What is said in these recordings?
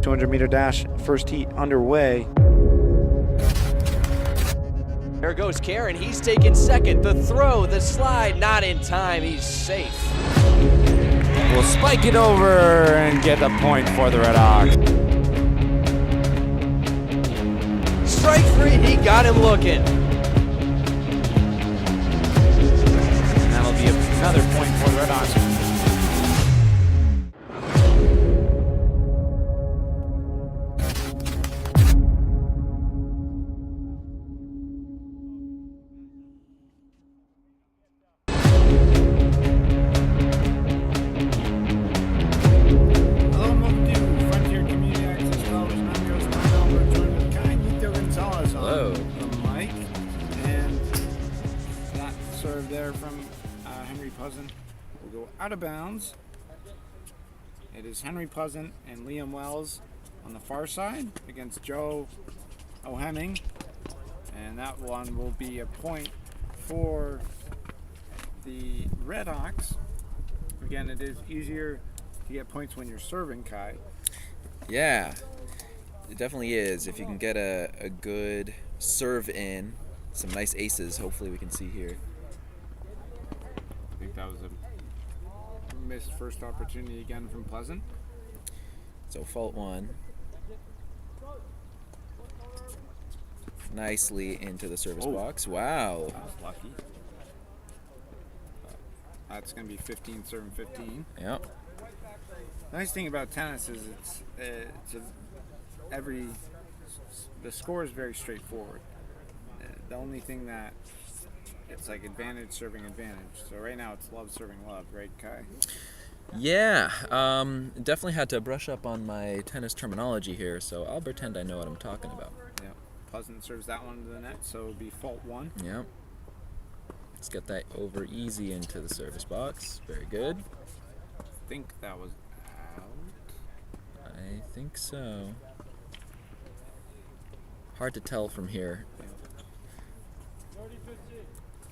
...200-meter dash, first heat underway. There goes Karen, he's taking second. The throw, the slide, not in time, he's safe. We'll spike it over and get a point for the Red Hawks. Strike three, he got him looking. And that'll be another point for the Red Hawks. Out of bounds. It is Henry Pleasant and Liam Wells on the far side against Joe O'Hemming, and that one will be a point for the Red Hawks. Again, it is easier to get points when you're serving, Kai. Yeah, it definitely is. If you can get a good serve in, some nice aces, hopefully we can see here. I think that was a missed first opportunity again from Pleasant. So fault one. Nicely into the service box. Wow. That was lucky. That's going to be 15 serving 15. Yep. The nice thing about tennis is the score is very straightforward. The only thing that it's like advantage serving advantage. So right now it's love serving love, right, Kai? Yeah, definitely had to brush up on my tennis terminology here, so I'll pretend I know what I'm talking about. Yeah, Pleasant serves that one to the net, so it'll be fault one. Yep. Let's get that over easy into the service box. Very good. I think that was out. I think so. Hard to tell from here.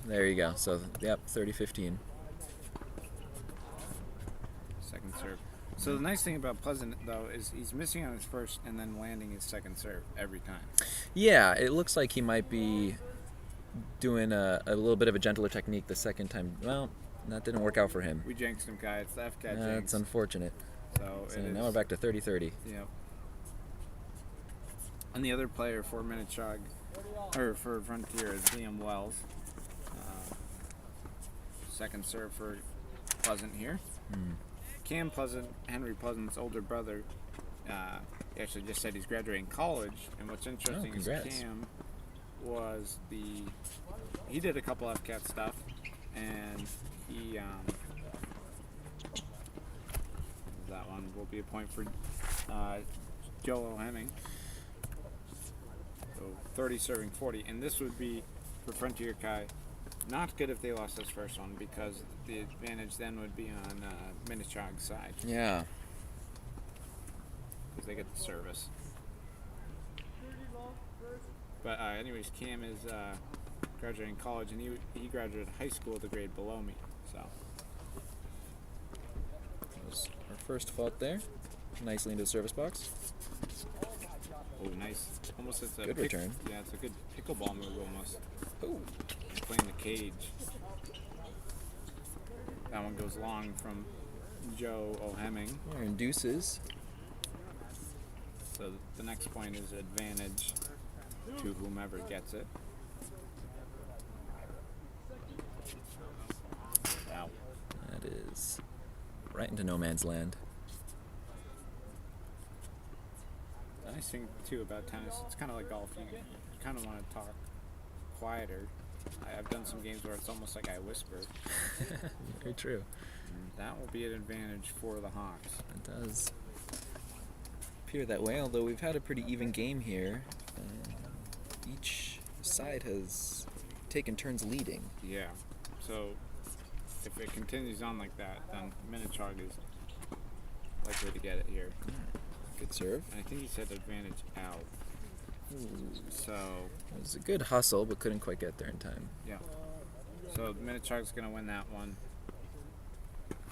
There you go. So, yep, 30-15. Second serve. So the nice thing about Pleasant, though, is he's missing on his first and then landing his second serve every time. Yeah, it looks like he might be doing a little bit of a gentler technique the second time. Well, that didn't work out for him. We jinxed him, Kai. It's the FCAT jinx. That's unfortunate. So now we're back to 30-30. Yep. And the other player for Minnechaug, or for Frontier, is Liam Wells. Second serve for Pleasant here. Cam Pleasant, Henry Pleasant's older brother, he actually just said he's graduating college. And what's interesting is Cam was he did a couple FCAT stuff, and he that one will be a point for Joe O'Hemming. So 30 serving 40, and this would be for Frontier Kai. Not good if they lost this first one, because the advantage then would be on Minnechaug's side. Yeah. Because they get the service. But anyways, Cam is graduating college, and he graduated high school the grade below me. So that was our first fault there. Nicely into the service box. Oh, nice. Almost it's a good return. Yeah, it's a good pickleball move almost. Oh. Playing the cage. That one goes long from Joe O'Hemming. We're in deuces. So the next point is advantage to whomever gets it. Wow. That is right into no man's land. The nice thing too about tennis, it's kind of like golf. You kind of want to talk quieter. I've done some games where it's almost like I whisper. Very true. And that will be an advantage for the Hawks. It does appear that way, although we've had a pretty even game here. Each side has taken turns leading. Yeah. So if it continues on like that, then Minnechaug is likely to get it here. Good serve. And I think he said advantage out. Ooh. So it was a good hustle, but couldn't quite get there in time. Yeah. So Minnechaug's going to win that one.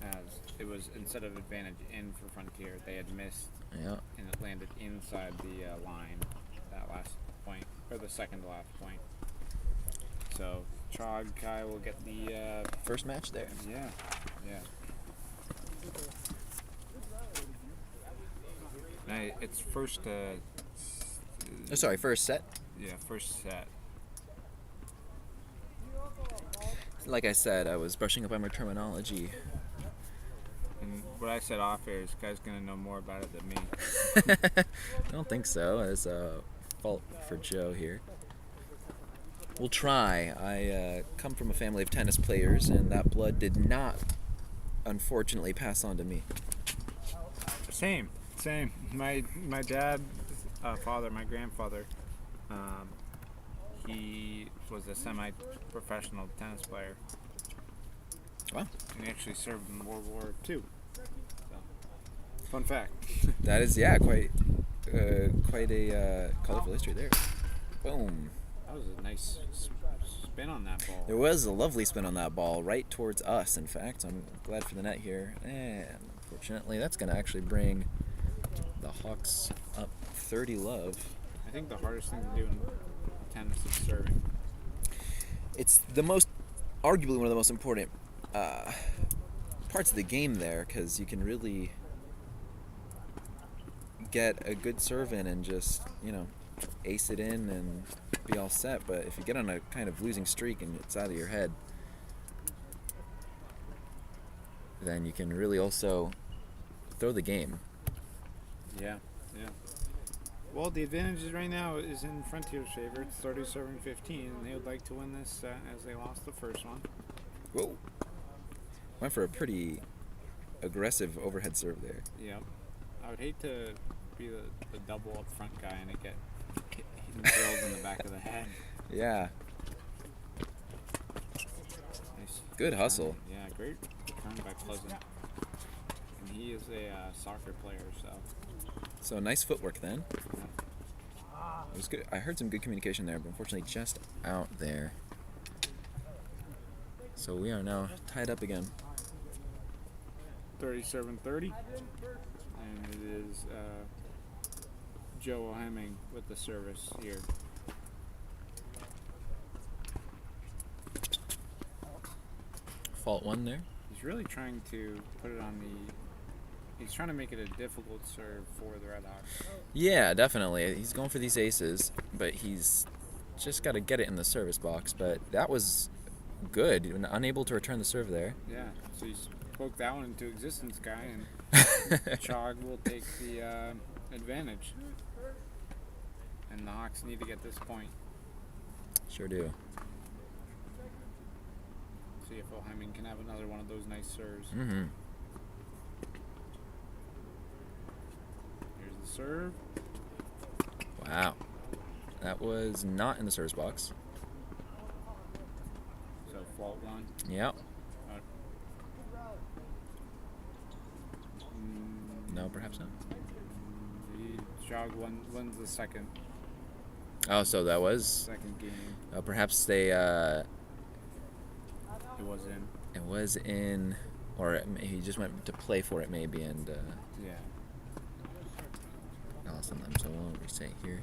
as it was instead of advantage in for Frontier, they had missed Yeah. and it landed inside the line that last point, or the second to last point. So Chog Kai will get the First match there. yeah. It's first. Oh, sorry, first set. Yeah, first set. Like I said, I was brushing up on my terminology. And what I said off air is, guy's gonna know more about it than me. I don't think so. It's a fault for Joe here. We'll try. I come from a family of tennis players, and that blood did not, unfortunately, pass on to me. Same. My dad, father, my grandfather, he was a semi-professional tennis player. Wow. And he actually served in World War II. So, fun fact. That is, quite a colorful history there. Boom. That was a nice spin on that ball. There was a lovely spin on that ball, right towards us, in fact. I'm glad for the net here. And unfortunately, that's going to actually bring the Hawks up 30 love. I think the hardest thing to do in tennis is serving. It's arguably one of the most important parts of the game there, because you can really get a good serve in and just, ace it in and be all set. But if you get on a kind of losing streak and it's out of your head, then you can really also throw the game. Yeah. Well, the advantage right now is in Frontier's favor. It's 37-15, and they would like to win this as they lost the first one. Whoa. Went for a pretty aggressive overhead serve there. Yep. I would hate to be the double up front guy and it get drilled in the back of the head. Yeah. Nice. Good hustle. Yeah, great return by Pleasant. And he is a soccer player, so. So nice footwork then. It was good. I heard some good communication there, but unfortunately just out there. So we are now tied up again. 37-30. And it is Joe Hemming with the service here. Fault one there. He's really trying to put it on the... He's trying to make it a difficult serve for the Red Hawks. Yeah, definitely. He's going for these aces, but he's just got to get it in the service box. But that was good. Unable to return the serve there. Yeah, so he spoke that one into existence, guy, and Chog will take the advantage. And the Hawks need to get this point. Sure do. See if O'Hemming can have another one of those nice serves. Mm-hmm. Here's the serve. Wow. That was not in the service box. So fault one. Yep. No, perhaps not. The Chog wins the second Oh, so that was... second game. perhaps they... It was in. It was in... Or he just went to play for it, maybe, and... Yeah. I lost on them, so we'll reset here.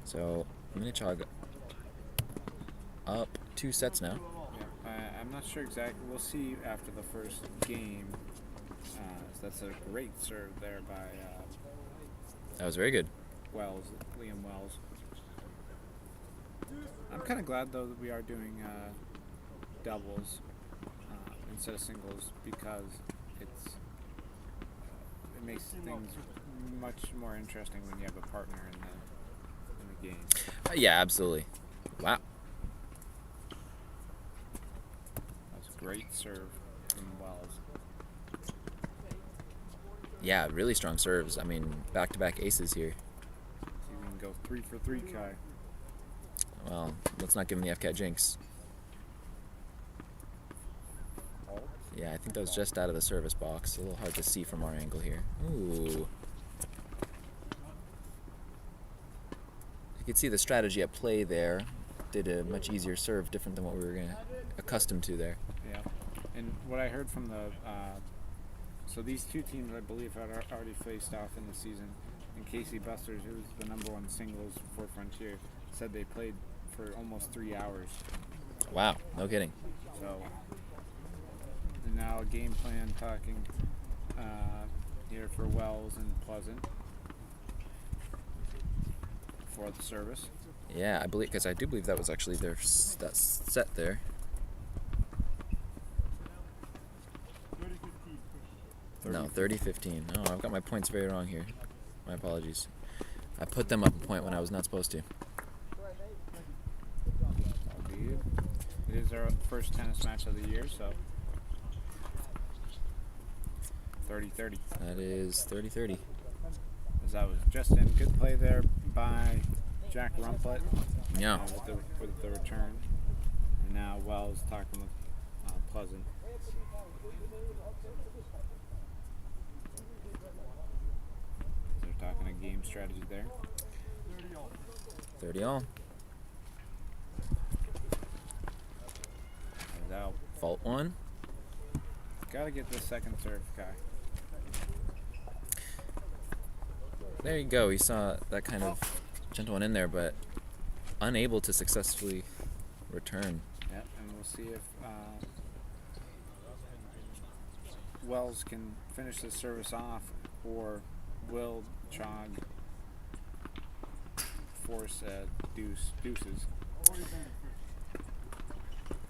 So, Minnechaug up 2 sets now. Yeah. I'm not sure exactly. We'll see after the first game. That's a great serve there by That was very good. Liam Wells. I'm kind of glad, though, that we are doing doubles instead of singles, because it makes things much more interesting when you have a partner in the game. Yeah, absolutely. Wow. That's a great serve from Wells. Yeah, really strong serves. I mean, back-to-back aces here. See if we can go 3 for 3, Kai. Well, let's not give him the FCAT jinx. Yeah, I think that was just out of the service box. A little hard to see from our angle here. Ooh. You could see the strategy at play there. Did a much easier serve, different than what we were accustomed to there. Yeah. And what I heard from the So these two teams, I believe, had already faced off in the season. And Casey Busters, who was the #1 singles for Frontier, said they played for almost 3 hours. Wow, no kidding. So, and now a game plan talking here for Wells and Pleasant for the service. Yeah, I believe, because I do believe that was actually their that set there. No, 30-15. No, I've got my points very wrong here. My apologies. I put them up a point when I was not supposed to. It is our first tennis match of the year, so 30-30. That is 30-30. As that was just in. Good play there by Jack Rumplet. Yeah. With the return. And now Wells talking with Pleasant. They're talking a game strategy there. 30 all. Out. Fault one. Gotta get the second serve guy. There you go. We saw that kind of gentle one in there, but unable to successfully return. Yep, and we'll see if Wells can finish the service off, or will Chog force deuces.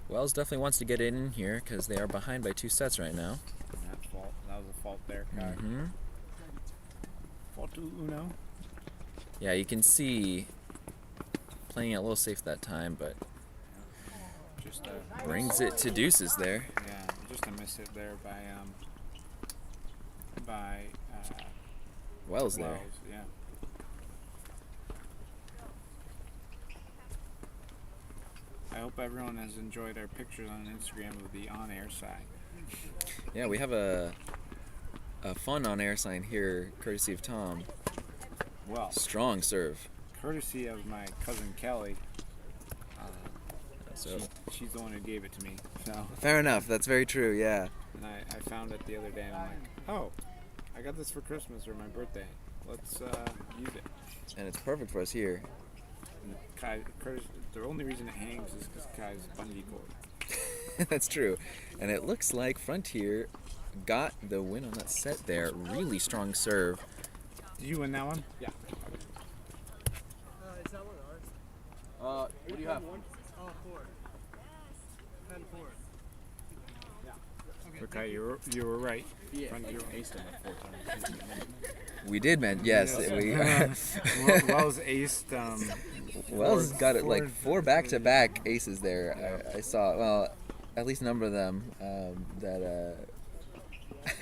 Wells definitely wants to get it in here because they are behind by 2 sets right now. That was a fault there, Kai. Mm-hmm. Fault to Uno. Yeah, you can see playing it a little safe that time, but Just brings it to deuces there. yeah, just a miss hit there by Wells there. Yeah. I hope everyone has enjoyed our pictures on Instagram of the on-air side. Yeah, we have a fun on-air sign here, courtesy of Tom. Well, Strong serve. courtesy of my cousin Kelly. So She's the one who gave it to me. So, fair enough. That's very true. Yeah. and I found it the other day, and I'm like, oh, I got this for Christmas or my birthday. Let's use it. And it's perfect for us here. And Kai, the only reason it hangs is because Kai's bungee cord. That's true. And it looks like Frontier got the win on that set there. Really strong serve. Did you win that one? Yeah. Is that one ours? What do you have? Oh, 4. 10-4. So Kai, you were right. Yeah. Frontier aced him 4 times. We did, man. Yes. We, Wells aced. Wells got it like 4 back-to-back aces there. I saw, well, at least a number of them that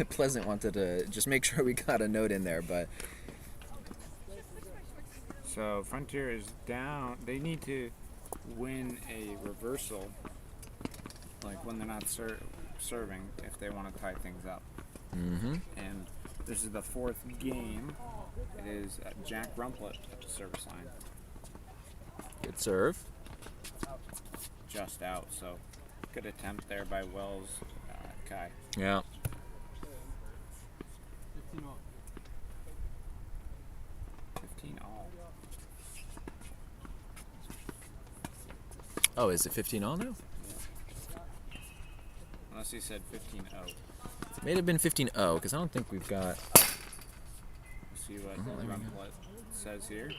Pleasant wanted to just make sure we got a note in there, but So Frontier is down. They need to win a reversal, like when they're not serving, if they want to tie things up. mm-hmm. And this is the 4th game. It is Jack Rumplet at the service line. Good serve. Just out, so good attempt there by Wells. Kai. Yeah. 15 all. Oh, is it 15 all now? Unless he said 15-0. May have been 15-0 because I don't think we've got. Let's see what there we go. Rumplet says here.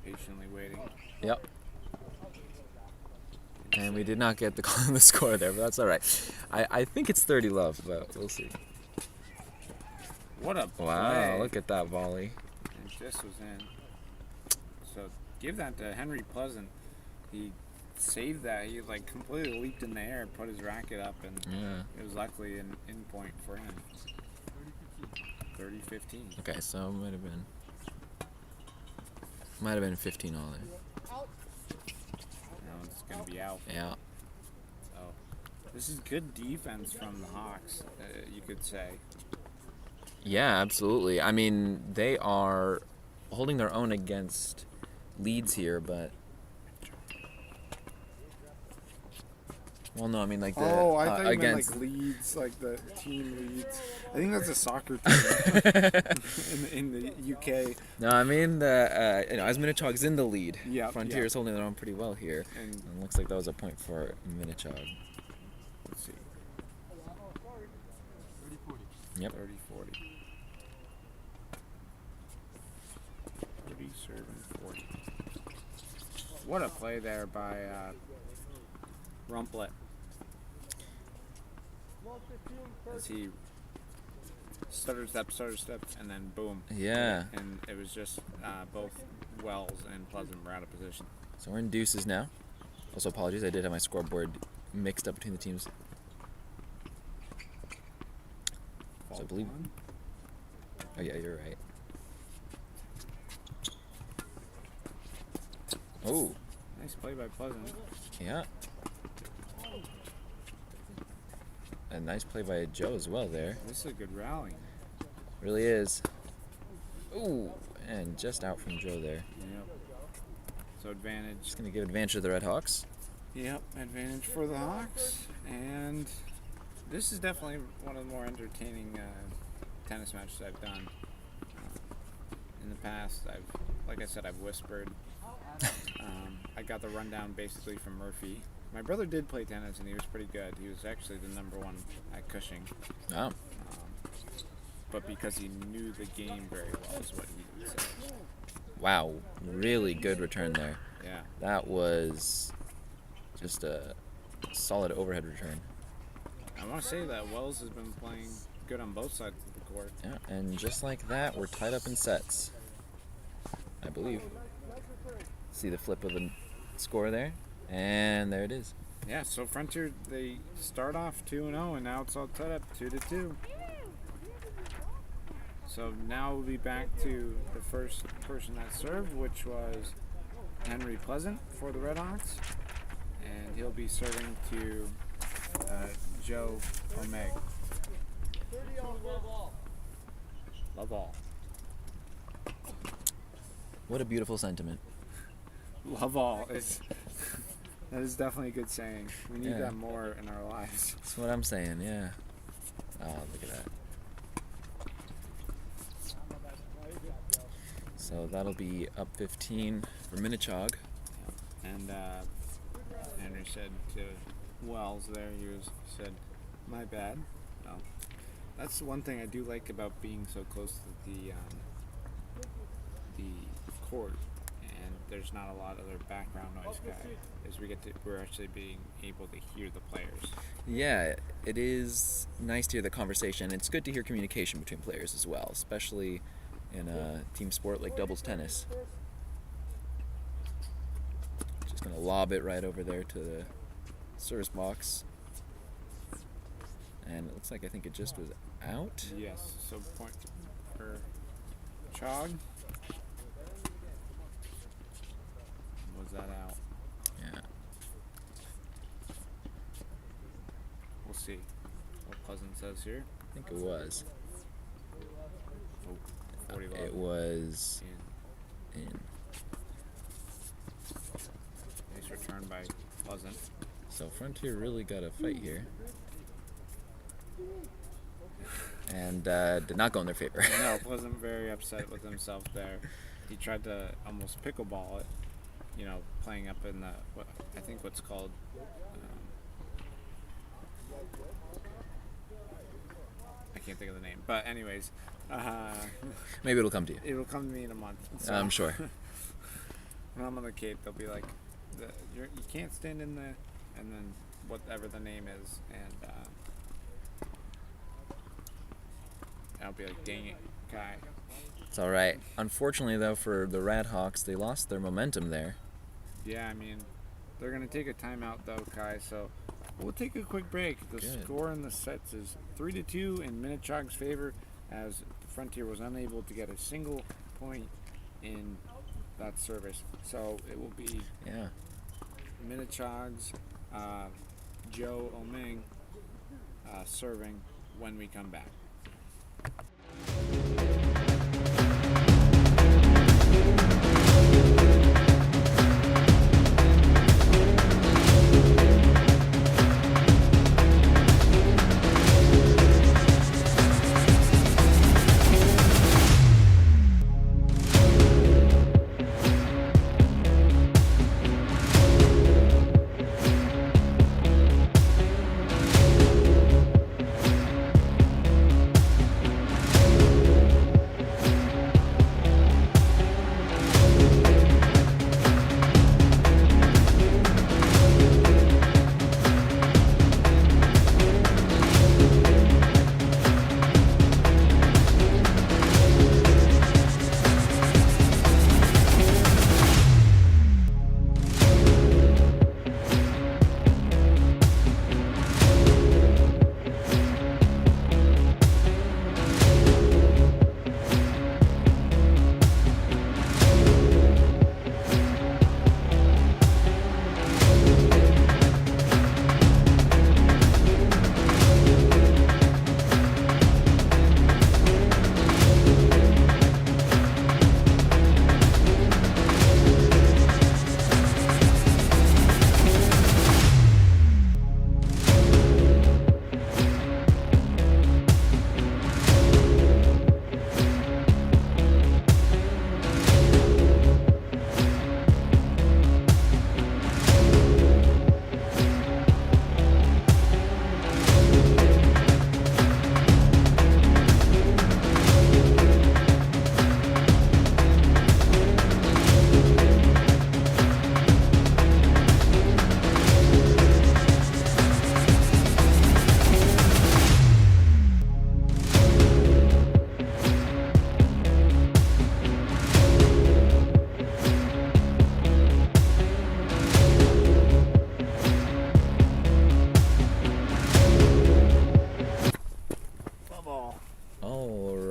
Patiently waiting. Yep. And we did not get the score there, but that's all right. I think it's 30 love, but we'll see. What a play. Wow, look at that volley. And this was in. So give that to Henry Pleasant. He saved that. He like completely leaped in the air, put his racket up, and Yeah. it was luckily an in point for him. 30-15. Okay, so it might have been 15 all there. Now it's gonna be out. Yeah. So this is good defense from the Hawks, you could say. Yeah, absolutely. I mean, they are holding their own against leads here, but Well, no, I mean like the Oh, I thought you against. meant like leads, like the team leads. I think that's a soccer team in the UK. No, I mean the as Minnechaug's in the lead. Yeah, Frontier yeah. is holding their own pretty well here. And And looks like that was a point for Minnechaug. let's see, Yep. 30, 40. 30, serving 40. What a play there by Rumplet. As he stutter step, and then boom. Yeah. And it was just both Wells and Pleasant were out of position. So we're in deuces now. Also, apologies, I did have my scoreboard mixed up between the teams. So I believe. Oh yeah, you're right. Oh, Nice play by Pleasant. yeah. A nice play by Joe as well there. This is a good rally. Really is. Ooh, and just out from Joe there. Yep. So advantage. Just gonna give advantage to the Red Hawks. Yep, advantage for the Hawks. And this is definitely one of the more entertaining tennis matches I've done. In the past, like I said, I've whispered. I got the rundown basically from Murphy. My brother did play tennis and he was pretty good. He was actually the #1 at Cushing. Oh, But because he knew the game very well is what he would say. wow, really good return there. Yeah. That was just a solid overhead return. I want to say that Wells has been playing good on both sides of the court. Yeah, and just like that, we're tied up in sets. I believe. See the flip of the score there? And there it is. Yeah, so Frontier, they start off 2-0, and now it's all tied up 2-2. So now we'll be back to the first person that served, which was Henry Pleasant for the Redhawks. And he'll be serving to Joe Omeg. Love all. What a beautiful sentiment. Love all. That is definitely a good saying. We need Yeah. that more in our lives. That's what I'm saying, yeah. Oh, look at that. So that'll be up 15 for Minnechaug. And Henry said to Wells there, said, "My bad." No. That's one thing I do like about being so close to the court, and there's not a lot of other background noise guy. Is we're actually being able to hear the players. Yeah, it is nice to hear the conversation. It's good to hear communication between players as well, especially in a team sport like doubles tennis. Just gonna lob it right over there to the service box. And it looks like I think it just was out. Yes. So point for Chog. Was that out? Yeah. We'll see what Pleasant says here. I think it was. Oh, 40 love. It was In. in. Nice return by Pleasant. So Frontier really got a fight here. And did not go in their favor. No, Pleasant very upset with himself there. He tried to almost pickleball it, playing up in I think what's called I can't think of the name, but anyways, Maybe it'll come to you. it'll come to me in a month. So I'm sure. when I'm on the Cape, they'll be like, you can't stand in the, and then whatever the name is, and I'll be like, dang it, Kai. It's all right. Unfortunately, though, for the Radhawks, they lost their momentum there. Yeah, I mean, they're going to take a timeout, though, Kai, so we'll take a quick break. The Good. score in the sets is 3-2 in Minnechaug's favor, as Frontier was unable to get a single point in that service. So it will be Yeah. Minnechaug's Joe Omeng serving when we come back.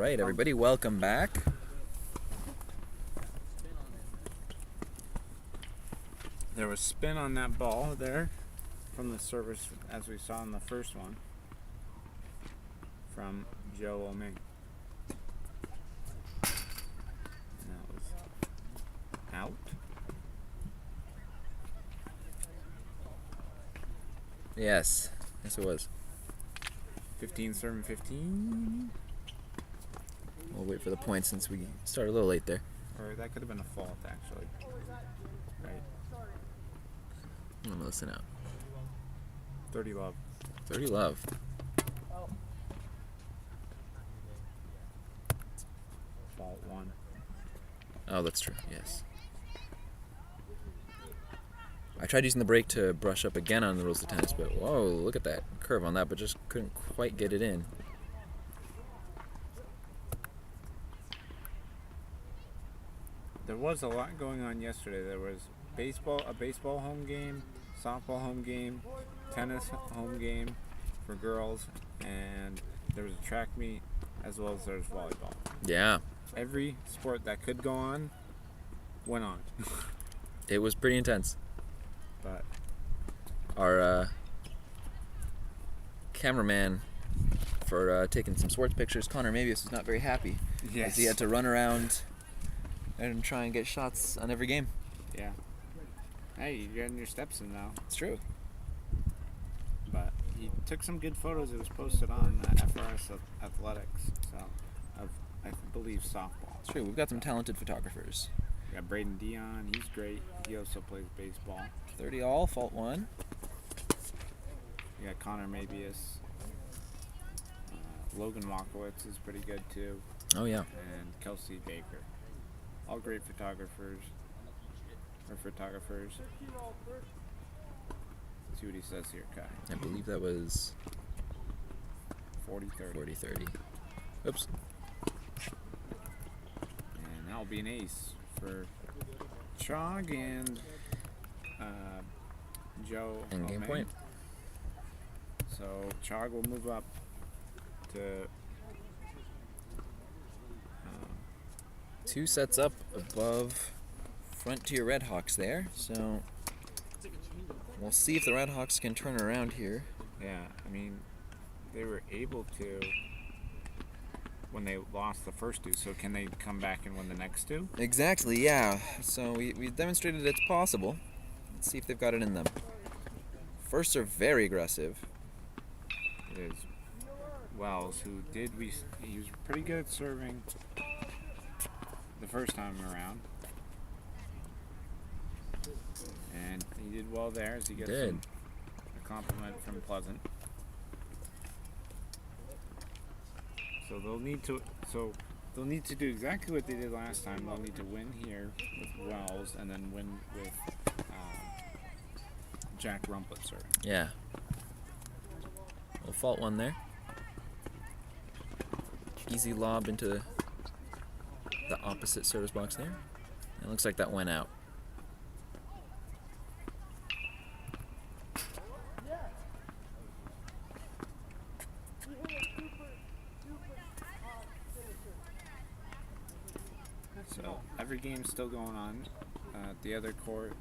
right, everybody, welcome back. There was spin on that ball there from the service, as we saw in the first one, from Joe Oming. And that was out. Yes, it was. 15 serving 15. We'll wait for the point since we started a little late there. Or that could have been a fault, actually. Right. I'm gonna listen out. 30 love. 30 love. Fault 1. Oh, that's true, yes. I tried using the brake to brush up again on the rules of tennis, but whoa, look at that curve on that, but just couldn't quite get it in. There was a lot going on yesterday. There was a baseball home game, softball home game, tennis home game for girls, and there was a track meet as well as there was volleyball. Yeah. Every sport that could go on went on. It was pretty intense. But our cameraman for taking some sports pictures, Connor Mabius, was not very happy. yes. As he had to run around and try and get shots on every game. Yeah. Hey, you're getting your steps in now. It's true. But he took some good photos. It was posted on FRS Athletics, so I believe softball. It's true. We've got some talented photographers. We got Braden Dion. He's great. He also plays baseball. 30 all, fault 1. You got Connor Mabius. Logan Walkowitz is pretty good too. Oh, yeah. And Kelsey Baker. All great photographers. See what he says here, Kai. I believe that was 40-30. 40-30. Oops. And that'll be an ace for Chog and Joe. And game Omeng. point. So Chog will move up to 2 sets up above Frontier Redhawks there. So we'll see if the Redhawks can turn around here. yeah. I mean, they were able to when they lost the first 2. So can they come back and win the next 2? Exactly, yeah. So we demonstrated it's possible. Let's see if they've got it in them. First are very aggressive. It is Wells, who he was pretty good at serving the first time around. And he did well there as he gets a compliment from Pleasant. So they'll need to do exactly what they did last time. They'll need to win here with Wells and then win with Jack Rumplet serving. Yeah. We'll fault 1 there. Easy lob into the opposite service box there. It looks like that went out. So every game's still going on. At the other court,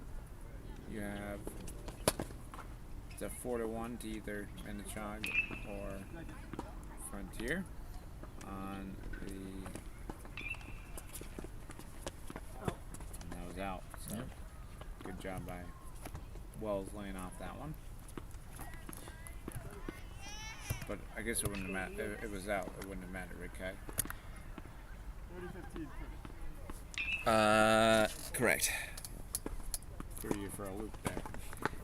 you have it's a 4-1 to either Minnechaug or Frontier. On the and that was out. So good job by Wells laying off that one. But I guess it wouldn't have mattered. It was out. It wouldn't have mattered, right, Kai? Correct. Threw you for a loop there.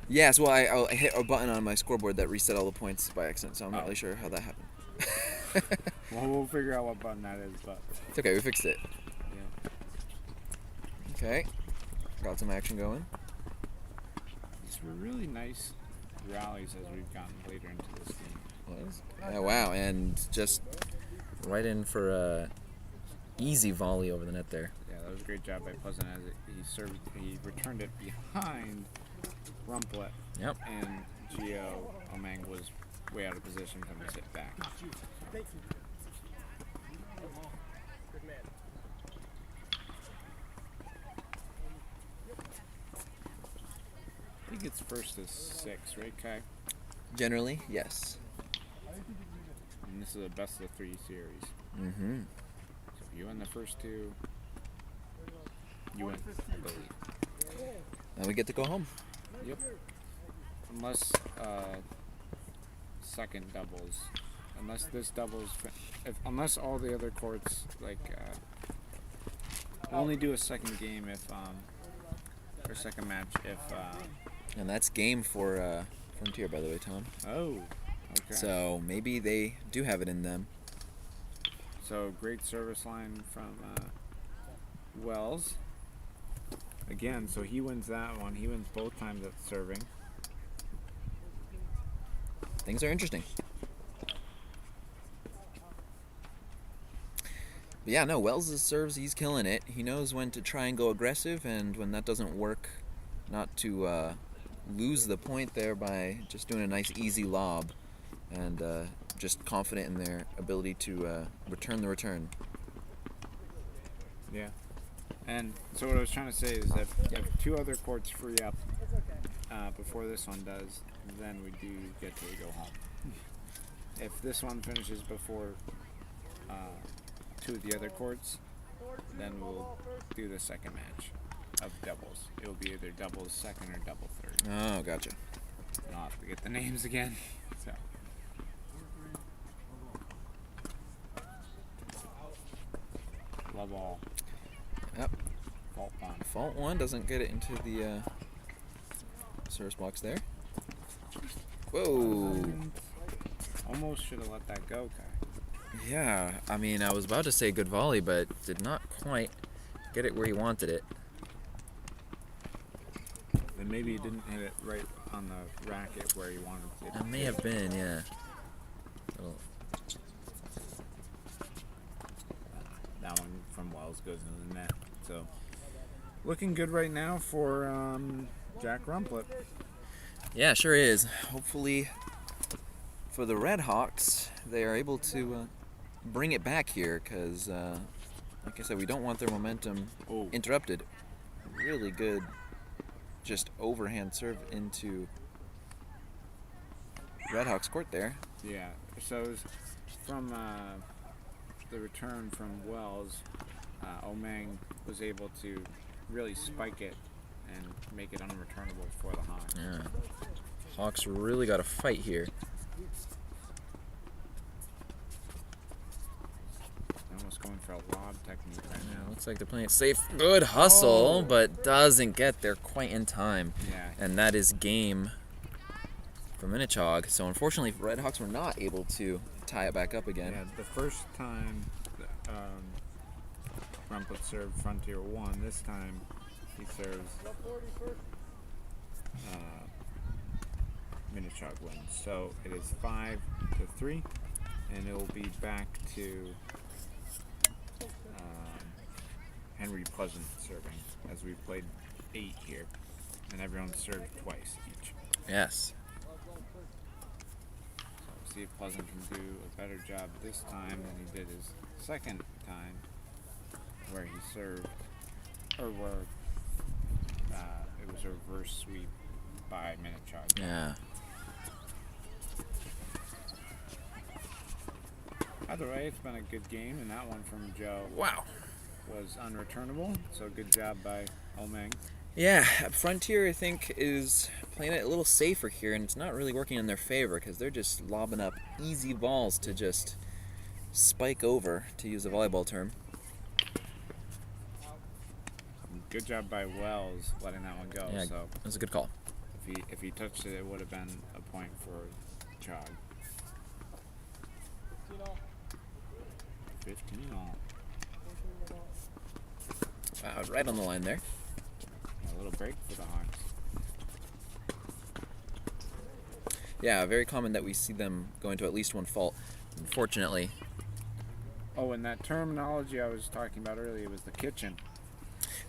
Yes, well, I hit a button on my scoreboard that reset all the points by accident, so I'm not really sure how that happened. Well, we'll figure out what button that is, but It's okay, we fixed it. yeah. Okay, got some action going. These were really nice rallies as we've gotten later into this game. Oh, wow, and just right in for a easy volley over the net there. Yeah, that was a great job by Pleasant as he returned it behind Rumplet. Yep. And Gio Omeng was way out of position from his hit back. I think it's first to 6, right, Kai? Generally, yes. And this is a best of 3 series. Mm-hmm. So if you win the first 2, you win, I believe. Now we get to go home. Yep. Unless second doubles. Unless this doubles, unless all the other courts only do a second game if or second match if. And that's game for Frontier, by the way, Tom. Oh. Okay. So maybe they do have it in them. So great service line from Wells. Again, so he wins that one. He wins both times at serving. Things are interesting. But yeah, no, Wells' serves, he's killing it. He knows when to try and go aggressive, and when that doesn't work, not to lose the point there by just doing a nice easy lob, and just confident in their ability to return the return. Yeah. And so what I was trying to say is that if 2 other courts free up before this one does, then we do get to go home. If this one finishes before 2 of the other courts, then we'll do the second match of doubles. It'll be either doubles second or double third. Oh, gotcha. And I'll have to get the names again. So. Love all. Yep. Fault one. Fault 1 doesn't get it into the service box there. Whoa. Almost should have let that go, Kai. Yeah, I mean, I was about to say good volley, but did not quite get it where he wanted it. And maybe he didn't hit it right on the racket where he wanted it. It may have been, yeah. Little. That one from Wells goes into the net. So, looking good right now for Jack Rumplet. Yeah, sure is. Hopefully, for the Red Hawks, they are able to bring it back here, because, like I said, we don't want their momentum interrupted. Really good, just overhand serve into Red Hawks court there. Yeah, so it was from the return from Wells, Omeng was able to really spike it and make it unreturnable for the Hawks. Yeah. Hawks really got to fight here. They're almost going for a lob technique right now. Looks like they're playing it safe. Good hustle, but doesn't get there quite in time. Yeah. And that is game for Minnechaug. So unfortunately, Red Hawks were not able to tie it back up again. Yeah, the first time Rumplet served Frontier won. This time he serves Minnechaug wins. So it is 5-3, and it will be back to Henry Pleasant serving, as we played 8 here, and everyone served twice each. Yes. So we'll see if Pleasant can do a better job this time than he did his second time, where he served, or where it was a reverse sweep by Minnechaug. Yeah. Either way, it's been a good game, and that one from Joe Wow. was unreturnable, so good job by Omeng. Yeah, Frontier, I think, is playing it a little safer here, and it's not really working in their favor, because they're just lobbing up easy balls to just spike over, to use a volleyball term. Good job by Wells letting that one go. Yeah, So it was a good call. if he touched it, it would have been a point for Chog. 15 all. Wow, right on the line there. A little break for the Hawks. Yeah, very common that we see them going to at least one fault. Unfortunately. Oh, and that terminology I was talking about earlier was the kitchen.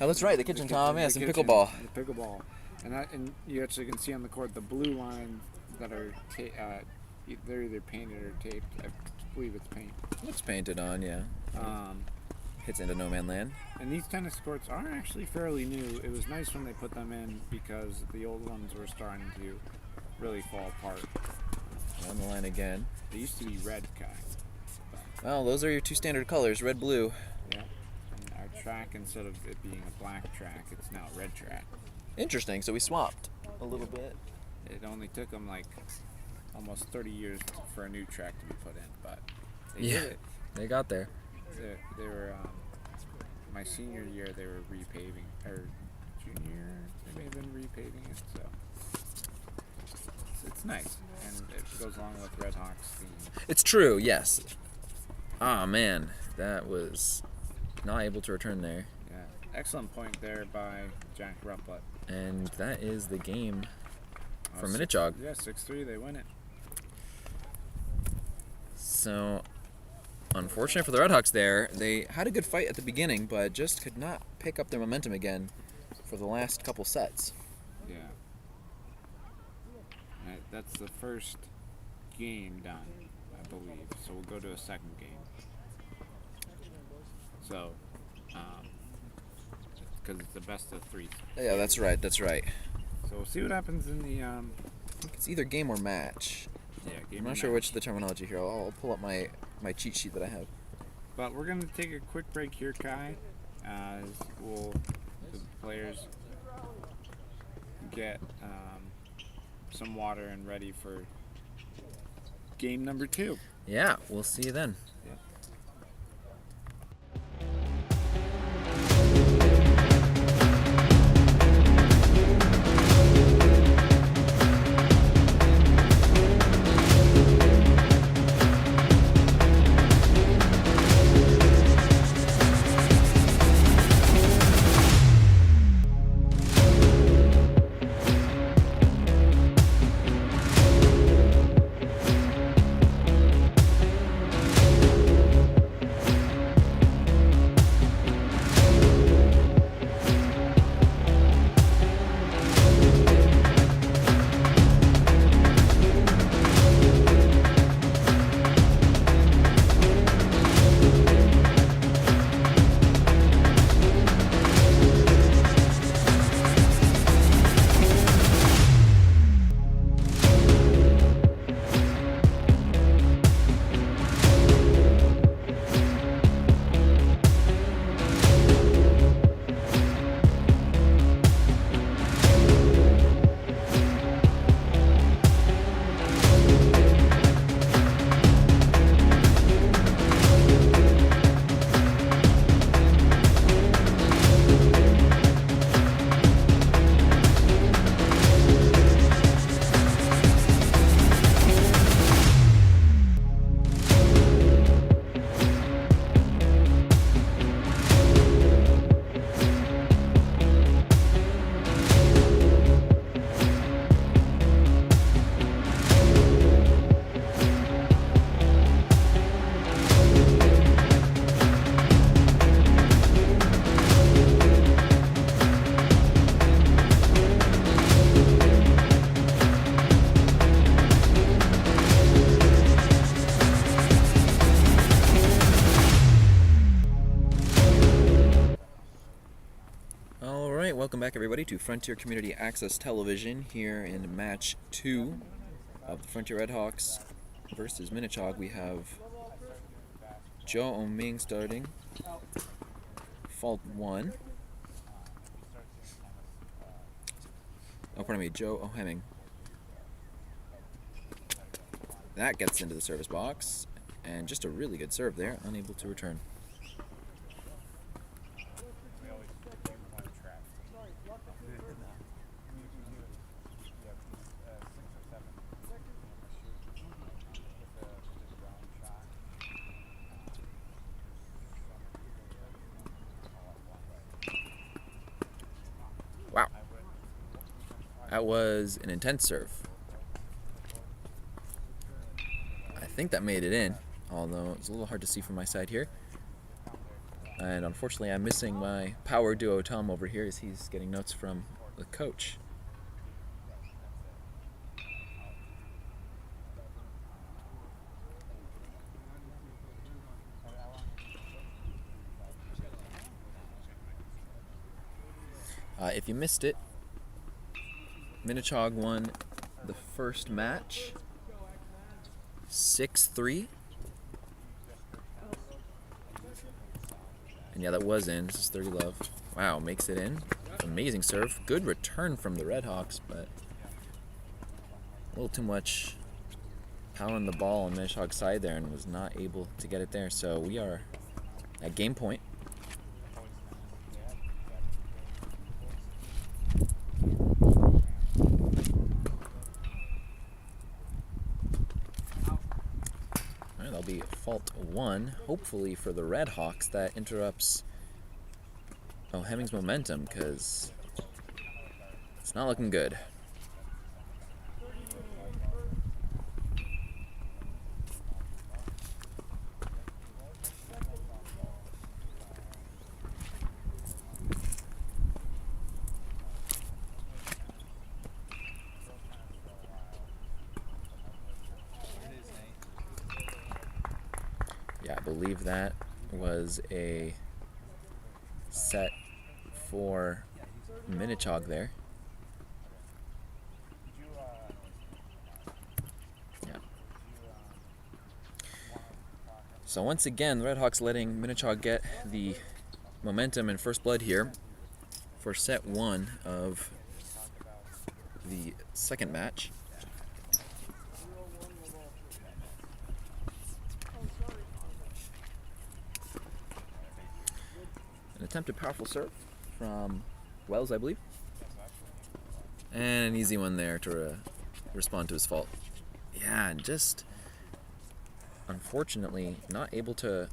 Oh, that's right, the kitchen, Tom. Yeah, The some kitchen, pickleball. The pickleball. And you actually can see on the court the blue lines that are they're either painted or taped. I believe it's paint. Looks painted on, yeah. Hits into no man land. And these tennis courts are actually fairly new. It was nice when they put them in because the old ones were starting to really fall apart. On the line again. They used to be red, Kai. Well, those are your two standard colors, red, blue. Yeah. And our track, instead of it being a black track, it's now a red track. Interesting, so we swapped a little bit. It only took them like almost 30 years for a new track to be put in, but they did it. They got there. They were, my senior year, they were repaving, or junior, they may have been repaving it, so it's nice, and it goes along with Red Hawks theme. It's true, yes. Ah, man, that was not able to return there. Yeah, excellent point there by Jack Rupplet. And that is the game for Minnechaug. Yeah, 6-3, they win it. So, unfortunate for the Red Hawks there. They had a good fight at the beginning, but just could not pick up their momentum again for the last couple sets. Yeah. That's the first game done, I believe. So we'll go to a second game. So, because it's the best of 3. Yeah, that's right, that's right. So we'll see what happens in the, I think it's either game or match. yeah, game. I'm not sure which is the terminology here. I'll pull up my cheat sheet that I have. But we're going to take a quick break here, Kai, as the players get some water and ready for game number 2. Yeah, we'll see you then. Welcome back, everybody, to Frontier Community Access Television here in match 2 of the Frontier Red Hawks versus Minnechaug. We have Joe Oming starting, fault 1. Oh, pardon me, Joe O'Hemming. That gets into the service box, and just a really good serve there, unable to return. Wow. That was an intense serve. I think that made it in, although it's a little hard to see from my side here. And unfortunately, I'm missing my power duo Tom over here as he's getting notes from the coach. If you missed it, Minnechaug won the first match 6-3. And yeah, that was in. This is 30 love. Wow, makes it in. Amazing serve. Good return from the Redhawks, but a little too much power on the ball on Minnechaug's side there and was not able to get it there. So we are at game point. That'll be fault 1, hopefully for the Redhawks. That interrupts Hemming's momentum because it's not looking good. Yeah, I believe that was a set for Minnechaug there. Yeah. So once again, the Redhawks letting Minnechaug get the momentum and first blood here for set 1 of the second match. An attempted powerful serve from Wells, I believe. And an easy one there to respond to his fault. Yeah, and just unfortunately not able to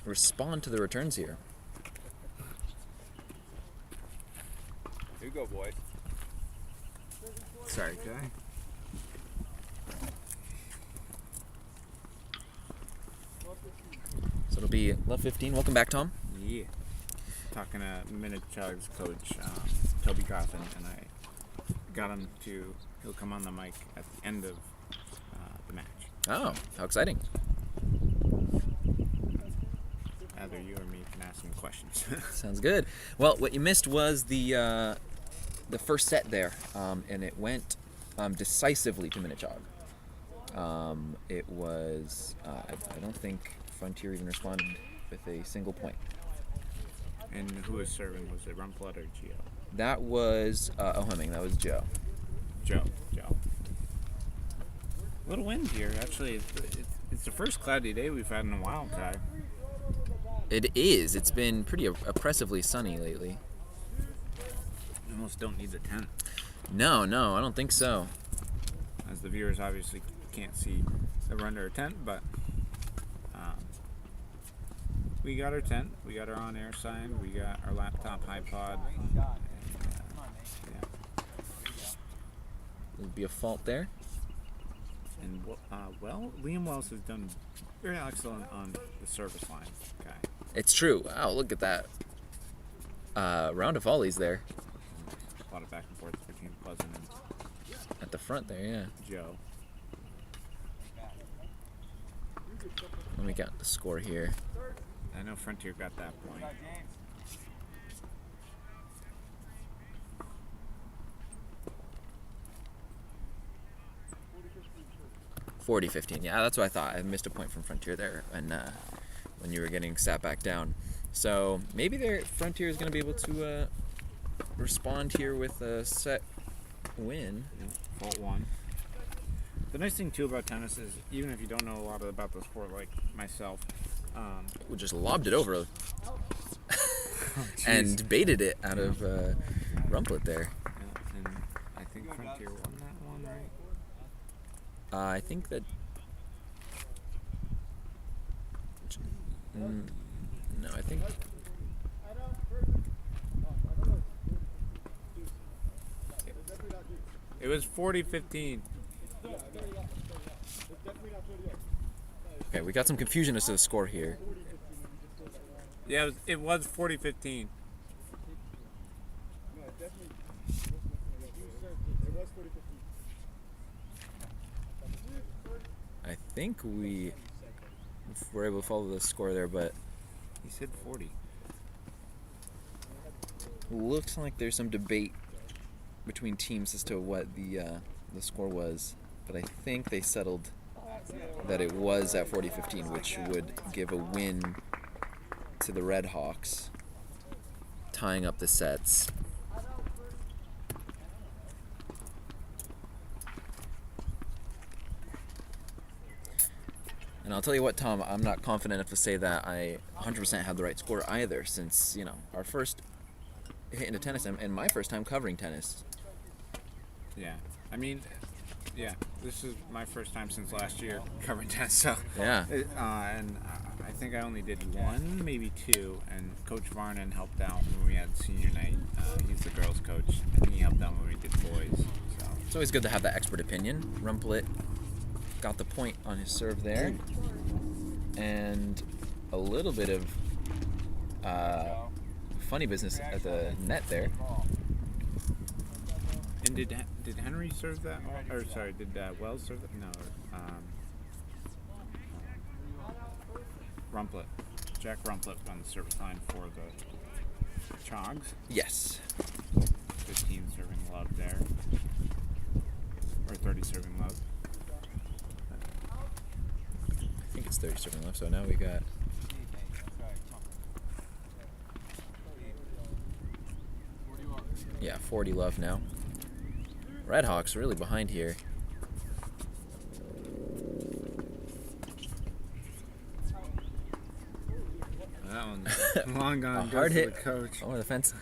respond to the returns here. Here you go, boys. Sorry, guy. So it'll be love 15. Welcome back, Tom. Yeah. Talking to Minnechaug's coach, Toby Coffin, and I got him to, he'll come on the mic at the end of the match. Oh, how exciting. Either you or me can ask him questions. Sounds good. Well, what you missed was the first set there, and it went decisively to Minnechaug. It was, I don't think Frontier even responded with a single point. And who was serving? Was it Rumplet or Gio? That was Hemming. That was Joe. Joe. Little wind here. Actually, it's the first cloudy day we've had in a while, Kai. It is. It's been pretty oppressively sunny lately. You almost don't need the tent. No, I don't think so. As the viewers obviously can't see that we're under a tent, but we got our tent, we got our on-air sign, we got our laptop iPod. And, There'd be a fault there. And well, Liam Wells has done very excellent on the service line, Kai. It's true. Wow, look at that. Round of volleys there. A lot of back and forth between Pleasant and At the front there, yeah. Joe. And we got the score here. I know Frontier got that point. $40-15. Yeah, that's what I thought. I missed a point from Frontier there when you were getting sat back down. So maybe Frontier is going to be able to respond here with a set win. Fault 1. The nice thing too about tennis is, even if you don't know a lot about the sport like myself, We just lobbed it over oh, and baited it out of Rumplet there. Yeah, and I think Frontier won that one, right? I think that. No, I think. It was 40-15. Okay, we got some confusion as to the score here. Yeah, it was 40-15. I think we were able to follow the score there, but He said 40. looks like there's some debate between teams as to what the score was, but I think they settled that it was at 40-15, which would give a win to the Red Hawks, tying up the sets. And I'll tell you what, Tom, I'm not confident enough to say that I 100% had the right score either, since, our first hit into tennis and my first time covering tennis. Yeah. I mean, yeah, this is my first time since last year covering tennis, so. Yeah. And I think I only did one, maybe two, and Coach Varnon helped out when we had senior night. He's the girls' coach, and he helped out when we did boys. So. It's always good to have that expert opinion. Rumplet got the point on his serve there, and a little bit of funny business at the net there. And did Henry serve that? Or sorry, did Wells serve that? No. Rumplet. Jack Rumplet on the service line for the Chogs. Yes. 15 serving love there. Or 30 serving love. I think it's 30 serving left, so now we got... Yeah, 40 love now. Red Hawks really behind here. That one's long gone. A hard goes to hit the coach. over the fence.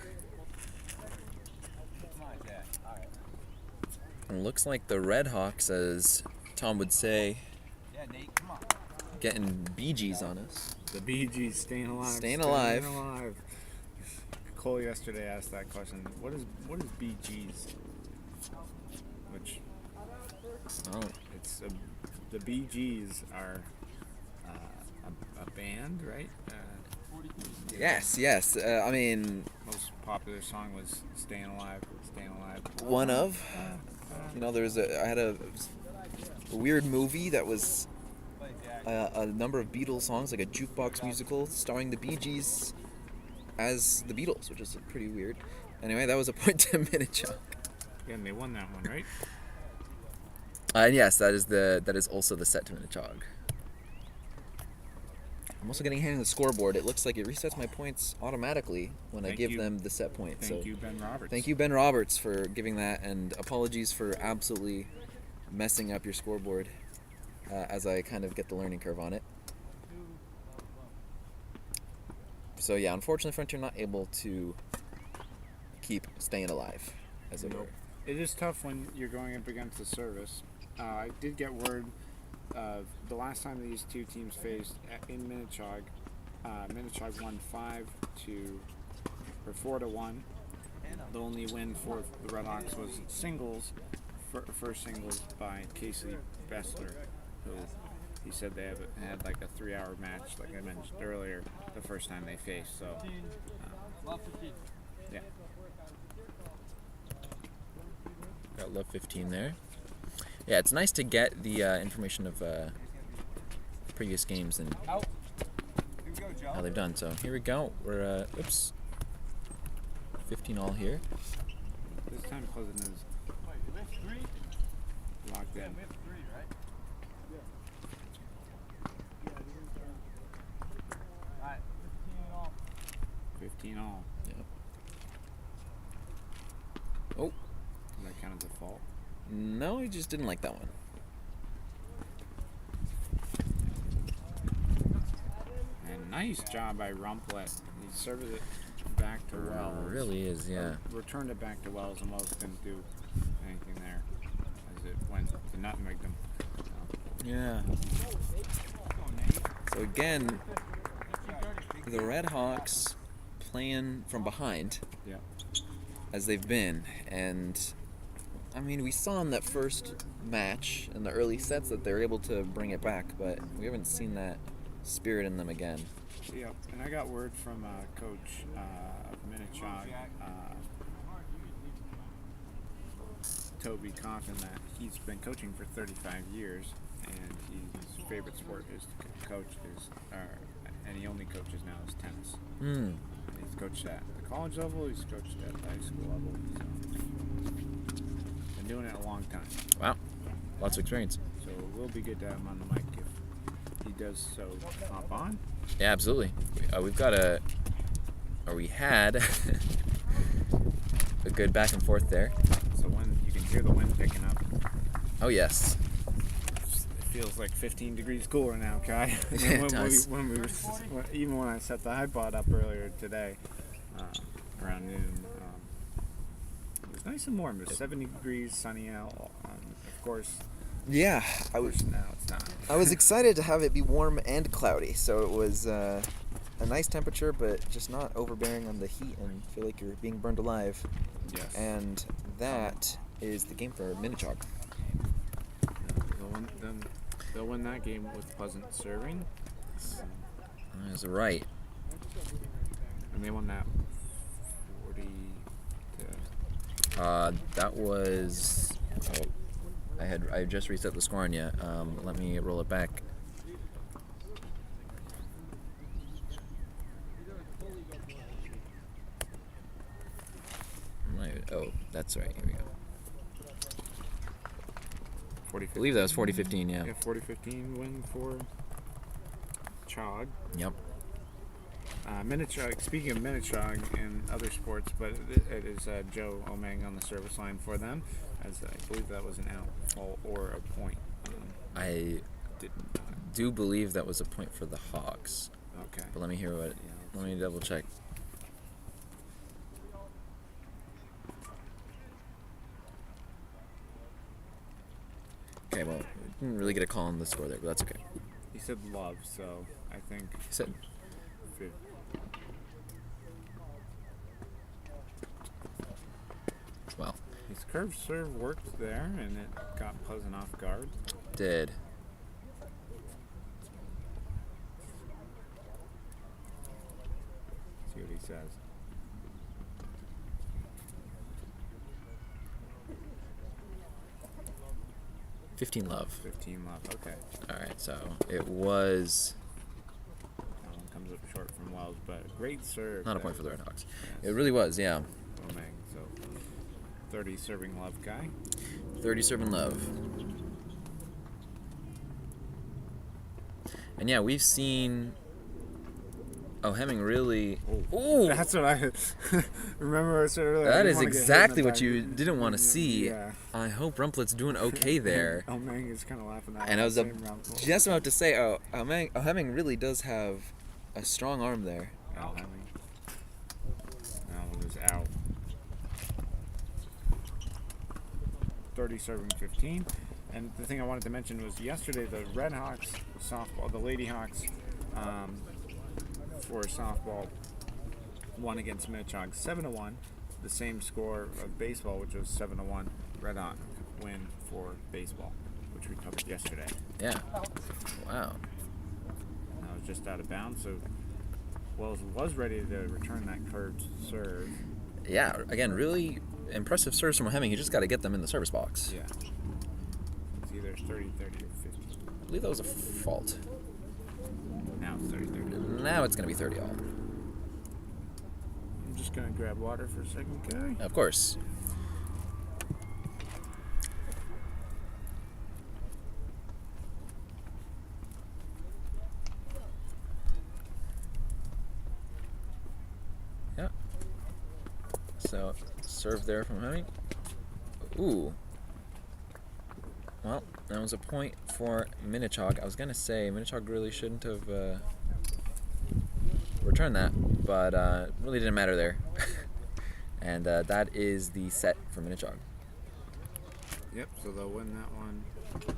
It looks like the Red Hawks, as Tom would say, getting Bee Gees on us. The Bee Gees staying alive. Staying alive. Cole yesterday asked that question. What is Bee Gees? Which it's the Bee Gees are a band, right? Yes. I mean, Most popular song was "Staying Alive." one of. I had a weird movie that was a number of Beatles songs, like a jukebox musical starring the Bee Gees as the Beatles, which is pretty weird. Anyway, that was a point to Minnechaug. Again, they won that one, right? And yes, that is also the set to Minnechaug. I'm also getting a hand on the scoreboard. It looks like it resets my points automatically when I give them the set point. Thank you, Ben Roberts. Thank you, Ben Roberts, for giving that, and apologies for absolutely messing up your scoreboard as I kind of get the learning curve on it. So yeah, unfortunately, Frontier not able to keep staying alive, as it were. It is tough when you're going up against the service. I did get word the last time these two teams faced in Minnechaug, Minnechaug won 4-1. The only win for the Red Hawks was singles, first singles by Casey Bessler, who he said they had like a 3-hour match, like I mentioned earlier, the first time they faced. So, yeah. Got love 15 there. Yeah, it's nice to get the information of previous games and how they've done. So here we go. We're 15 all here. This time Pleasant is locked in. 15 all. Yep. Oh. Is that kind of the fault? No, he just didn't like that one. And nice job by Rumplet. He served it back to Wells. It really is, yeah. Returned it back to Wells, and Wells didn't do anything there as it went to nutmeg them. Yeah. So again, the Red Hawks playing from behind, Yeah. as they've been, and I mean, we saw in that first match in the early sets that they were able to bring it back, but we haven't seen that spirit in them again. Yeah, and I got word from Coach of Minnechaug, Toby Coffin, that he's been coaching for 35 years, and his favorite sport is to coach and he only coaches now is tennis. And He's coached at the college level. He's coached at the high school level. So been doing it a long time. Wow, lots of experience. So it will be good to have him on the mic if he does so hop on. Yeah, absolutely. We've got we had a good back and forth there. So when you can hear the wind picking up. Oh yes. It feels like 15 degrees cooler now, Kai. Yeah, it does. Even when I set the iPod up earlier today, around noon, it was nice and warm. It was 70 degrees, sunny out. Of course, Yeah, I was. now it's not. I was excited to have it be warm and cloudy, so it was a nice temperature, but just not overbearing on the heat and feel like you're being burned alive. Yes. And that is the game for Minnechaug. They'll win that game with Pleasant serving. That's right. And they won that 40 to... That was. Oh, I just reset the score on you. Let me roll it back. Oh, that's right. Here we go. 40-15. I believe that was 40-15. Yeah. Yeah, 40-15 win for Chog. Yep. Minnechaug, speaking of Minnechaug and other sports, but it is Joe Omeng on the service line for them, as I believe that was an out or a point. I Didn't. do believe that was a point for the Hawks. Okay. But let me hear what. Yeah, Let me double check. Okay, well, we didn't really get a call on the score there, but that's okay. He said love, so I think. He said, well, His curved serve worked there, and it got Pleasant off guard. did. See what he says. $15 love. 15 love. Okay. All right, so it was That one comes up short from Wells, but great serve. not a there. point for the Red Hawks. Yes. It really was, yeah. Omeng, so 30 serving love guy. 30 serving love. And yeah, we've seen. Oh, Hemming really. Ooh, That's what I remember. I said earlier. I that didn't is wanna get hit in exactly the what back. you didn't want to see. Yeah. I hope Rumplet's doing okay there. Omeng is kind of laughing at And I was the same round. just about to say, Hemming really does have a strong arm there. Al Hemming. That one is out. 30 serving 15. And the thing I wanted to mention was yesterday the Red Hawks softball, the Lady Hawks for softball won against Minnechaug 7-1. The same score of baseball, which was 7-1. Red Hawk win for baseball, which we covered yesterday. Yeah. Wow. And that was just out of bounds, so Wells was ready to return that curved serve. Yeah, again, really impressive serves from Hemming. You just got to get them in the service box. Yeah. It's either 30-30 or 50. I believe that was a fault. Now it's 30-30. Now it's going to be 30 all. I'm just going to grab water for a second, guy. Of course. Yeah. So, serve there from Hemming. Ooh. Well, that was a point for Minnechaug. I was going to say Minnechaug really shouldn't have returned that, but really didn't matter there. And that is the set for Minnechaug. Yep, so they'll win that one.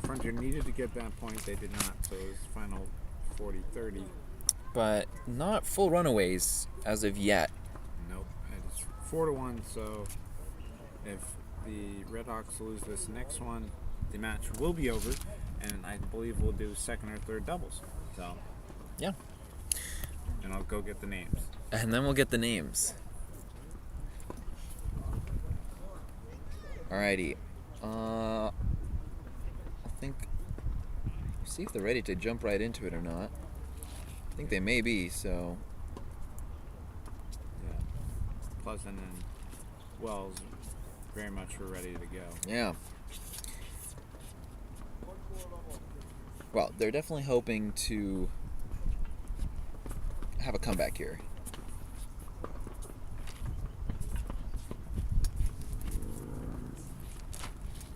Frontier needed to get that point. They did not, so it was final 40-30. But not full runaways as of yet. Nope. It's 4-1, so if the Red Hawks lose this next one, the match will be over, and I believe we'll do second or third doubles. So, Yeah. and I'll go get the names. And then we'll get the names. Alrighty. I think. See if they're ready to jump right into it or not. I think they may be, so. Pleasant and Wells very much were ready to go. Yeah. Well, they're definitely hoping to have a comeback here.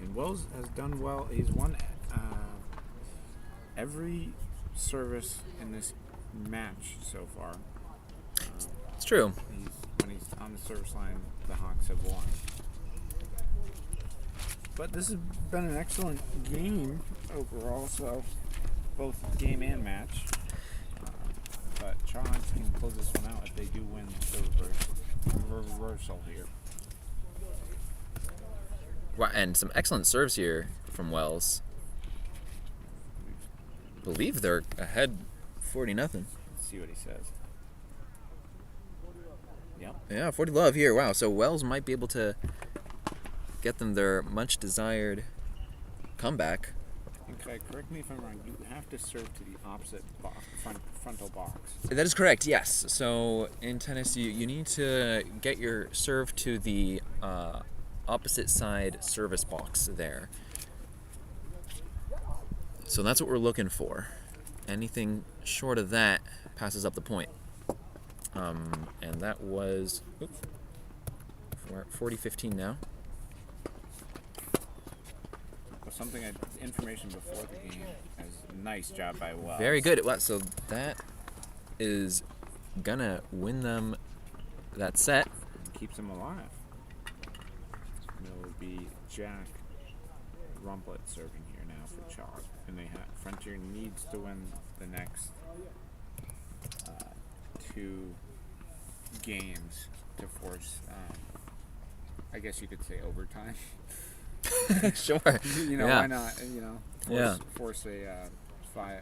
And Wells has done well. He's won every service in this match so far. It's true. When he's on the service line, the Hawks have won. But this has been an excellent game overall, so both game and match. But Charlotte can close this one out if they do win the reversal here. Wow, and some excellent serves here from Wells. I believe they're ahead 40-0. Let's see what he says. Yep. Yeah, 40 love here. Wow, so Wells might be able to get them their much desired comeback. Okay, correct me if I'm wrong. You have to serve to the opposite frontal box. That is correct, yes. So in tennis, you need to get your serve to the opposite side service box there. So that's what we're looking for. Anything short of that passes up the point. And that was, we're at 40-15 now. Something, information before the game. Nice job by Wells. Very good. Well, so that is gonna win them that set. Keeps them alive. It will be Jack Rumplet serving here now for Chalk. And Frontier needs to win the next 2 games to force, I guess you could say, overtime. Sure. Why not? Force a I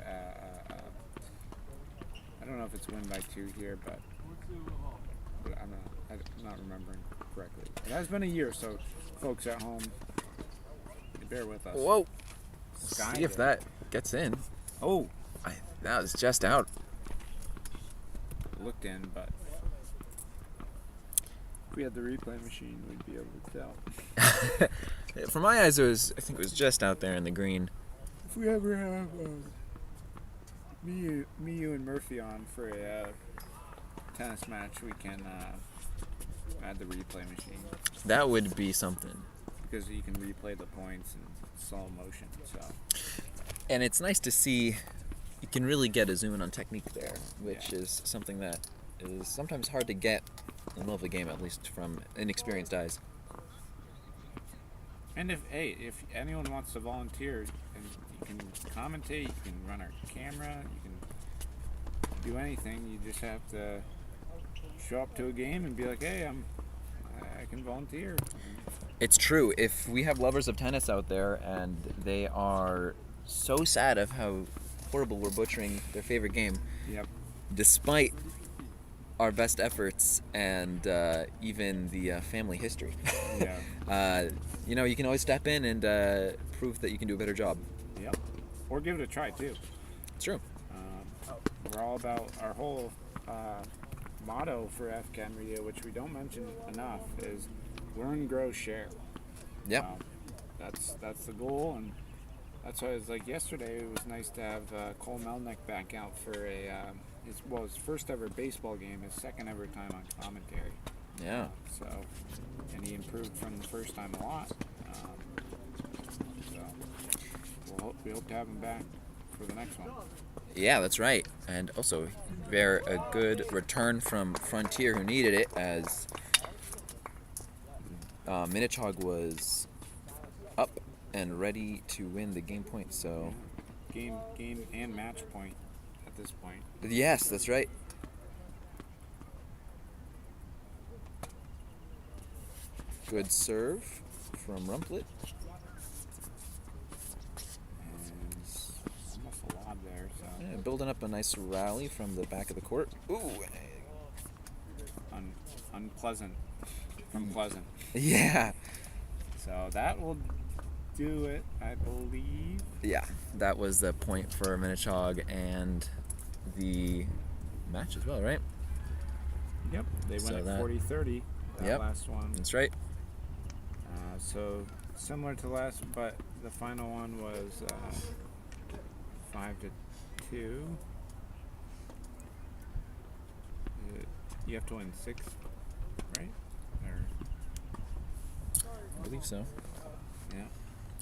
don't know if it's win by 2 here, but I'm not remembering correctly. It has been a year, so folks at home, bear with us. Whoa. Sky See if that gets in. Oh, That was just out. looked in, but if we had the replay machine, we'd be able to tell. From my eyes, I think it was just out there in the green. If we ever have me, you, and Murphy on for a tennis match, we can add the replay machine That would be something. because you can replay the points in slow motion. So And it's nice to see you can really get a zoom in on technique there, which is something that is sometimes hard to get in the middle of the game, at least from inexperienced eyes. And if anyone wants to volunteer, and you can commentate, you can run our camera, you can do anything. You just have to show up to a game and be like, hey, I can volunteer. It's true. If we have lovers of tennis out there and they are so sad of how horrible we're butchering their favorite game, Yep. despite our best efforts and even the family history. Yeah. You can always step in and prove that you can do a better job. Yep. Or give it a try too. It's true. We're all about our whole motto for FCAN Radio, which we don't mention enough, is learn, grow, share. Yep. That's the goal, and that's why it was like yesterday. It was nice to have Cole Melnick back out for his first ever baseball game, his second ever time on commentary. Yeah. And he improved from the first time a lot. We hope to have him back for the next one. Yeah, that's right. And also, a good return from Frontier, who needed it, as Minnechaug was up and ready to win the game point. So Game and match point at this point. yes, that's right. Good serve from Rumplet. And almost a lob there. So Yeah, building up a nice rally from the back of the court. Ooh. unpleasant from pleasant. Yeah. So that will do it, I believe. Yeah, that was the point for Minnechaug and the match as well, right? Yep. They went So at that- 40-30. that Yep. last one. That's right. So similar to last, but the final one was 5-2. You have to win 6, right? Or I believe so. yeah,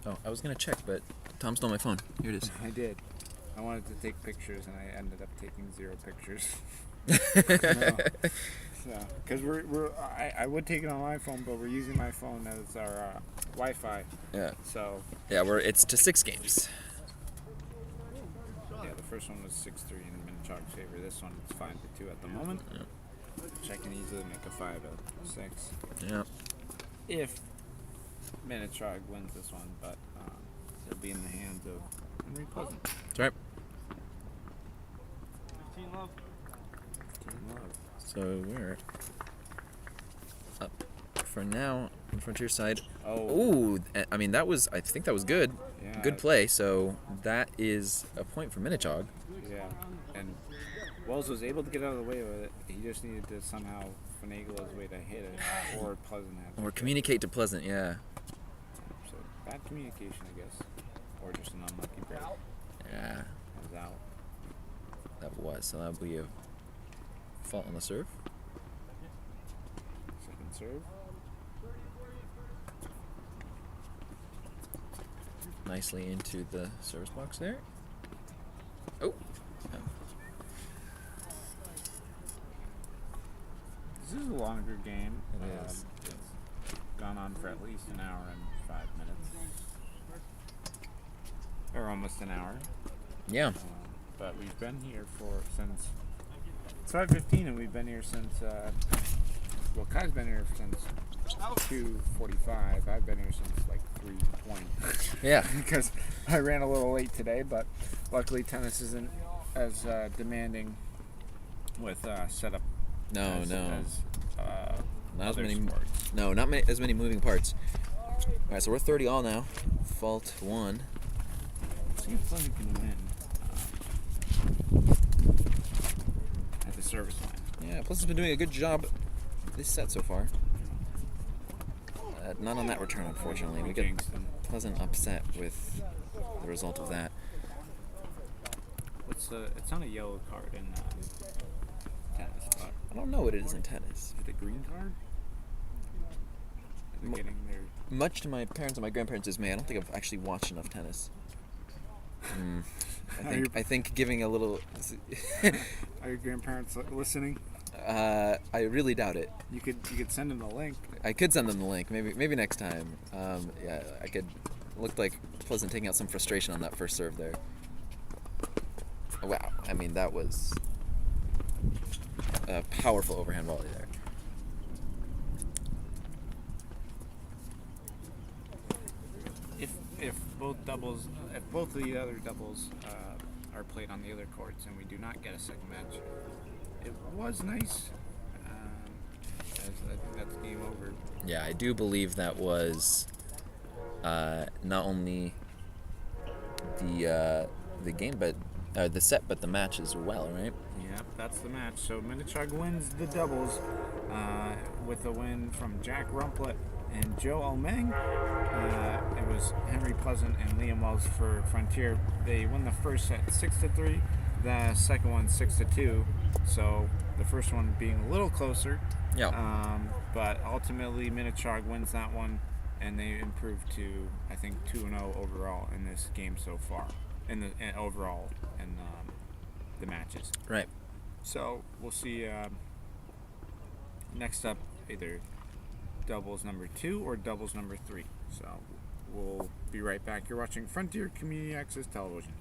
Oh, I was gonna check, but Tom stole my phone. Here it is. I did. I wanted to take pictures, and I ended up taking 0 pictures. So, because I would take it on my phone, but we're using my phone as our Wi-Fi. Yeah. So Yeah, it's to 6 games. yeah, the first one was 6-3 in Minnechaug's favor. This one is 5-2 at the moment. Yeah. Which I can easily make a 5-6 Yeah. if Minnechaug wins this one, but it'll be in the hands of Henry Pleasant. That's right. Team Love. So we're up for now on Frontier side. Oh. Ooh, I mean I think that was good. Yeah. Good play. So that is a point for Minnechaug. Yeah. And Wells was able to get out of the way with it. He just needed to somehow finagle his way to hit it, or Pleasant had to. Or communicate to Pleasant, yeah. So bad communication, I guess, or just an unlucky break. Yeah, I was out. that was. So that'll be a fault on the serve. Second serve. Nicely into the service box there. Oh. This is a longer game. It is. It's gone on for at least an hour and 5 minutes. Or almost an hour. Yeah. But we've been here since it's 5:15, and we've been here since well, Kai's been here since 2:45. I've been here since like 3:20. Yeah. Because I ran a little late today, but luckily tennis isn't as demanding with setup. No, no. Not as other many. sports. No, not as many moving parts. All right, so we're 30 all now. Fault 1. See if Pleasant can win at the service line. Yeah, Pleasant's been doing a good job this set so far. Not on that return, unfortunately. We get Kingston. Pleasant upset with the result of that. It's on a yellow card in tennis, but I don't know what it is in tennis. is it a green card? Are they getting their Much to my parents and my grandparents' dismay, I don't think I've actually watched enough tennis. I think giving a little. Are your grandparents listening? I really doubt it. You could send them the link. I could send them the link. Maybe next time. Yeah, I could. Looked like Pleasant taking out some frustration on that first serve there. Wow. I mean, that was a powerful overhand volley there. If both of the other doubles are played on the other courts, and we do not get a second match, it was nice. As I think that's game over. Yeah, I do believe that was not only the game, but the set, but the match as well, right? Yep, that's the match. So Minnechaug wins the doubles with a win from Jack Rumplet and Joe Almeng. It was Henry Pleasant and Liam Wells for Frontier. They won the first set 6-3, the second one 6-2. So the first one being a little closer. Yeah. But ultimately Minnechaug wins that one, and they improved to, I think, 2-0 overall in this game so far. Overall in the matches. Right. So we'll see next up either doubles number 2 or doubles number 3. So we'll be right back. You're watching Frontier Community Access Television.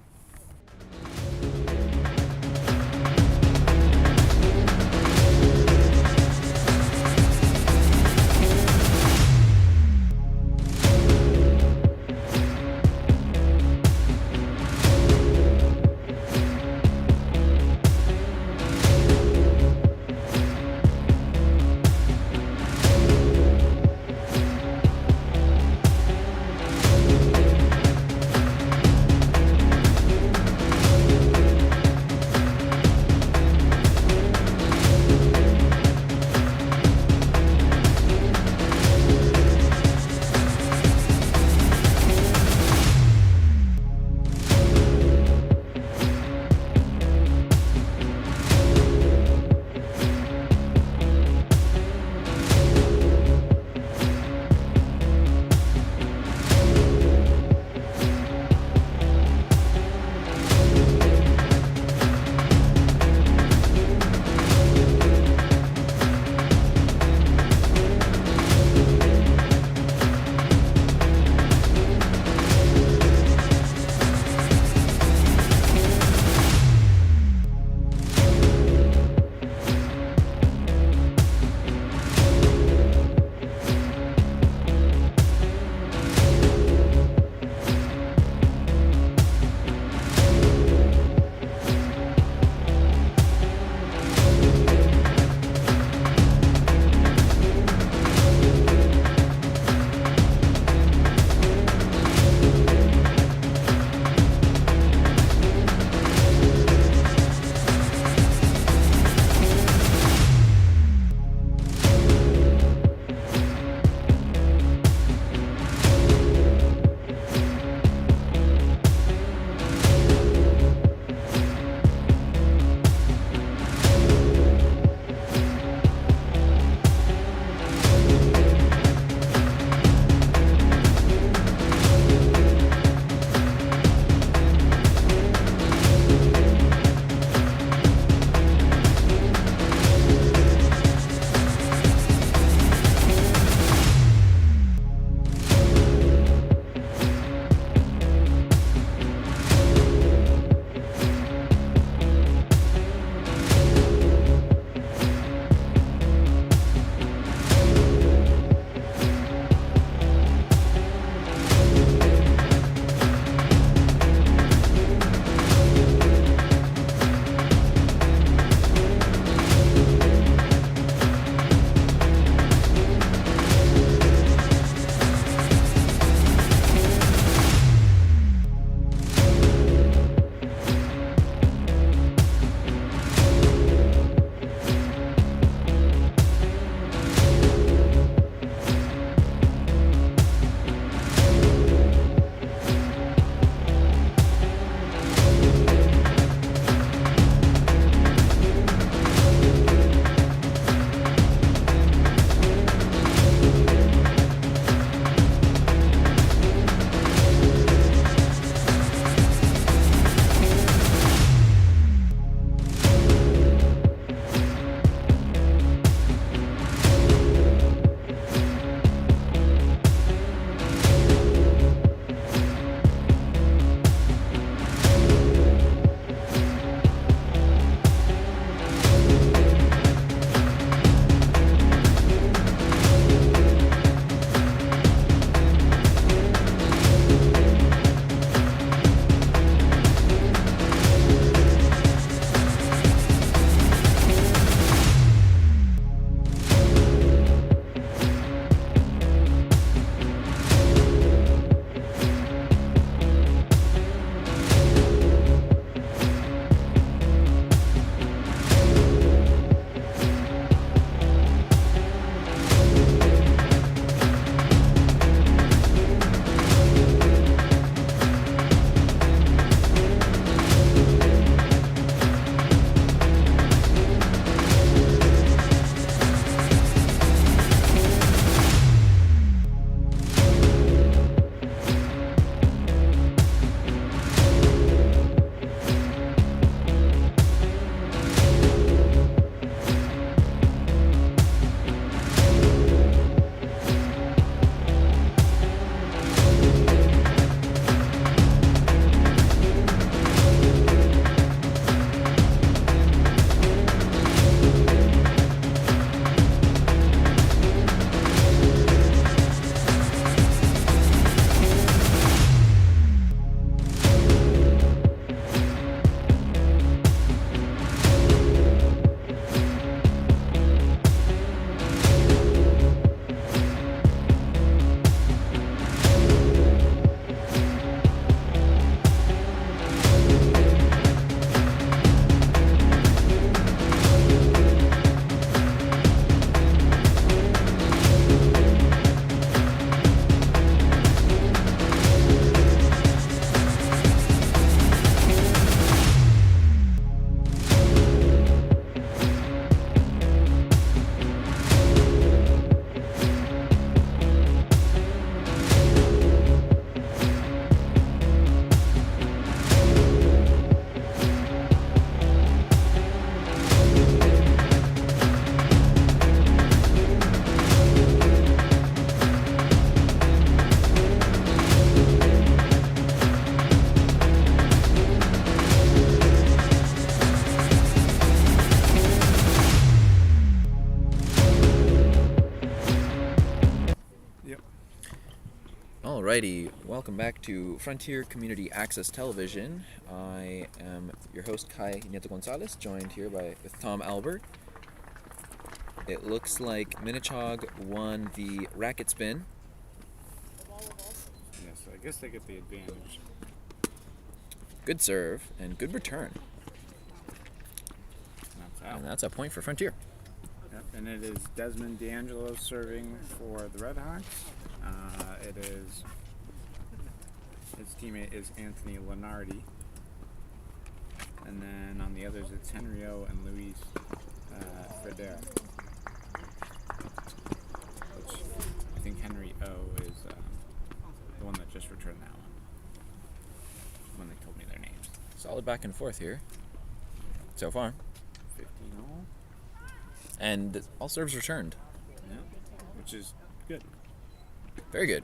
Alrighty, welcome back to Frontier Community Access Television. I am your host Kai Nieto Gonzalez, joined here with Tom Albert. It looks like Minnechaug won the racket spin. Yes, I guess they get the advantage. Good serve and good return. That's out. And that's a point for Frontier. Yep, and it is Desmond D'Angelo serving for the Red Hawks. His teammate is Anthony Lenardi. And then on the others, it's Henry O and Luis Fredera. Which I think Henry O is the one that just returned that one. When they told me their names. Solid back and forth here so far. 15 all. And all serves returned. Yeah, which is good. Very good.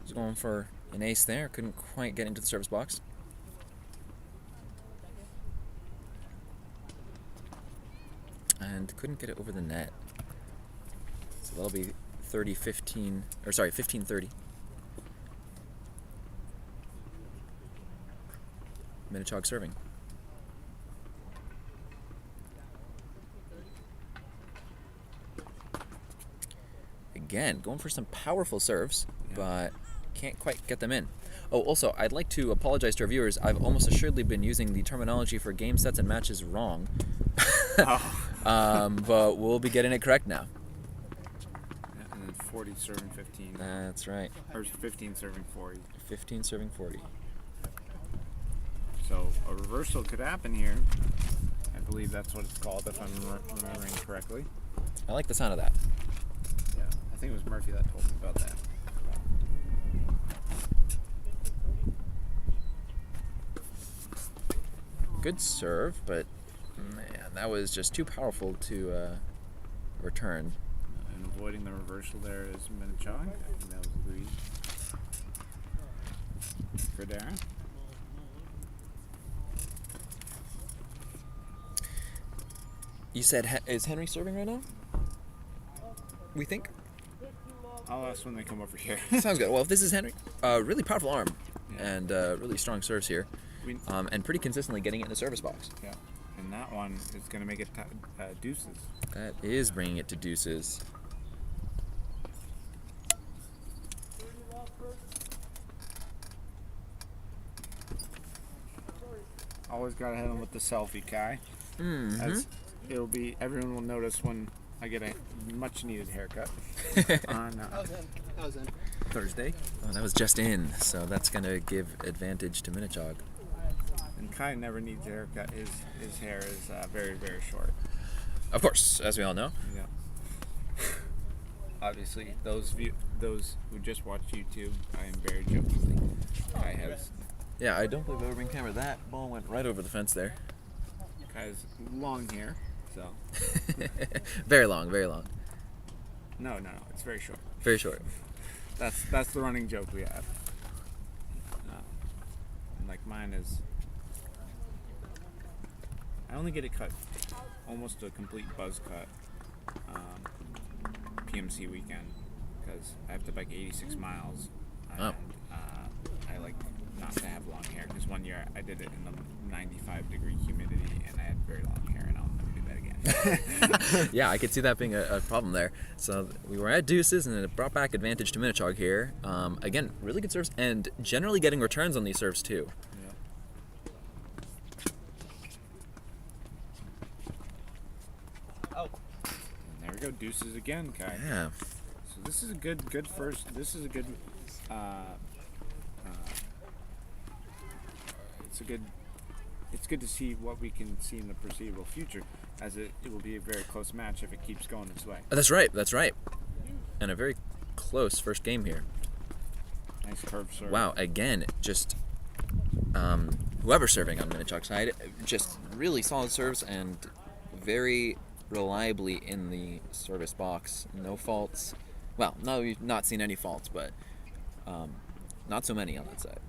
Was going for an ace there. Couldn't quite get into the service box. And couldn't get it over the net. So that'll be 15-30. Minnechaug serving. Again, going for some powerful serves, but can't quite get them in. Oh, also, I'd like to apologize to our viewers. I've almost assuredly been using the terminology for game sets and matches wrong. But we'll be getting it correct now. Yeah, and then 40 serving 15. That's right. Or 15 serving 40. 15 serving 40. So a reversal could happen here. I believe that's what it's called, if I'm remembering correctly. I like the sound of that. Yeah, I think it was Murphy that told me about that. Good serve, but man, that was just too powerful to return. And avoiding the reversal there is Minnechaug. I think that was Luis Fredera. You said, is Henry serving right now? We think? I'll ask when they come over here. Sounds good. Well, if this is Henry, really powerful arm and really strong serves here. And pretty consistently getting it in the service box. Yeah, and that one is going to make it deuces. That is bringing it to deuces. Always got to hit him with the selfie, Kai. Mm-hmm. As everyone will notice when I get a much needed haircut on Thursday. Oh, that was just in, so that's going to give advantage to Minnechaug. And Kai never needs a haircut. His hair is very, very short. Of course, as we all know. Yeah. Obviously, those who just watch YouTube, I am very jokingly. Kai has. Yeah, I don't believe I've ever been camera. That ball went right over the fence there. Kai has long hair, so. Very long, very long. No, it's very short. Very short. That's the running joke we have. And like mine is. I only get it cut almost a complete buzz cut PMC weekend because I have to bike 86 miles and I like not to have long hair because one year I did it in the 95-degree humidity and I had very long hair and I'll never do that again. Yeah, I could see that being a problem there. So we were at deuces and it brought back advantage to Minnechaug here. Again, really good serves and generally getting returns on these serves too. There we go, deuces again, Kai. Yeah. So this is a good first. This is a good. It's good to see what we can see in the foreseeable future, as it will be a very close match if it keeps going its way. That's right. That's right. And a very close first game here. Nice curve serve. Wow. Again, just whoever's serving on Minnechaug's side, just really solid serves and very reliably in the service box. No faults. Well, no, you've not seen any faults, but not so many on that side.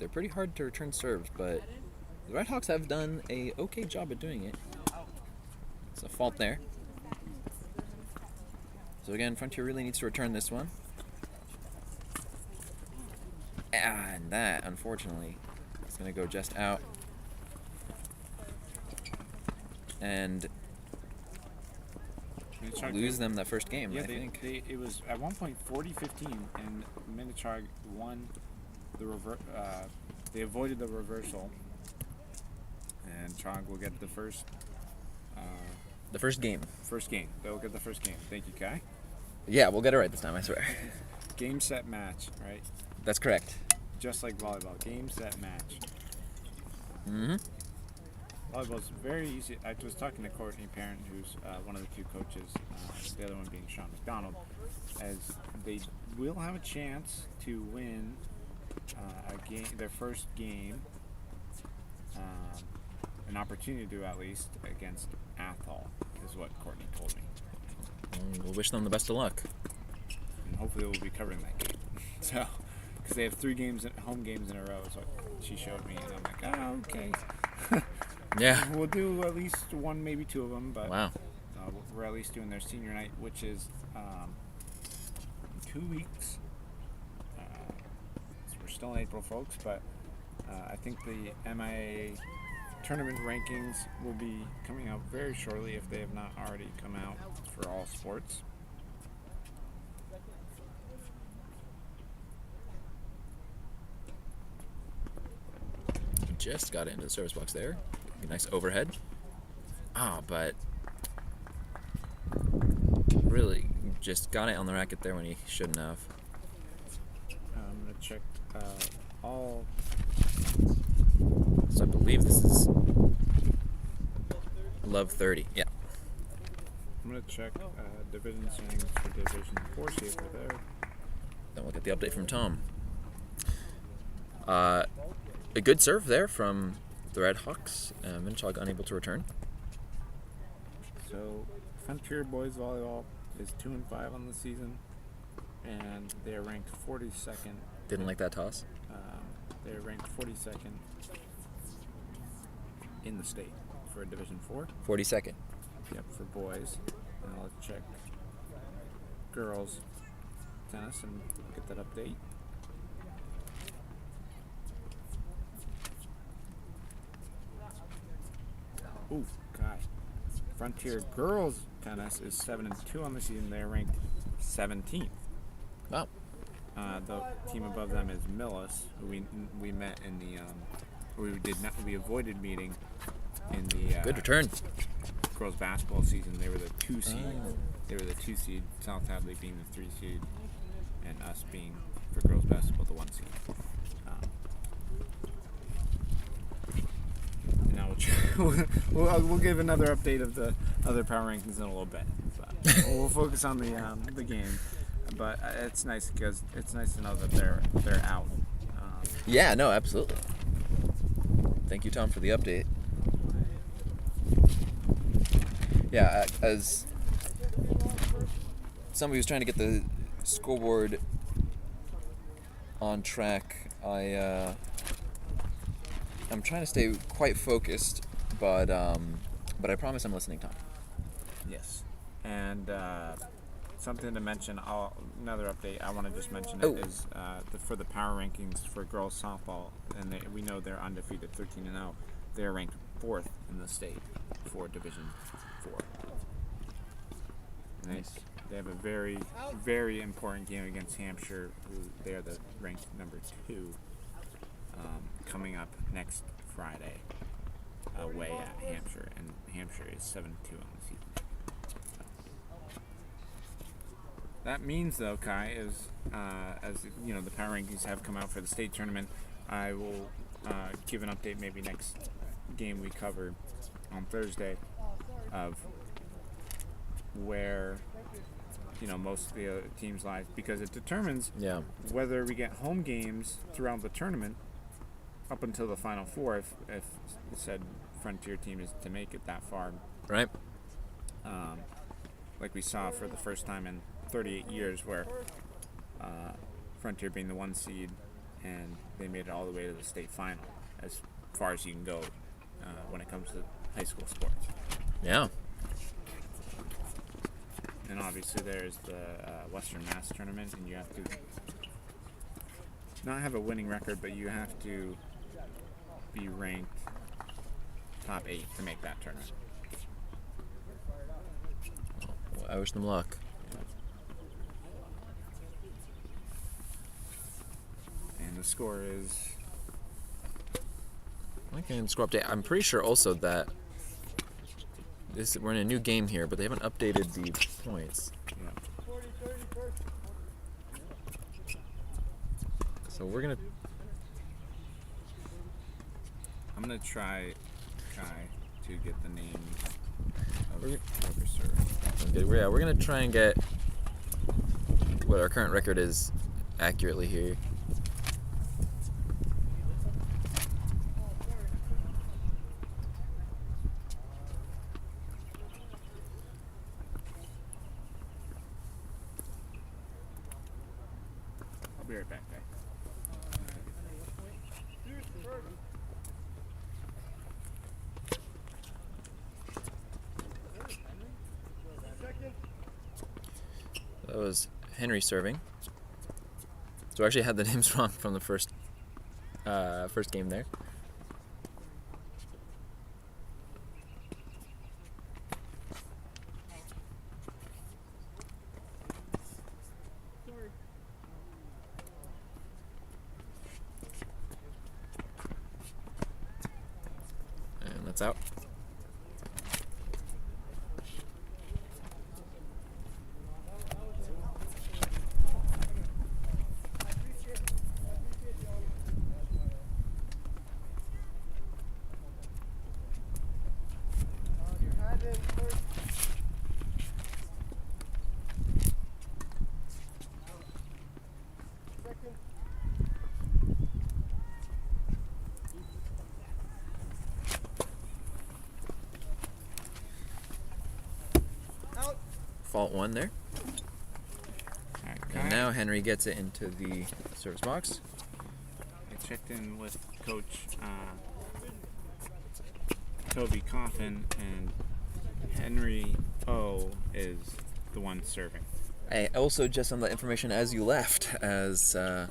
They're pretty hard to return serves, but the Red Hawks have done a okay job at doing it. It's a fault there. So again, Frontier really needs to return this one. And that, unfortunately, is going to go just out. And Minnechaug lose them that first game, Yeah, I think. it was at one point 40-15, and Minnechaug won the they avoided the reversal, and Chaug will get the first game. first game. They'll get the first game. Thank you, Kai. Yeah, we'll get it right this time, I swear. Game, set, match, right? That's correct. Just like volleyball. Game, set, match. Mm-hmm. Volleyball's very easy. I was talking to Courtney Parent, who's one of the two coaches, the other one being Sean McDonald, as they will have a chance to win their first game, an opportunity to at least against Athol, is what Courtney told me. We'll wish them the best of luck. And hopefully we'll be covering that game. So, because they have 3 home games in a row, is what she showed me, and I'm like, oh, okay. Yeah. We'll do at least 1, maybe 2 of them, but Wow. we're at least doing their senior night, which is 2 weeks. So we're still in April, folks, but I think the MIA tournament rankings will be coming out very shortly if they have not already come out for all sports. Just got into the service box there. A nice overhead. But really just got it on the racket there when he shouldn't have. I'm going to check all. So I believe this is Love 30. Yeah. I'm going to check division standings for Division 4, see if they're there. Then we'll get the update from Tom. A good serve there from the Red Hawks. Minnechaug unable to return. So, Frontier Boys Volleyball is 2-5 on the season, and they're ranked 42nd. Didn't like that toss. They're ranked 42nd in the state for Division 4. 42nd. Yep, for boys. Now let's check girls tennis and get that update. Ooh, God. Frontier girls tennis is 7-2 on the season. They're ranked 17th. Wow. The team above them is Millis, who we met in the we avoided meeting in the Good return. girls basketball season. They were the 2 seed. They were the 2 seed. South Hadley being the 3 seed, and us being for girls basketball the 1 seed. And now we'll give another update of the other power rankings in a little bit. But we'll focus on the game. But it's nice because it's nice to know that they're out. Yeah, no, absolutely. Thank you, Tom, for the update. Yeah, as somebody who's trying to get the scoreboard on track, I'm trying to stay quite focused, but I promise I'm listening, Tom. Yes, and something to mention. Another update I want to just mention is for the power rankings for girls softball, and we know they're undefeated, 13-0. They're ranked 4th in the state for Division 4. And they have a very, very important game against Hampshire, who they are the ranked number 2, coming up next Friday away at Hampshire, and Hampshire is 7-2 on the season. That means, though, Kai, is as you know, the power rankings have come out for the state tournament. I will give an update maybe next game we cover on Thursday of where most of the teams lie, because it determines whether we get home games throughout the tournament up until the Final Four if said Frontier team is to make it that far. Right. Like we saw for the first time in 38 years, where Frontier being the 1 seed, and they made it all the way to the state final, as far as you can go when it comes to high school sports. Yeah. And obviously there's the Western Mass tournament, and you have to not have a winning record, but you have to be ranked top 8 to make that tournament. Well, I wish them luck. And the score is... I can scroll update. I'm pretty sure also that we're in a new game here, but they haven't updated the points. Yeah. So we're gonna. I'm gonna try to get the name of whoever served. Okay, we're gonna try and get what our current record is accurately here. I'll be right back, guys. That was Henry serving. So I actually had the names wrong from the first game there. And that's out. Fault 1 there. Okay. And now Henry gets it into the service box. I checked in with Coach Toby Coffin, and Henry O is the one serving. I also just found that information as you left, as I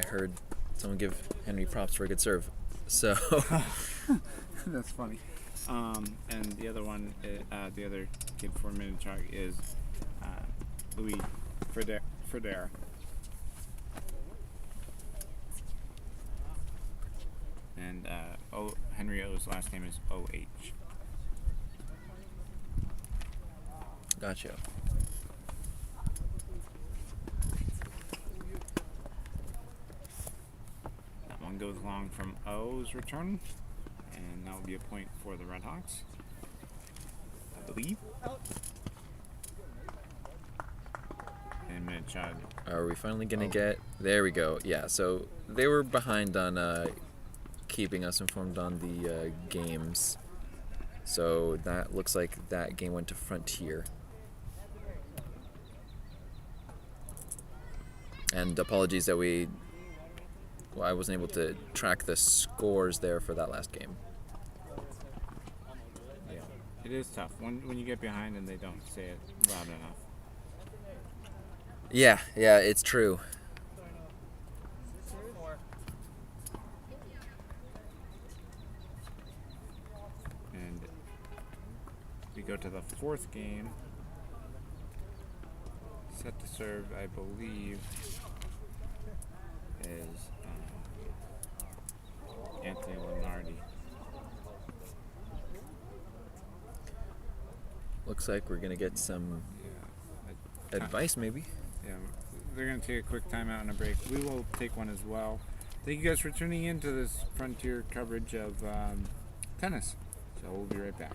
heard someone give Henry props for a good serve. So That's funny. And the other one, the other kid for Minnechaug is Louis Fredere. And Henry O's last name is O-H. gotcha. That one goes long from O's return, and that will be a point for the Redhawks, I believe. And Minnechaug. Are we finally gonna get? There we go. Yeah. So they were behind on keeping us informed on the games. So that looks like that game went to Frontier. And apologies that I wasn't able to track the scores there for that last game. Yeah, it is tough when you get behind and they don't say it loud enough. Yeah, it's true. And we go to the fourth game. Set to serve, I believe, is Anthony Lenardi. Looks like we're gonna get some advice, maybe. Yeah, they're going to take a quick timeout and a break. We will take one as well. Thank you guys for tuning in to this Frontier coverage of tennis. So we'll be right back.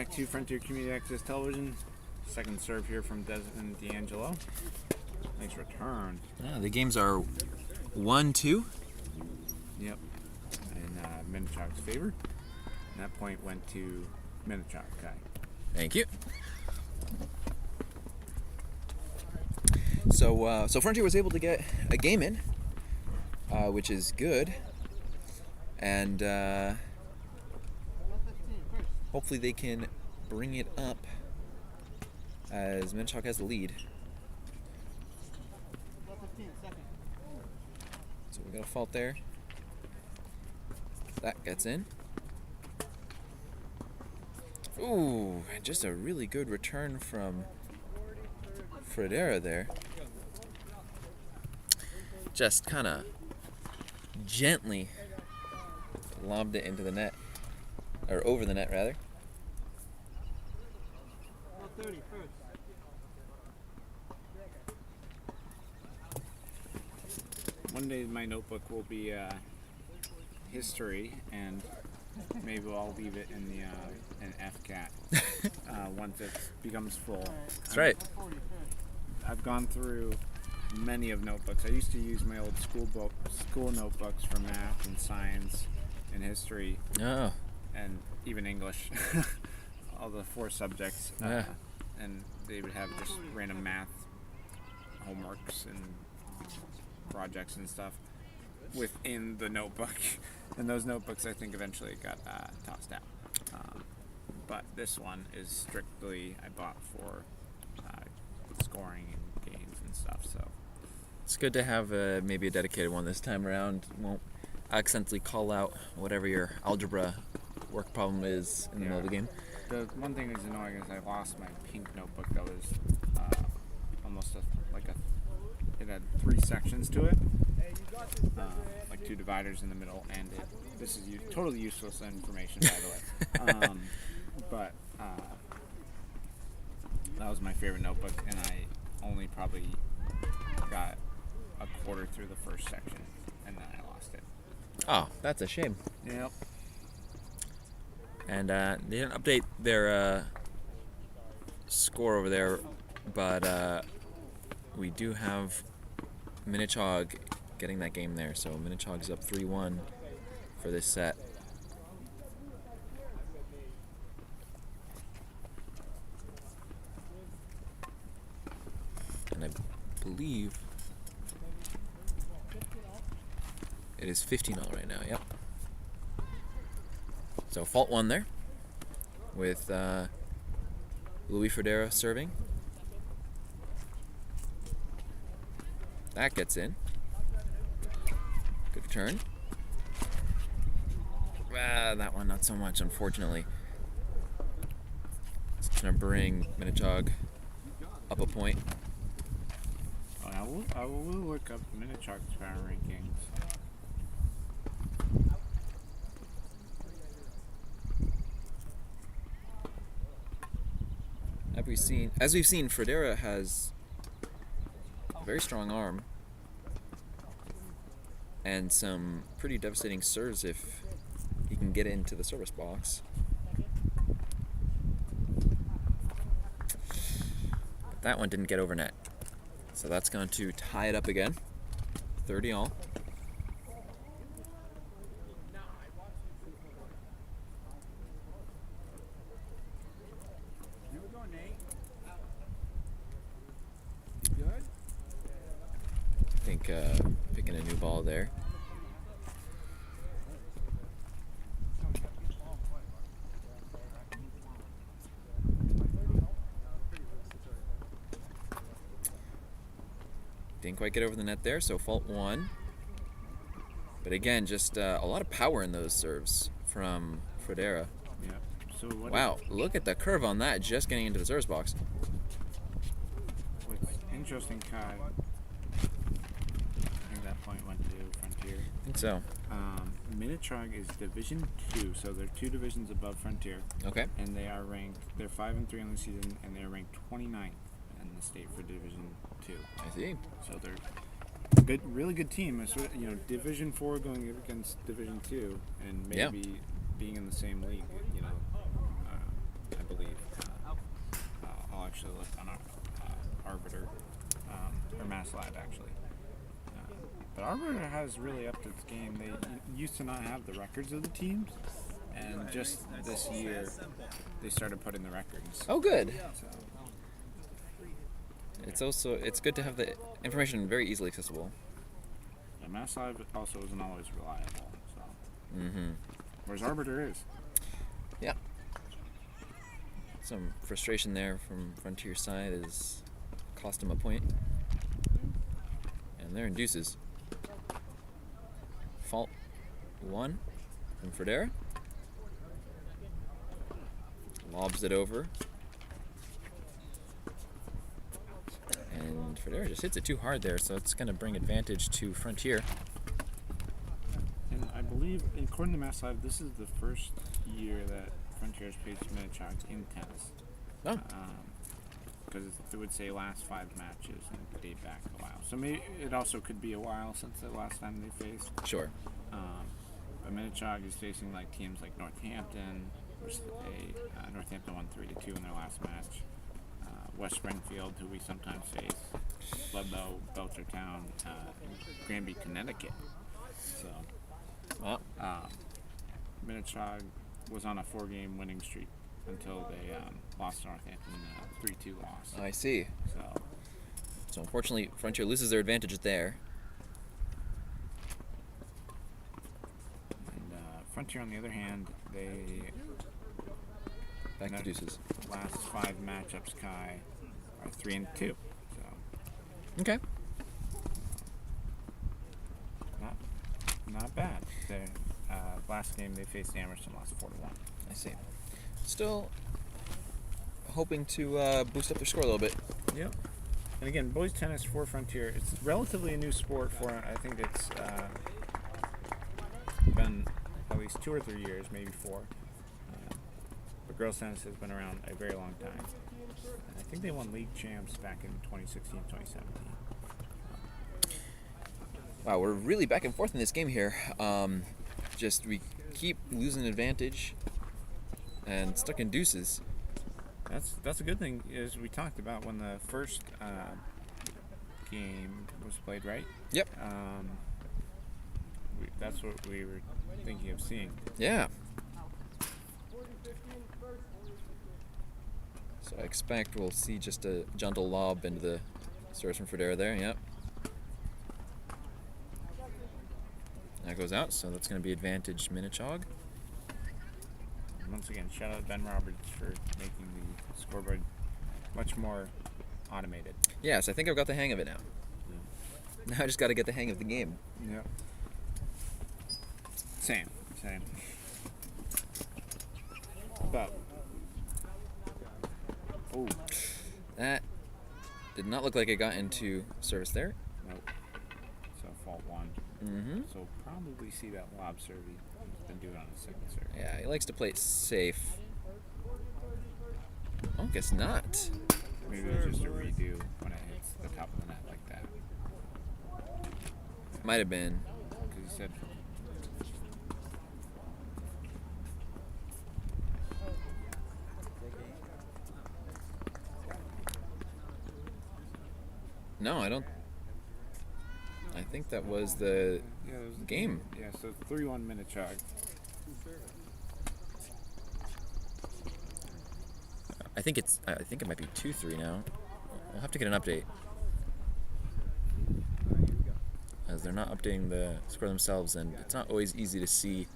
back to Frontier Community Access Television. Second serve here from Desmond D'Angelo. Nice return. Yeah, the games are 1-2. Yep. In Minnechaug's favor. And that point went to Minnechaug. Okay. Thank you. So Frontier was able to get a game in, which is good, and hopefully they can bring it up as Minnechaug has the lead. So we got a fault there. That gets in. Ooh, just a really good return from Fredera there. Just kind of gently lobbed it into the net, or over the net rather. One day my notebook will be history, and maybe I'll leave it in the an FCAT once it becomes full. That's right. I've gone through many of notebooks. I used to use my old school notebooks for math and science and history, Oh, and even English. All the 4 subjects. Yeah. And they would have just random math homeworks and projects and stuff within the notebook. And those notebooks, I think, eventually got tossed out. But this one is strictly I bought for scoring and games and stuff. So it's good to have maybe a dedicated one this time around. Won't accidentally call out whatever your algebra work problem is in the middle of the game. the one thing that's annoying is I lost my pink notebook that was almost it had 3 sections to it, like 2 dividers in the middle, and this is totally useless information, by the way. But that was my favorite notebook, and I only probably got a quarter through the first section, and then I lost it. Oh, that's a shame. Yep. And they didn't update their score over there, but we do have Minnechaug getting that game there. So Minnechaug's up 3-1 for this set. And I believe it is 15-all right now. Yep. So fault 1 there with Luis Fredera serving. That gets in. Good return. That one not so much, unfortunately. It's going to bring Minnechaug up a point. I will look up Minnechaug's power rankings. As we've seen, Fredera has a very strong arm and some pretty devastating serves if he can get into the service box. But that one didn't get over net. So that's going to tie it up again. 30-all. I think picking a new ball there. Didn't quite get over the net there, so fault 1. But again, just a lot of power in those serves from Fredera. Yeah. So Wow, look at the curve on that, just getting into the service box. What's interesting, I think that point went to Frontier. I think so. Minnechaug is Division 2, so they're 2 divisions above Frontier. Okay. And they are ranked, they're 5-3 on the season, and they're ranked 29th in the state for Division 2. I see. So they're good, really good team. It's, Division 4 going against Division 2, and maybe being in the same league, I believe. actually looked on our Arbiter, or Mass Live actually. But Arbiter has really upped its game. They used to not have the records of the teams, and just this year they started putting the records. Oh, good. So, It's good to have the information very easily accessible. yeah, Mass Live also isn't always reliable. So, Mm-hmm. whereas Arbiter is. Yeah. Some frustration there from Frontier side is cost him a point. And they're in deuces. Fault 1 from Fredera. Lobs it over. And Fredera just hits it too hard there, so it's going to bring advantage to Frontier. And I believe, according to Mass Live, this is the first year that Frontier's faced Minnechaug in tennis. Oh. Because it would say last 5 matches and date back a while. So maybe it also could be a while since the last time they faced. Sure. But Minnechaug is facing like teams like Northampton, which Northampton won 3-2 in their last match. West Springfield, who we sometimes face, Ludlow, Belchertown, Granby, Connecticut. So, Well, Minnechaug was on a 4-game winning streak until they lost to Northampton, 3-2 loss. I see. So, Unfortunately, Frontier loses their advantage there. and Frontier, on the other hand, they Back to Next. deuces. last 5 matchups, Kai, are 3-2. So, Okay. not bad. Their last game they faced Amherst, lost 4-1. I see. Still hoping to boost up their score a little bit. Yep. And again, boys tennis for Frontier, it's relatively a new sport for, I think it's been at least 2 or 3 years, maybe 4. But girls tennis has been around a very long time. And I think they won league champs back in 2016, 2017. Wow, we're really back and forth in this game here. Just we keep losing advantage and stuck in deuces. That's a good thing, as we talked about when the first game was played, right? Yep. That's what we were thinking of seeing. Yeah. So I expect we'll see just a gentle lob into the service from Fredera there. Yep. That goes out, so that's going to be advantage Minnechaug. Once again, shout out to Ben Roberts for making the scoreboard much more automated. Yes, I think I've got the hang of it now. Now I just got to get the hang of the game. Yep. Same. But oh, That did not look like it got into service there. nope. So fault 1. Mm-hmm. So probably see that lob serve he's been doing on the second serve. Yeah, he likes to play it safe. Oh, guess not. Maybe it's just a redo when it hits the top of the net like that. Might have been. Because he said No, I don't. I think that was the yeah, it was the game. Yeah, so 3-1 Minnechaug. I think it might be 2-3 now. We'll have to get an update. As they're not updating the score themselves, and it's not always easy to see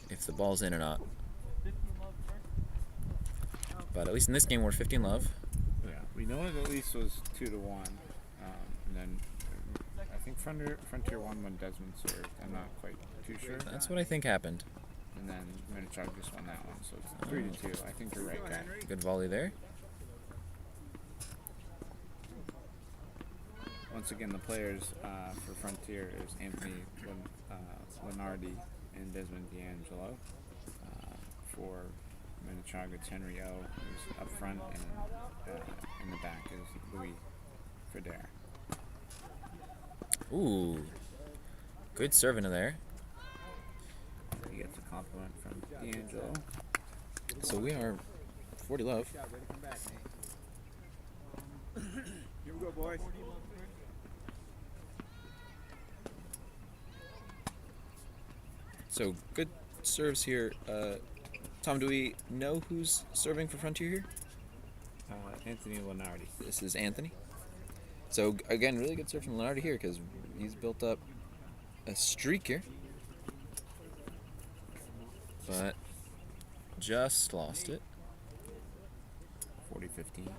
if the ball's in or not. But at least in this game, we're 15-love. Yeah, we know it at least was 2-1, and then I think Frontier won when Desmond served. I'm not quite too sure. That's what I think happened. And then Minnechaug just won that one, so it's 3-2. I think you're right, guy. Good volley there. Once again, the players for Frontier is Anthony Lenardi and Desmond D'Angelo. For Minnechaug, it's Henry O, who's up front, and in the back is Louis Fredera. Ooh, good serve into there. He gets a compliment from D'Angelo. So we are 40-love. Here we go, boys. So good serves here. Tom, do we know who's serving for Frontier here? Anthony Lenardi. This is Anthony. So again, really good serve from Lenardi here because he's built up a streak here, but just lost it. 40-15.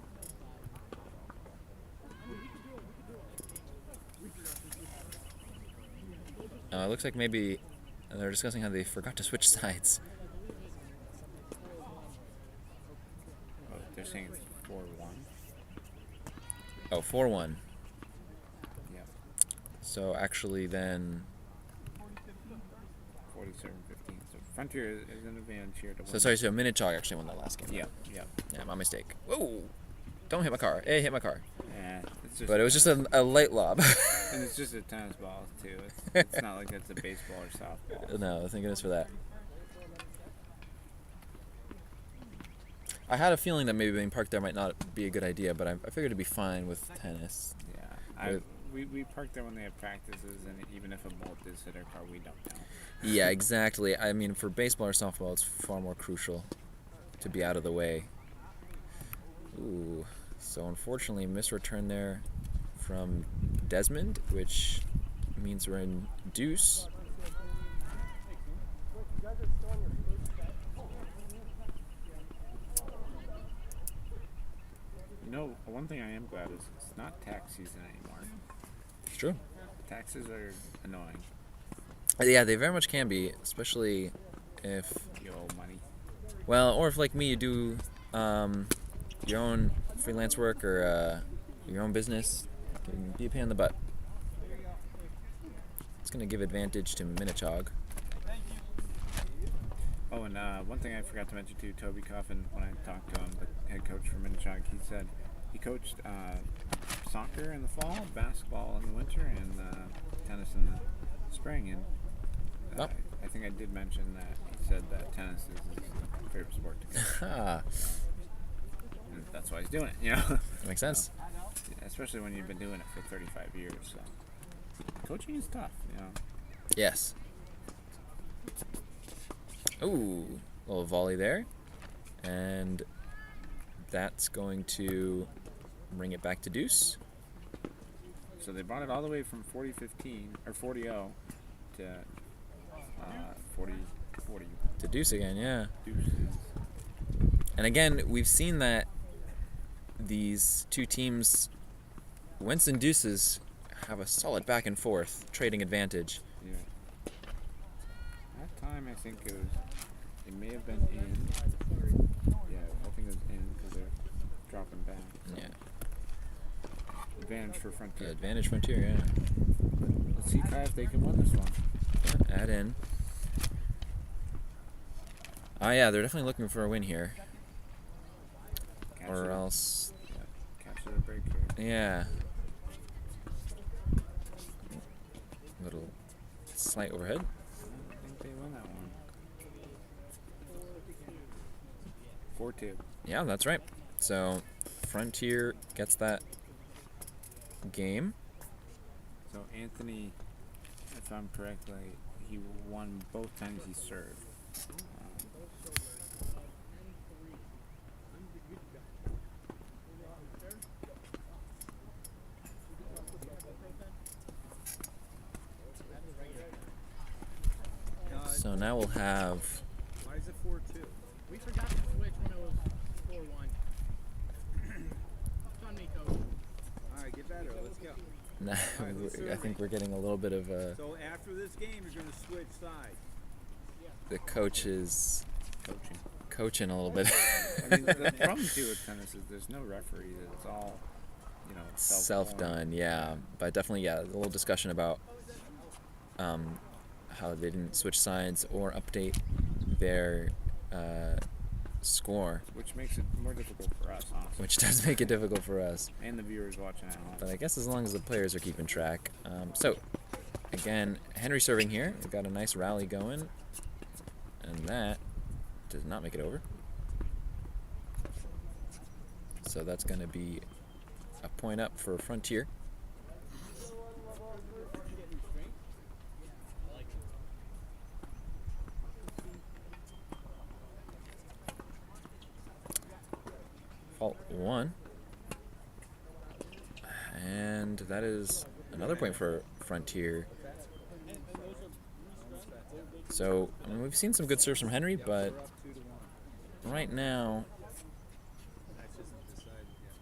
It looks like maybe they're discussing how they forgot to switch sides. Oh, they're saying it's 4-1. Oh, 4-1. Yep. So actually then, 47-15. So Frontier is an advantage here to win. so Minnechaug actually won that last game. Yep. Yep. Yeah, my mistake. Whoa! Don't hit my car. Hey, hit my car. Yeah, it's just But it was just a light lob. and it's just a tennis ball too. It's not like it's a baseball or softball. No, thank goodness for that. I had a feeling that maybe being parked there might not be a good idea, but I figured it'd be fine with tennis. Yeah, we park there when they have practices, and even if a ball does hit our car, we don't know. Yeah, exactly. I mean, for baseball or softball, it's far more crucial to be out of the way. Ooh, so unfortunately, misreturn there from Desmond, which means we're in deuce. You know, one thing I am glad is it's not tax season anymore. It's true. Taxes are annoying. Yeah, they very much can be, especially if, You owe money. well, or if like me, you do your own freelance work or your own business, it can be a pain in the butt. It's going to give advantage to Minnechaug. Oh, and one thing I forgot to mention too, Toby Coffin, when I talked to him, the head coach for Minnechaug, he said he coached soccer in the fall, basketball in the winter, and tennis in the spring. And Oh. I think I did mention that he said that tennis is his favorite sport to coach. Ha, And that's why he's doing it, you know. that makes sense. Especially when you've been doing it for 35 years. So coaching is tough, you know. Yes. Ooh, little volley there. And that's going to bring it back to deuce. So they brought it all the way from 40-15 or 40-0 to 40 To deuce again, yeah. deuces. And again, we've seen that these two teams, Winston Deuces, have a solid back and forth trading advantage. Yeah. That time I think it may have been in. Yeah, I think it was in because they're dropping back. So Yeah. advantage for Frontier. Advantage Frontier, yeah. Let's see, Kai, if they can win this one. Add in. Oh yeah, they're definitely looking for a win here. Capture Or the- else, Yeah, capture the break here. yeah. Little slight overhead. I think they win that one. 4-2. Yeah, that's right. So Frontier gets that game. So Anthony, if I'm correct, he won both times he served. So now we'll have Why is it 4-2? We forgot to switch when it was 4-1. It's on me, coach. All right, get better. Let's go. I think we're getting a little bit of So after this game, you're going to switch sides. the coach is Coaching. coaching a little bit. I mean, the problem too with tennis is there's no referee. It's all, you know, Self-done, yeah. But definitely, yeah, a little discussion about how they didn't switch sides or update their score, which makes it more difficult for us, honestly, which does make it difficult for us. and the viewers watching at home. But I guess as long as the players are keeping track. So, again, Henry serving here. We've got a nice rally going. And that does not make it over. So that's going to be a point up for Frontier. Fault 1. And that is another point for Frontier. So, I mean, we've seen some good serves from Henry, but right now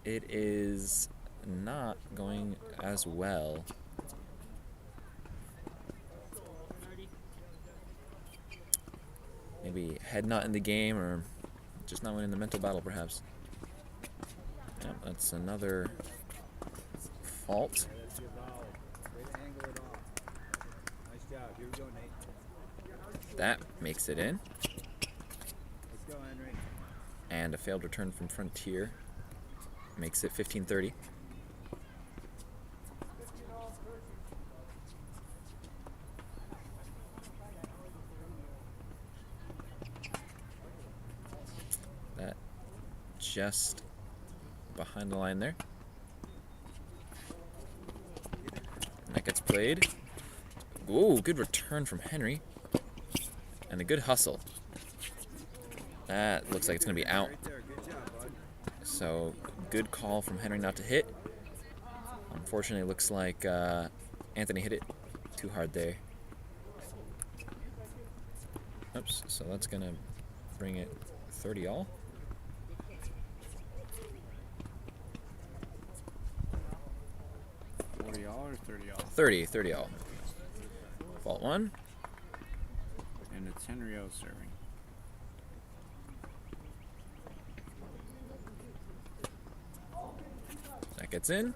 it is not going as well. Maybe head not in the game, or just not winning the mental battle, perhaps. Yep, that's another fault. That makes it in. And a failed return from Frontier makes it 15-30. That just behind the line there. And that gets played. Ooh, good return from Henry. And a good hustle. That looks like it's going to be out. So, good call from Henry not to hit. Unfortunately, it looks like Anthony hit it too hard there. Oops, so that's going to bring it 30 all. $40 or 30 all? 30 all. Fault 1. And it's Henry O serving. That gets in.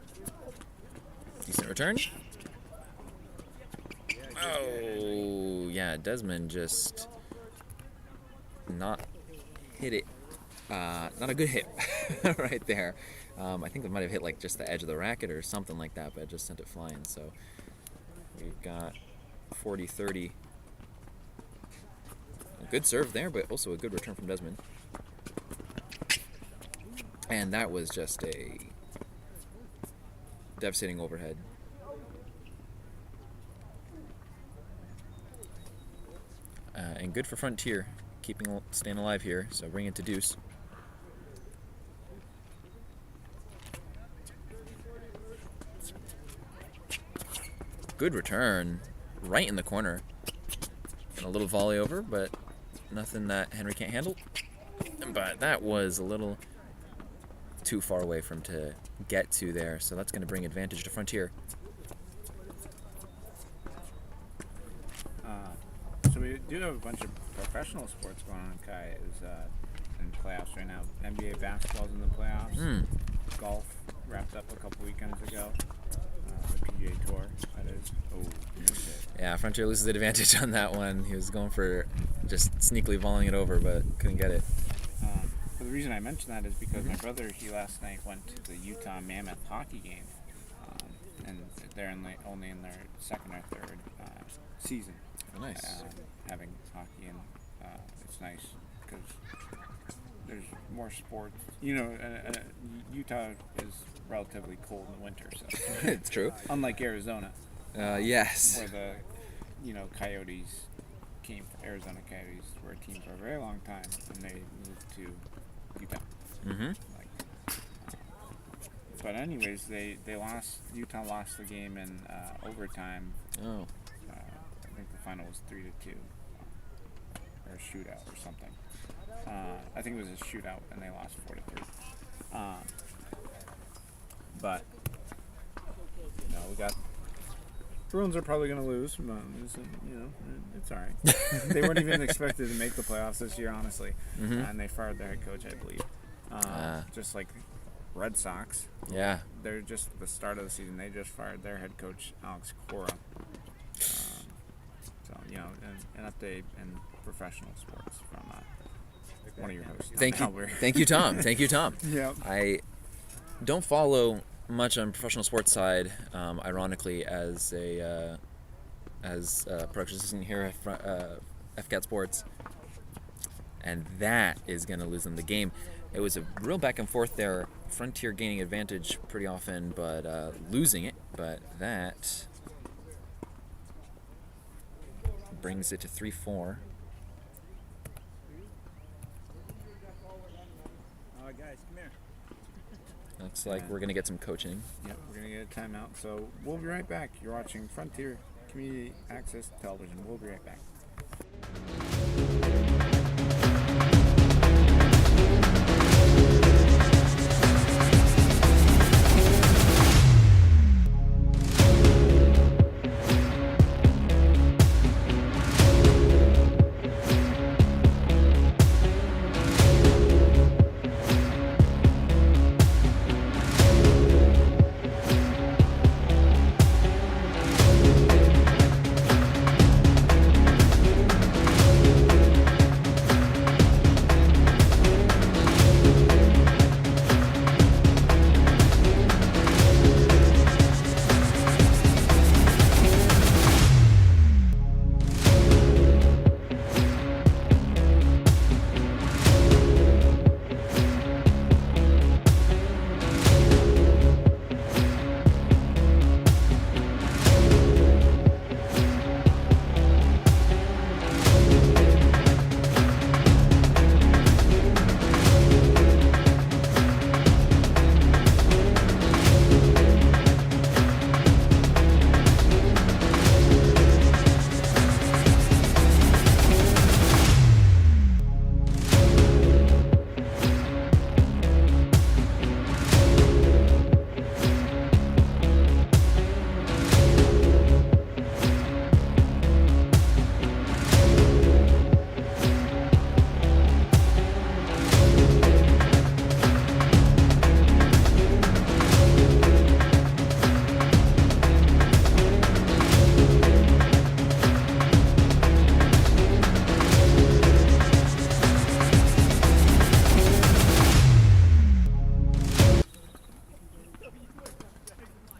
Decent return. Oh, yeah, Desmond just not hit it. Not a good hit right there. I think it might have hit like just the edge of the racket or something like that, but it just sent it flying. So we've got 40-30. A good serve there, but also a good return from Desmond. And that was just a devastating overhead. And good for Frontier, staying alive here. So bring it to deuce. Good return, right in the corner. And a little volley over, but nothing that Henry can't handle. But that was a little too far away for him to get to there, so that's going to bring advantage to Frontier. So we do have a bunch of professional sports going on, Kai, in playoffs right now. NBA basketball's in the playoffs. Golf wrapped up a couple weekends ago. The PGA Tour, that is. Oh, missed it. Yeah, Frontier loses advantage on that one. He was going for just sneakily volleying it over, but couldn't get it. But the reason I mention that is because my brother, he last night went to the Utah Mammoth hockey game, and they're only in their second or third season. Oh, nice. Having hockey, and it's nice because there's more sports. You know, Utah is relatively cold in the winter, so It's true. unlike Arizona, Yes. where the Coyotes came from. Arizona Coyotes were a team for a very long time, and they moved to Utah. But anyways, they lost. Utah lost the game in overtime. Oh. I think the final was 3-2, or a shootout or something. I think it was a shootout, and they lost 4-3. But no, we got. Bruins are probably going to lose. But it's all right. They weren't even expected to make the playoffs this year, honestly, and they fired their head coach, I believe. Just like Red Sox. Yeah. They're just at the start of the season. They just fired their head coach, Alex Cora. So, an update in professional sports from one of your hosts. Thank you, Tom. Thank you, Tom. Yeah. I don't follow much on professional sports side, ironically, as a production assistant here at FCAT Sports, and that is going to lose them the game. It was a real back and forth there. Frontier gaining advantage pretty often, but losing it. But that brings it to 3-4. Guys, come here. Looks like we're going to get some coaching. Yep, we're going to get a timeout. So we'll be right back. You're watching Frontier Community Access Television. We'll be right back.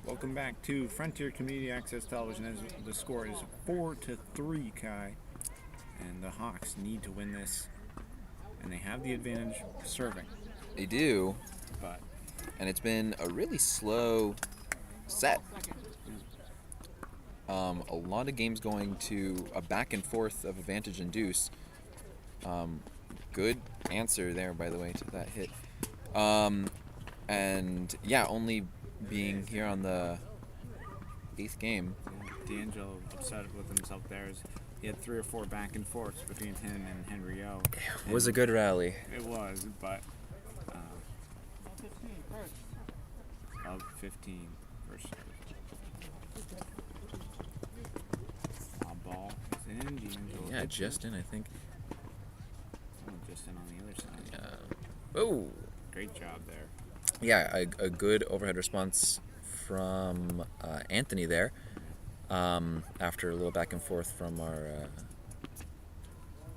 Welcome back to Frontier Community Access Television. As the score is 4-3, Kai, and the Hawks need to win this, and they have the advantage serving. They do, But and it's been a really slow set. A lot of games going to a back and forth of advantage and deuce. Good answer there, by the way, to that hit. And yeah, only being here on the 8th game. D'Angelo upset with himself there. He had 3 or 4 back and forths between him and Henry O. It was a good rally. It was, but of 15 versus ball is in. D'Angelo Yeah, hits just it. in, I think. Just in on the other side. Oh, Great job there. yeah, a good overhead response from Anthony there. After a little back and forth from our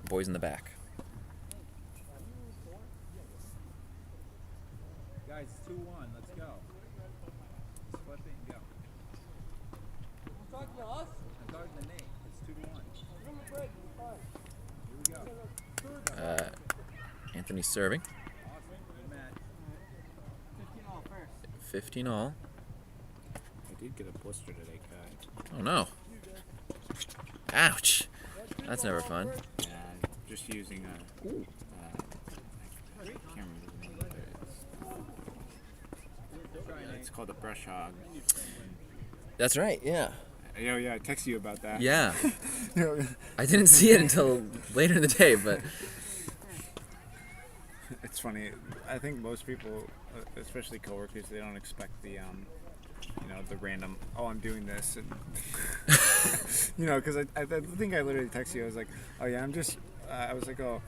boys in the back. Guys, 2-1. Let's go. Just flip it and go. You talking to us? I'm talking to Nate. It's 2-1. Here we go. Anthony serving. Awesome. Good match. 15 all first. 15 all. I did get a blister today, Kai. Oh no. Ouch. That's never fun. Yeah, just using a. I can't remember the name of it. It's called a brush hog. That's right, yeah. Yeah, I texted you about that. Yeah. I didn't see it until later in the day, but It's funny. I think most people, especially coworkers, they don't expect the the random, oh, I'm doing this, and because I think I literally texted you. I was like, oh yeah, I'm just. I was like, oh,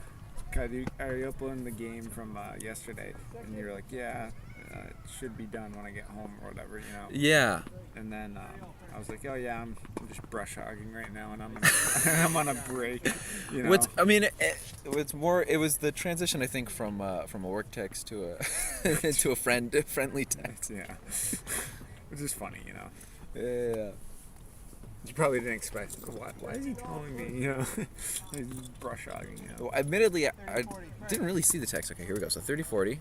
Kai, are you uploading the game from yesterday? And you were like, yeah, it should be done when I get home or whatever, yeah. And then I was like, oh yeah, I'm just brush hogging right now, and I'm on a break. It was the transition, I think, from a work text to a to a friendly text. Yeah, which is funny, Yeah. You probably didn't expect. Why is he telling me? You know, he's brush hogging. You know. Well, admittedly, I didn't really see the text. Okay, here we go. So 30-40.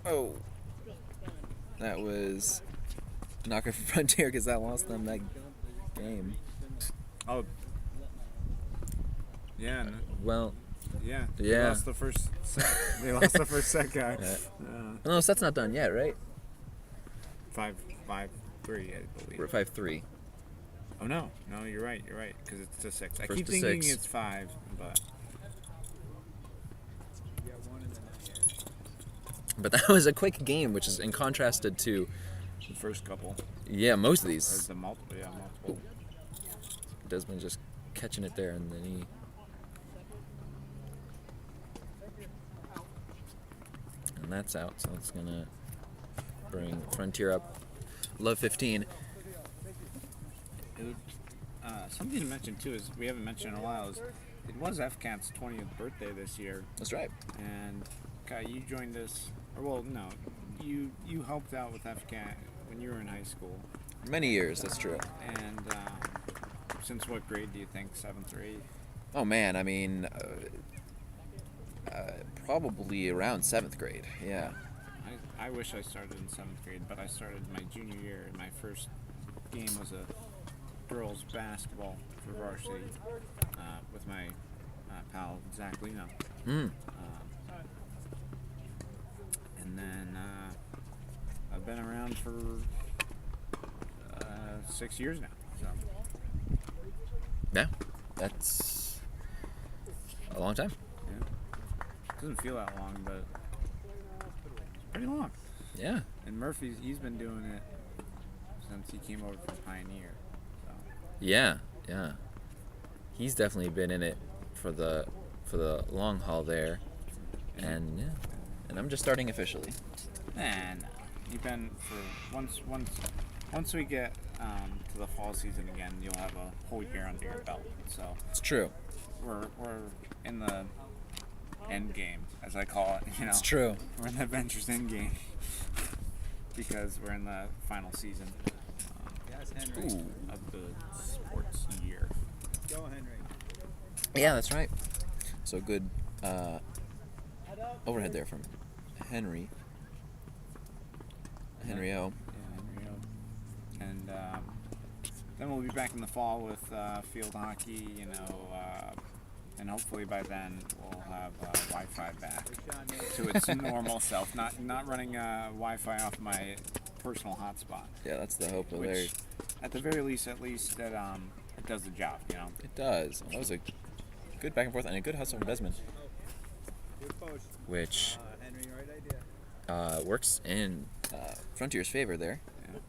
Oh. That was knocker for Frontier because that lost them that game. Oh. Yeah. Well, Yeah. Yeah. They lost the first set. They lost the first set, guy. no, so that's not done yet, right? 5-3, I believe. We're at 5-3. Oh no, you're right, because it's to 6. I First keep to thinking 6. it's 5, but But that was a quick game, which is in contrasted to, the first couple. yeah, most of Or these. the multiple. Desmond just catching it there, and then he. And that's out, so it's gonna bring Frontier up. Love 15. Something to mention too is we haven't mentioned in a while is it was FCAT's 20th birthday this year, That's right. and Kai, you joined us. Or well, no, you helped out with FCAT when you were in high school, Many years, that's true. and since what grade do you think? 7th or 8th? Oh man, I mean, probably around 7th grade. Yeah. I wish I started in 7th grade, but I started my junior year, and my first game was a girls basketball for varsity with my pal Zach Lino. Mm. And then I've been around for 6 years now. So Yeah, that's a long time. yeah, doesn't feel that long, but it's pretty long. Yeah. And he's been doing it since he came over from Pioneer. So Yeah. He's definitely been in it for the long haul there, and yeah, and I'm just starting officially. and you've been for once we get to the fall season again, you'll have a whole year under your belt. So It's true. we're in the end game, as I call it. You know, It's true. we're in the Adventures end game because we're in the final season Yes, Henry. of the sports year. Go, Henry. Yeah, that's right. So good overhead there from Henry. Henry O. Yeah, and then we'll be back in the fall with field hockey, you know, and hopefully by then we'll have Wi-Fi back to its normal self, not running Wi-Fi off my personal hotspot, Yeah, that's the hope of which there. at the very least, that it does the job, you know. It does. That was a good back and forth and a good hustle from Desmond, Good post. which Henry, right idea. works in Frontier's favor there. Yeah.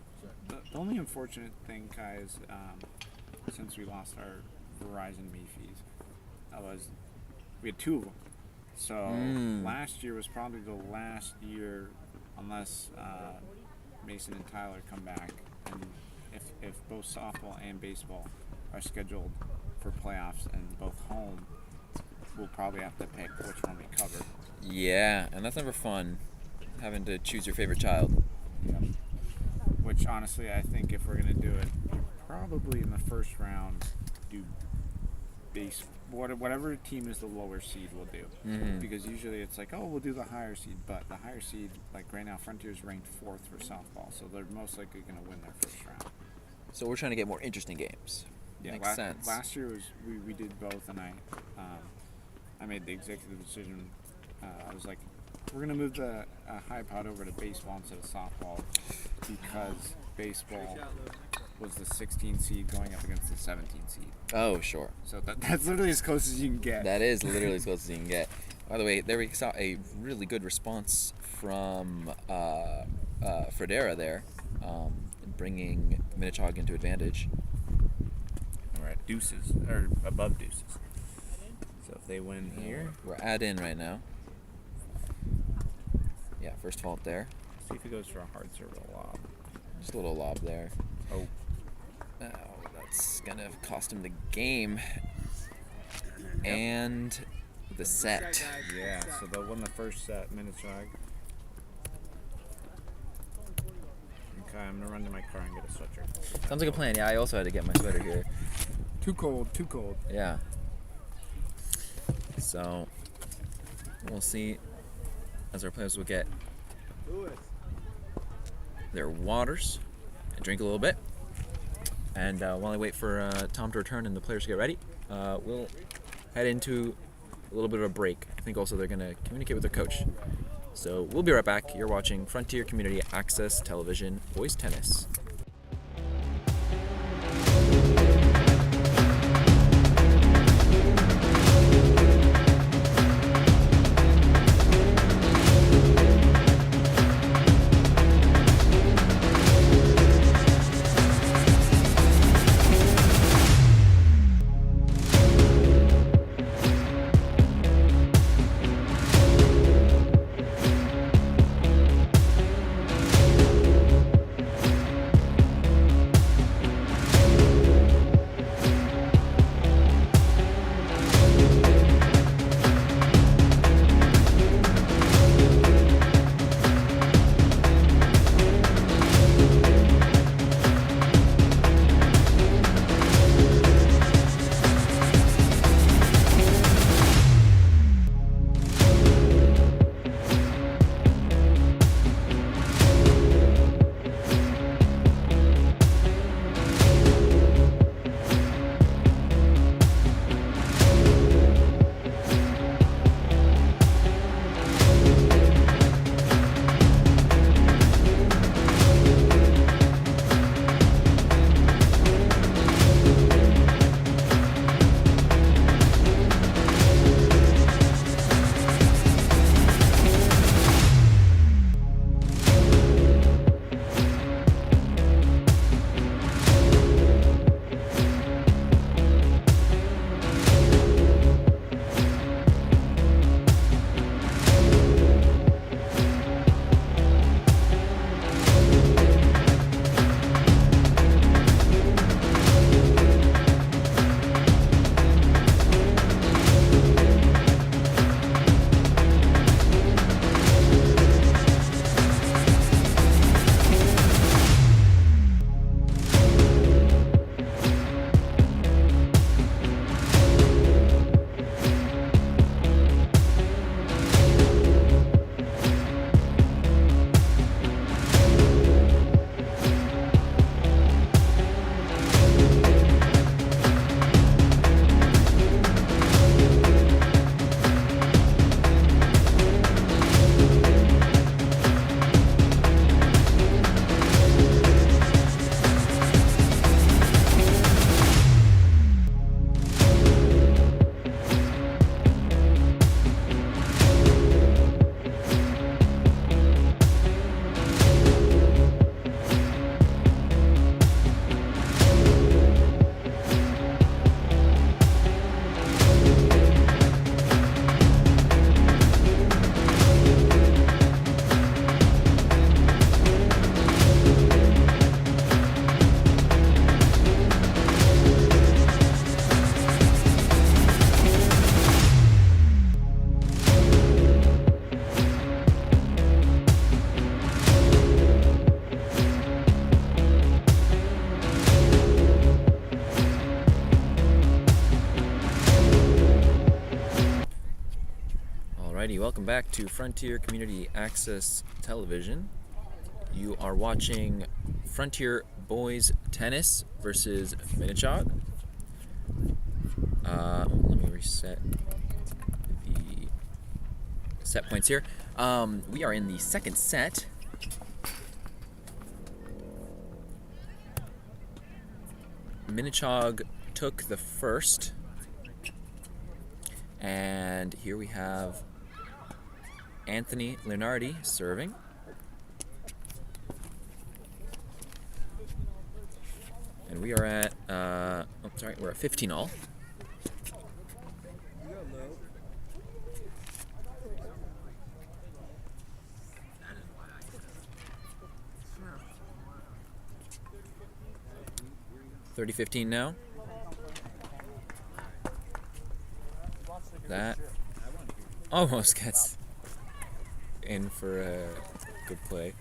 The only unfortunate thing, Kai, is since we lost our Verizon Me fees, we had 2 of them. So last year was probably the last year, unless Mason and Tyler come back, and if both softball and baseball are scheduled for playoffs and both home, we'll probably have to pick which one we cover. Yeah, and that's never fun, having to choose your favorite child. Which honestly, I think if we're gonna do it, probably in the first round, do whatever team is the lower seed we'll do, because usually it's like, oh, we'll do the higher seed, but the higher seed, like right now, Frontier's ranked 4th for softball, so they're most likely gonna win their first round. So we're trying to get more interesting games. Yeah, Makes sense. Last year was we did both, and I made the executive decision. I was like, we're gonna move the high pod over to baseball instead of softball because baseball was the 16 seed going up against the 17 seed. Oh, sure. So that's literally as close as you can get. That is literally as close as you can get. By the way, there we saw a really good response from Fredera there, bringing Minnechaug into advantage. We're at deuces, or above deuces. So if they win here, We're at in right now. Yeah, first fault there. see if he goes for a hard serve or a lob. Just a little lob there. Oh. Oh, that's gonna cost him the game. And the set. Yeah, so they'll win the first set, Minnechaug. Okay, I'm gonna run to my car and get a sweatshirt. Sounds like a plan. Yeah, I also had to get my sweater here. Too cold, too cold. Yeah. So we'll see as our players will get their waters and drink a little bit. And while I wait for Tom to return and the players to get ready, we'll head into a little bit of a break. I think also they're going to communicate with their coach. So we'll be right back. You're watching Frontier Community Access Television Boys Tennis. Welcome back to Frontier Community Access Television. You are watching Frontier Boys Tennis versus Minnechaug. Let me reset the set points here. We are in the second set. Minnechaug took the first. And here we have Anthony Leonardi serving. And we are at, we're at 15 all. $30-15 now. That almost gets in for a good play.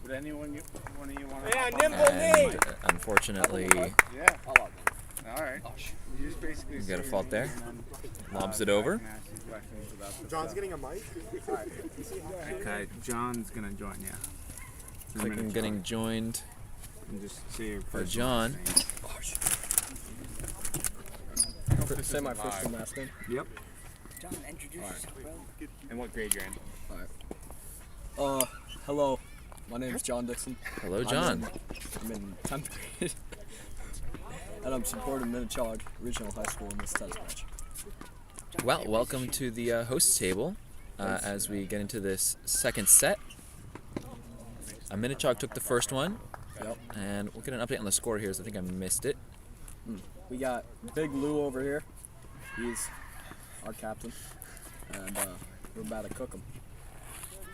Would anyone, one of you want to? Yeah, hop on nimble that? knee. Unfortunately, Yeah. I'll log in. All right. You just basically you say got a your fault name there. and then, Lobs it I over. can ask you questions about the John's stuff. getting a mic. Okay, John's gonna join you. Clicking getting joined And just say your by first John. name. Say my first and last name. Yep. John, introduce yourself, bro. And what grade you're in? Hello. My name is John Dixon. Hello, John. I'm in 10th grade. And I'm supporting Minnechaug Regional High School in this test match. Well, welcome to the host table as we get into this second set. Minnechaug took the first one, Yep. and we'll get an update on the score here, as I think I missed it. We got Big Lou over here. He's our captain. And we're about to cook him.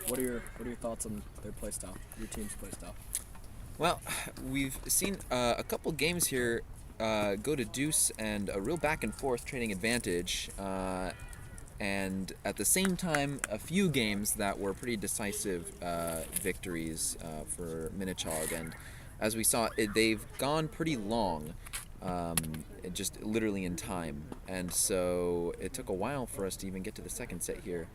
What are your thoughts on their play style, your team's play style? Well, we've seen a couple games here go to deuce and a real back and forth trading advantage, and at the same time, a few games that were pretty decisive victories for Minnechaug. And as we saw, they've gone pretty long, just literally in time. And so it took a while for us to even get to the second set here.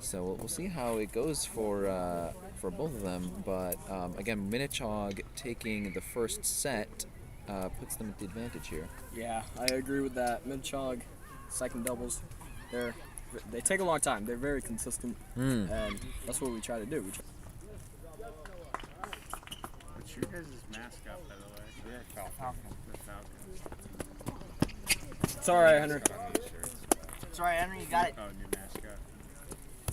So we'll see how it goes for both of them. But again, Minnechaug taking the first set puts them at the advantage here. Yeah, I agree with that. Minnechaug, second doubles, they take a long time. They're very consistent, and that's what we try to do. What's your guys' mascot, by the way? We're Falcon. The Falcons. It's all right, Henry. It's alright, Henry, you got it. Oh, new mascot.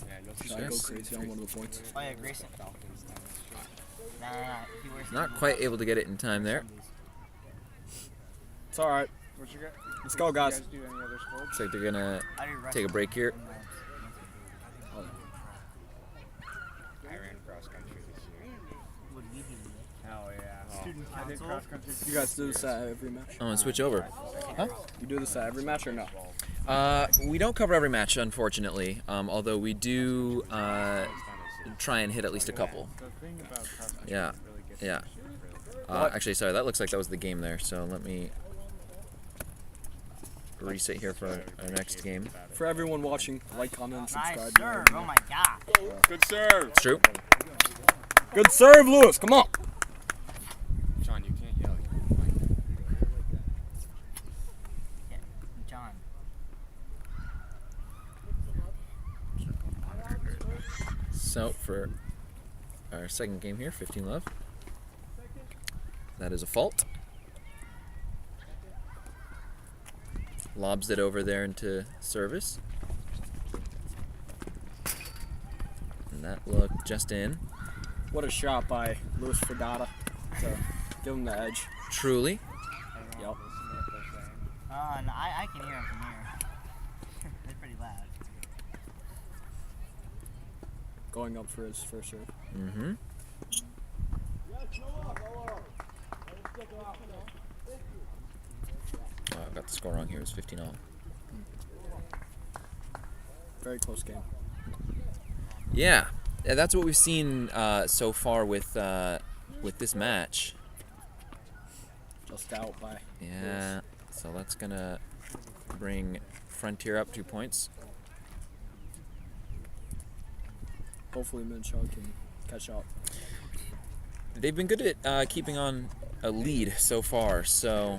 Yeah, you'll see. Should I go crazy on one of the points? Oh yeah, Grayson. Nah, he wears Not quite able to get it in time there. It's all right. What you got? Let's go, guys. You guys do any other sports? Looks like they're gonna I do take a break here. I ran cross country this year. What do you do? Hell yeah. Student I did council? cross country. You guys do this at every match? Oh, and switch over. You do this at every match or no? We don't cover every match, unfortunately. Although we do try and hit at least a couple. The thing about cross country Yeah, really gets yeah. What? Actually, sorry, that looks like that was the game there. So let me reset here for our next game. For everyone watching, like, comment, and Nice subscribe. serve. Oh my god. Good serve. It's true. Good serve, Lewis. Come on. John, you can't yell. Yeah, John. So for our second game here, 15 love. That is a fault. Lobs it over there into service. And that looked just in. What a shot by Luis Fregata to give him the edge. Truly. Yep. No, I can hear him from here. They're pretty loud. Going up for his first serve. Mm-hmm. Oh, I got the score wrong here. It was 15 all. Very close game. Yeah, that's what we've seen so far with this match. Just out by Yeah, so that's gonna bring Frontier up 2 points. Hopefully Minnechaug can catch up. They've been good at keeping on a lead so far, so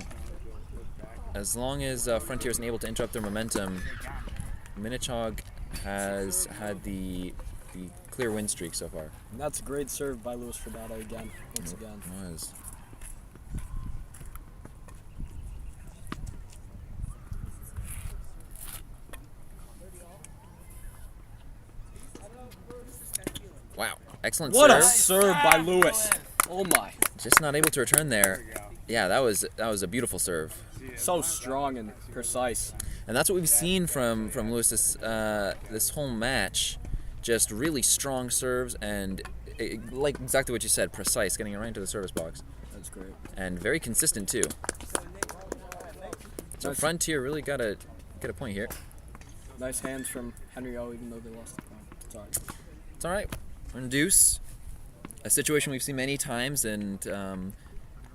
as long as Frontier isn't able to interrupt their momentum, Minnechaug has had the clear win streak so far. And that's a great serve by Luis Fregata again, once again. It was. Wow, excellent What serve. a serve by Lewis. Oh my. Just not able to return there. Yeah, that was a beautiful serve. So strong and precise. And that's what we've seen from Lewis this whole match. Just really strong serves and like exactly what you said, precise, getting it right into the service box. That's great. And very consistent too. So Nice. Frontier really got to get a point here. Nice hands from Henry O, even though they lost the point. It's all right. It's all right. We're in deuce. a situation we've seen many times, and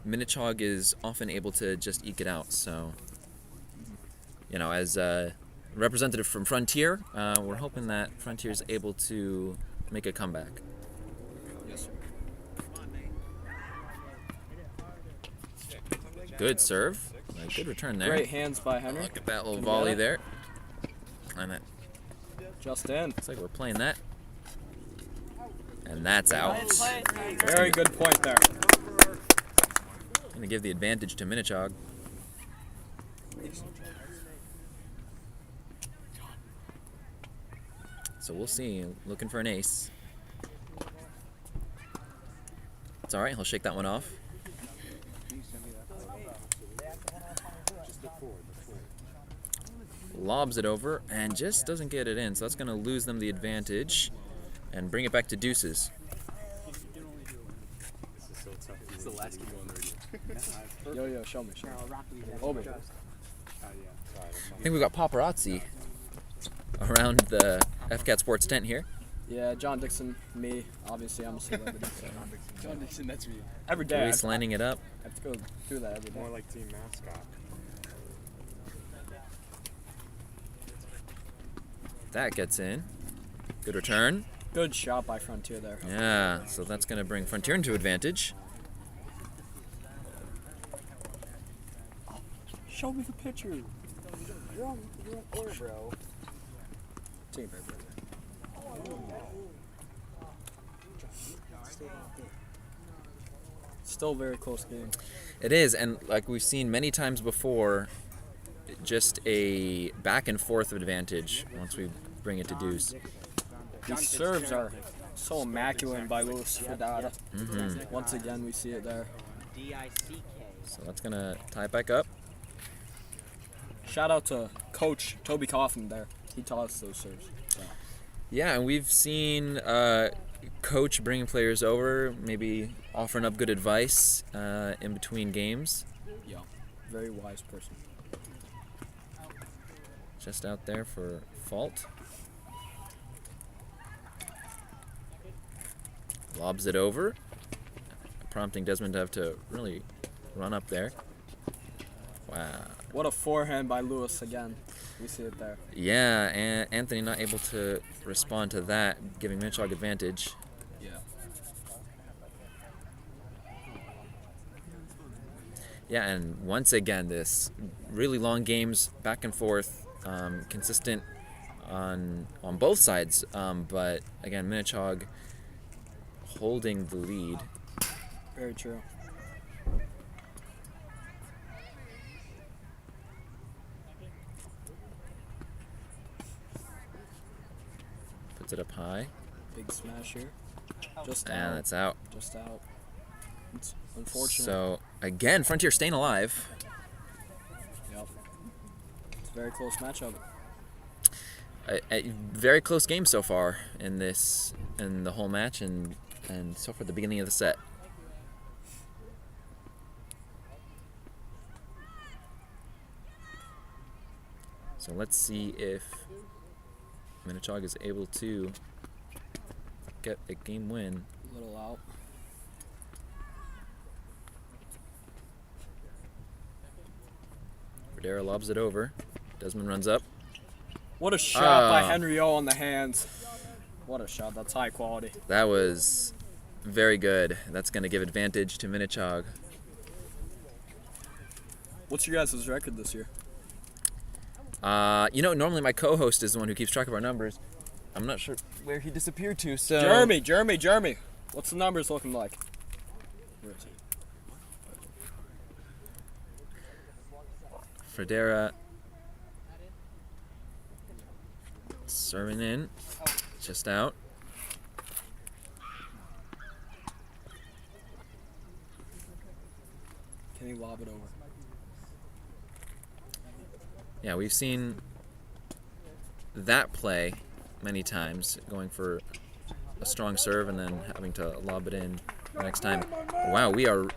Minnechaug is often able to just eke it out. So, you know, as a representative from Frontier, we're hoping that Frontier is able to make a comeback. Yes, sir. Good serve. Good return there. Great hands by Henry. Look at that little volley there. And that Just in. looks like we're playing that. And that's out. Very good point there. Going to give the advantage to Minnechaug. So we'll see. Looking for an ace. It's all right. He'll shake that one off. Lobs it over and just doesn't get it in. So that's going to lose them the advantage and bring it back to deuces. Yo, show me. Over. I think we've got paparazzi around the FCAT Sports tent here. Yeah, John Dixon, me. Obviously, I'm a celebrity. So. John Dixon, that's me. Every day. Luis lining it up. I have to go do that every day. More like team mascot. That gets in. Good return. Good shot by Frontier there. Yeah, so that's going to bring Frontier into advantage. Show me the picture. You're on air, bro. Team paper. Still a very close game. It is, and like we've seen many times before, just a back and forth advantage once we bring it to deuce. These serves are so immaculate by Luis Fedata. Once again, we see it there. So that's going to tie it back up. Shout out to Coach Toby Kaufman there. He taught us those serves. So. Yeah, and we've seen Coach bringing players over, maybe offering up good advice in between games. Yeah, very wise person. Just out there for fault. Lobs it over, prompting Desmond to have to really run up there. Wow. What a forehand by Luis again. We see it there. Yeah, and Anthony not able to respond to that, giving Minnechaug advantage. Yeah. Yeah, and once again, this really long games, back and forth, consistent on both sides. But again, Minnechaug holding the lead. Very true. Puts it up high. Big smash here. Just And out. that's out. Just out. It's unfortunate. So again, Frontier staying alive. Yep. It's a very close matchup. A very close game so far in the whole match, and so far the beginning of the set. So let's see if Minnechaug is able to get a game win. A little out. Verdera lobs it over. Desmond runs up. What a shot by Ah. Henry O on the hands. What a shot. That's high quality. That was very good. That's going to give advantage to Minnechaug. What's your guys' record this year? You know, normally my co-host is the one who keeps track of our numbers. I'm not sure where he disappeared to, so... Jeremy. What's the numbers looking like? Where is he? Verdera serving in, just out. Can he lob it over? Yeah, we've seen that play many times, going for a strong serve and then having to lob it in the next time. Wow, we are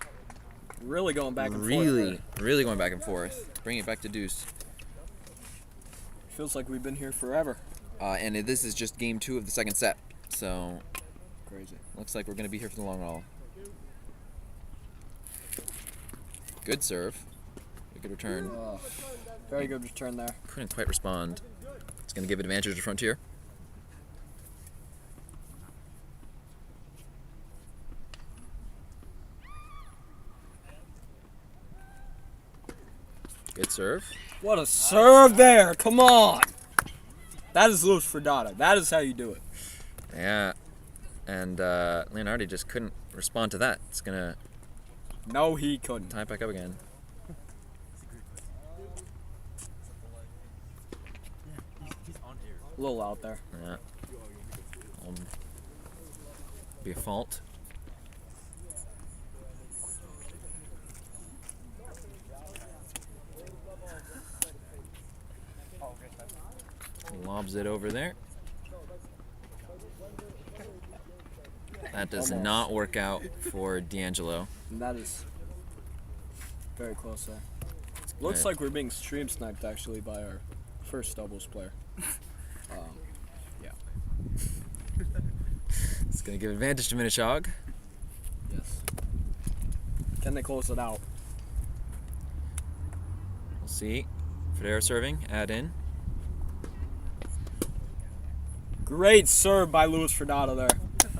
Really going back and forth. really going back and forth. Bring it back to deuce. Feels like we've been here forever. And this is just game 2 of the second set. So crazy. Looks like we're going to be here for the long haul. Good serve. Good return. Very good return there. Couldn't quite respond. It's going to give advantage to Frontier. Good serve. What a serve there! Come on! That is Luis Fredata. That is how you do it. Yeah. And Leonardi just couldn't respond to that. It's going to No, he couldn't. tie it back up again. A little out there. Yeah. Be a fault. Lobs it over there. That does not work out for D'Angelo. And that is very close there. Looks like we're being stream sniped actually by our first doubles player. Yeah. It's going to give advantage to Minnechaug. Yes. Can they close it out? We'll see. Federa serving, add in. Great serve by Luis Fredata there.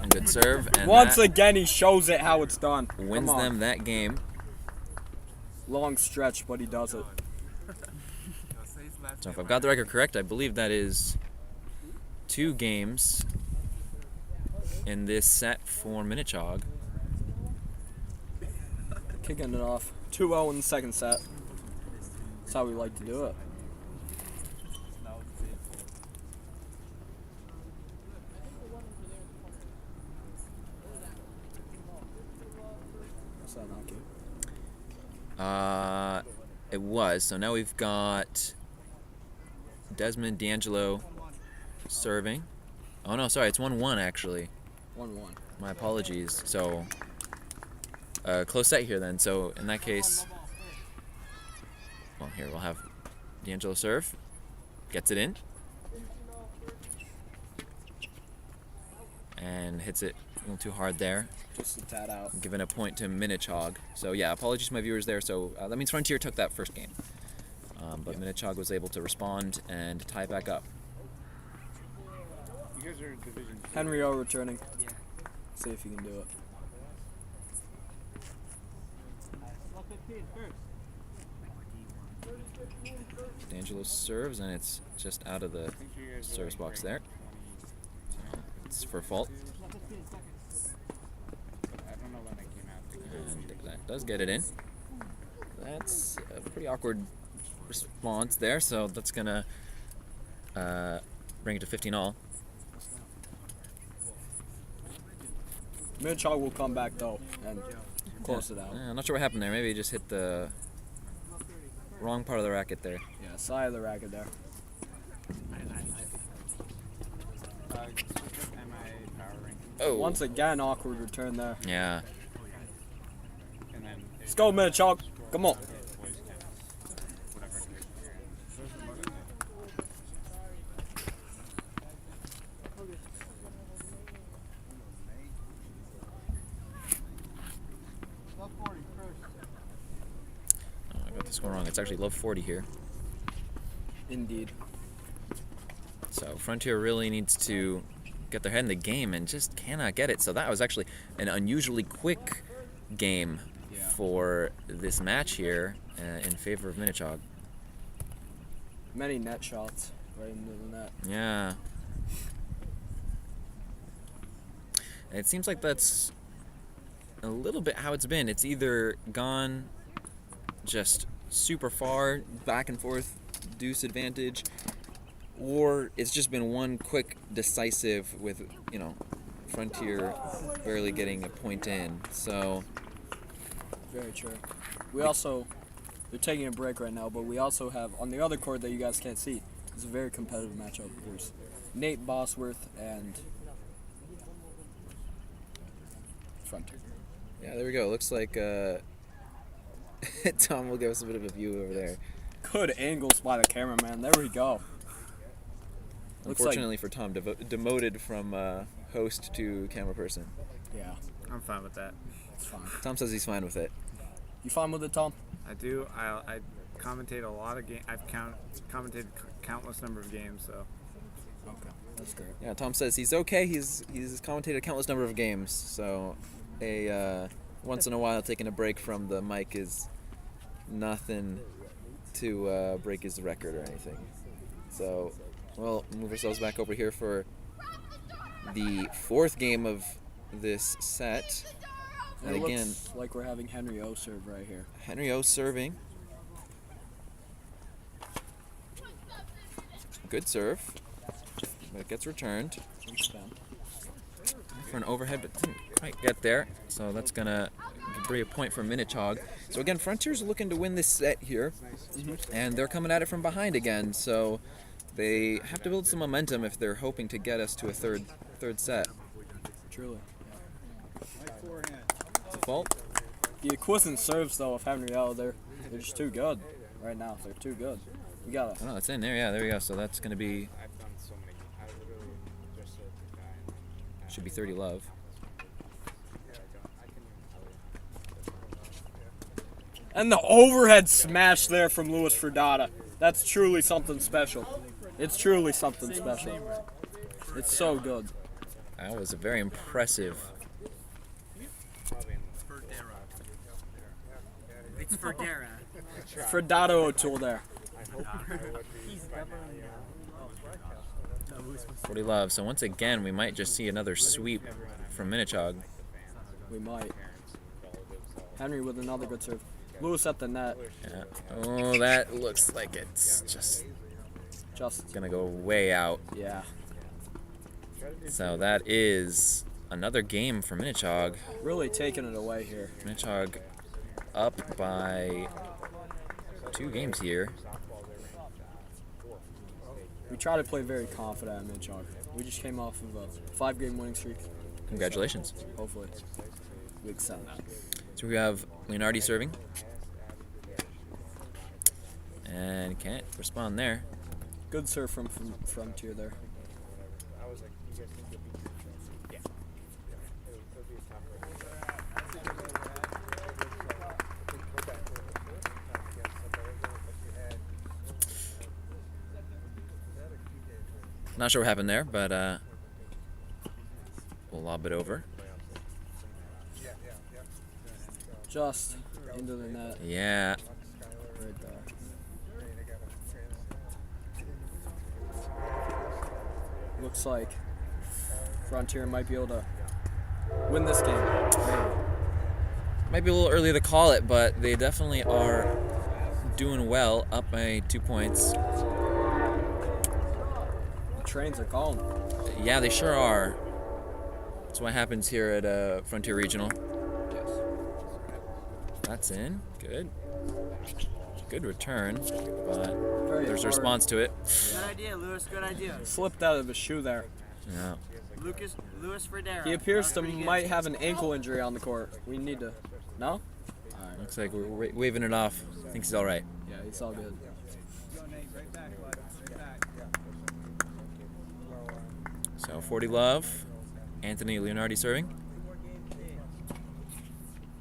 And good serve. And Once that again, he shows it how it's done. wins Come on. them that game. Long stretch, but he does it. So if I've got the record correct, I believe that is 2 games in this set for Minnechaug. Kicking it off. 2-0 in the second set. That's how we like to do it. What's that knock you? It was. So now we've got Desmond D'Angelo serving. Oh no, sorry, it's 1-1 actually. 1-1. My apologies. So close set here then. So in that case, well, here we'll have D'Angelo serve. Gets it in. And hits it a little too hard there. Just a tad out. Giving a point to Minnechaug. So yeah, apologies to my viewers there. So that means Frontier took that first game. But Minnechaug was able to respond and tie it back up. You guys are division. Henry O returning. See if he can do it. D'Angelo serves, and it's just out of the service box there. So it's for fault. I don't know when they came out. And that does get it in. That's a pretty awkward response there, so that's going to bring it to 15-all. Minnechaug will come back though and close it out. I'm not sure what happened there. Maybe he just hit the wrong part of the racket there. Yeah, side of the racket there. Oh. Once again, awkward return there. Yeah. Let's go, Minnechaug. Come on. Oh, I got the score wrong. It's actually love 40 here. Indeed. So Frontier really needs to get their head in the game and just cannot get it. So that was actually an unusually quick game for this match here in favor of Minnechaug. Many net shots right into the net. Yeah. It seems like that's a little bit how it's been. It's either gone just super far, back and forth, deuce advantage, or it's just been one quick decisive with, Frontier barely getting a point in. So Very true. We also, they're taking a break right now, but we also have, on the other court that you guys can't see, it's a very competitive matchup. There's Nate Bosworth and Frontier. yeah, there we go. Looks like Tom will give us a bit of a view over there. Good angles by the cameraman. There we go. Looks Unfortunately for Tom, demoted from host to camera person. Yeah, I'm fine with that. it's fine. Tom says he's fine with it. You fine with it, Tom? I do. I commentate a lot of games. I've commentated countless number of games, so. Okay, that's great. Yeah, Tom says he's okay. He's commentated a countless number of games, so once in a while taking a break from the mic is nothing to break his record or anything. So we'll move ourselves back over here for the fourth game of this set. And It again, looks like we're having Henry O serve right here. Henry O serving. Good serve. But it gets returned for an overhead, but didn't quite get there. So that's going to be a point for Minnechaug. So again, Frontier's looking to win this set here. And they're coming at it from behind again. So they have to build some momentum if they're hoping to get us to a third set. Truly. It's a fault. The equivalent serves though of Henry O, they're just too good right now. They're too good. We gotta. Oh, no, it's in there. Yeah, there we go. So that's going to be. Should be 30 love. And the overhead smash there from Luis Ferdata. That's truly something special. It's truly something special. It's so good. That was a very impressive. It's Ferdera. Ferdata O'Toole there. 40 love. So once again, we might just see another sweep from Minnechaug. We might. Henry with another good serve. Lewis at the net. Yeah. Oh, that looks like it's just gonna go way out. Yeah. So that is another game for Minnechaug. Really taking it away here. Minnechaug up by 2 games here. We try to play very confident at Minnechaug. We just came off of a 5-game winning streak. Congratulations. So hopefully we extend that. So we have Leonardi serving. And can't respond there. Good serve from Frontier there. Not sure what happened there, but we'll lob it over. Just into the net. Yeah. Right there. Looks like Frontier might be able to win this game. Might be a little early to call it, but they definitely are doing well, up by 2 points. The trains are calling. Yeah, they sure are. That's what happens here at Frontier Regional. Yes. That's in. Good. Good return, but Very there's a hard. response to it. Good idea, Lewis. Good idea. Slipped out of his shoe there. Yeah. Lewis Ferdera. He appears to might have an ankle injury on the court. We need to. No? Looks like we're waving it off. Thinks he's all right. Yeah, he's all good. Go, Nate. Right back, bud. Right back. So 40 love. Anthony Leonardi serving.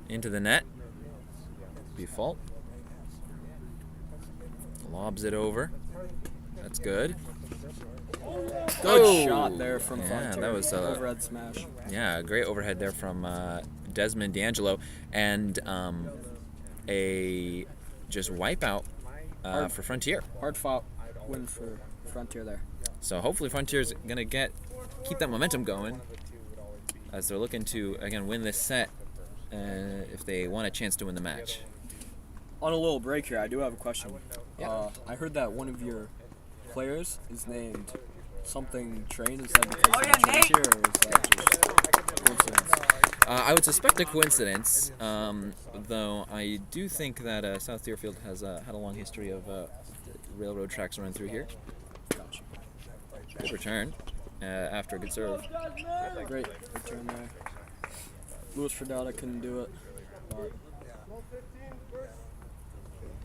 Into the net. Be a fault. Lobs it over. That's good. Good shot there from Yeah, Frontier. that was overhead smash. yeah, great overhead there from Desmond D'Angelo, and a just wipeout for Frontier. Hard fought win for Frontier there. So hopefully Frontier's gonna keep that momentum going as they're looking to again win this set if they want a chance to win the match. On a little break here, I do have a question. Yeah. I heard that one of your players is named something Train. Is that because yeah, of Nate. Frontier, or is that just coincidence? I would suspect a coincidence, though I do think that South Deerfield has had a long history of railroad tracks running through here. Gotcha. Good return after a good serve. Great return there. Luis Ferdata couldn't do it, but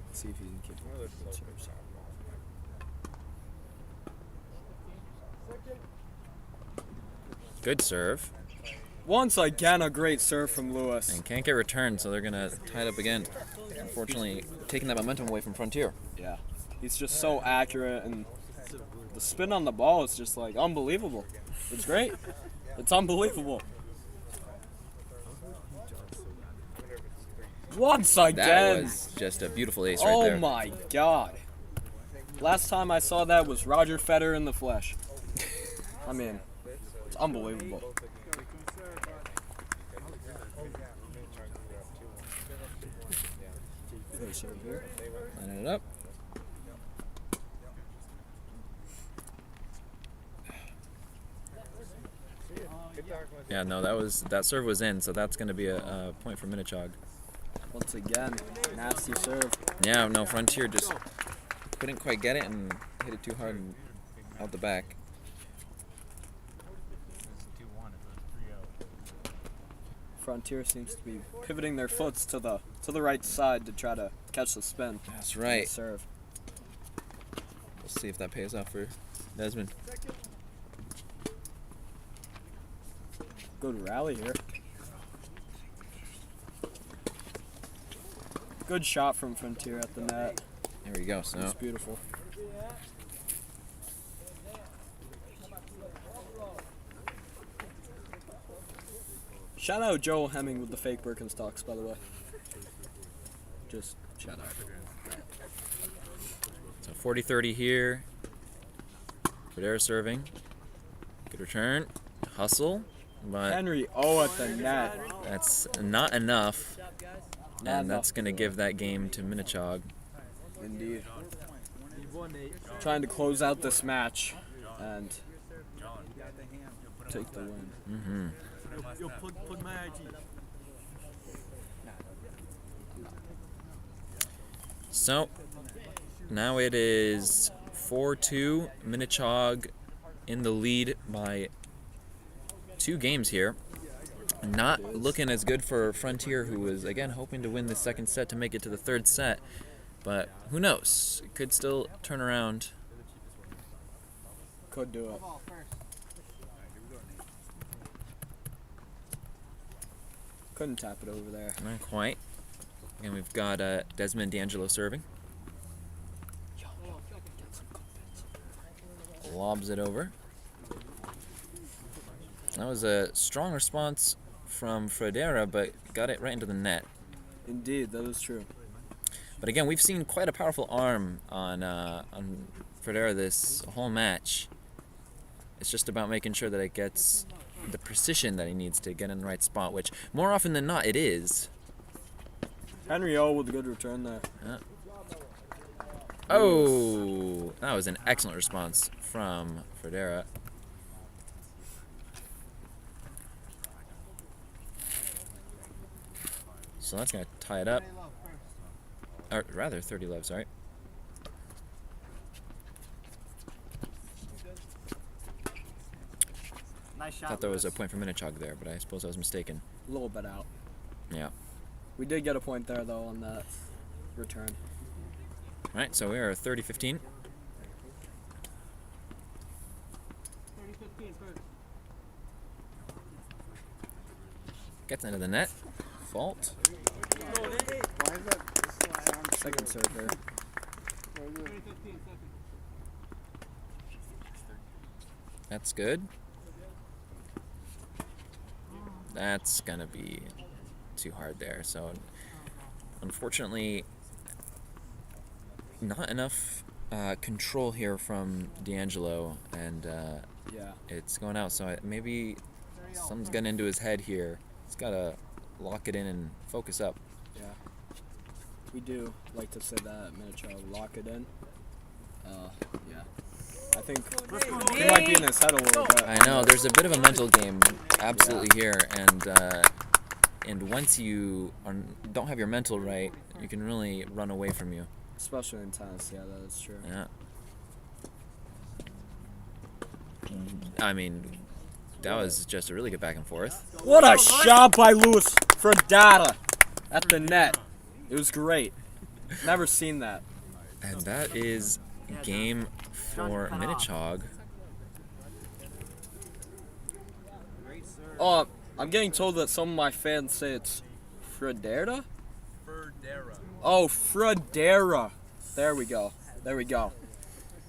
let's see if he can keep it. Good serves. Good serve. Once again, a great serve from Lewis. And can't get returned, so they're going to tie it up again. Unfortunately, taking that momentum away from Frontier. Yeah, he's just so accurate, and the spin on the ball is just like unbelievable. It's great. It's unbelievable. Once again. That was just a beautiful ace right there. Oh my God. Last time I saw that was Roger Federer in the flesh. I mean, it's unbelievable. Lining it up. Yeah, no, that serve was in, so that's going to be a point for Minnechaug. Once again, nasty serve. Yeah, no, Frontier just couldn't quite get it and hit it too hard and out the back. Frontier seems to be pivoting their foots to the right side to try to catch the spin. That's right. Serve. We'll see if that pays off for Desmond. Good rally here. Good shot from Frontier at the net. There we go. So It's beautiful. Shout out Joel Hemming with the fake Birkenstocks, by the way. Just shout out. So 40-30 here. Federa serving. Good return. Hustle. But Henry O at the net. that's not enough. Not And that's going to give that game to Minnechaug. Indeed. Trying to close out this match and take the win. Mm-hmm. So now it is 4-2. Minnechaug in the lead by 2 games here. Not looking as good for Frontier, who was again hoping to win the second set to make it to the third set. But who knows? It could still turn around. Could do it. Couldn't tap it over there. Not quite. And we've got Desmond D'Angelo serving. Lobs it over. That was a strong response from Federa, but got it right into the net. Indeed, that is true. But again, we've seen quite a powerful arm on Federa this whole match. It's just about making sure that it gets the precision that he needs to get in the right spot, which more often than not it is. Henry O with a good return there. Yeah. Oh, that was an excellent response from Federa. So that's going to tie it up. Or rather, 30 love, sorry. Nice shot. Thought there was a point for Minnechaug there, but I suppose I was mistaken. A little bit out. Yeah. We did get a point there, though, on that return. All right, so we are 30-15. Gets into the net. Fault. Second serve here. That's good. That's going to be too hard there. So, unfortunately, not enough control here from D'Angelo, and Yeah. it's going out. So maybe something's getting into his head here. He's got to lock it in and focus up. Yeah. We do like to say that at Minnechaug, lock it in. Yeah. I think he might be in his head a little bit. I know there's a bit of a mental game, absolutely here, and once you don't have your mental right, you can really run away from you. Especially in tennis, yeah, that is true. Yeah. I mean, that was just a really good back and forth. What a shot by Luis Fredata at the net. It was great. Never seen that. And that is game for Minnechaug. Oh, I'm getting told that some of my fans say it's Fredera? Ferdera. Oh, Fredera. There we go.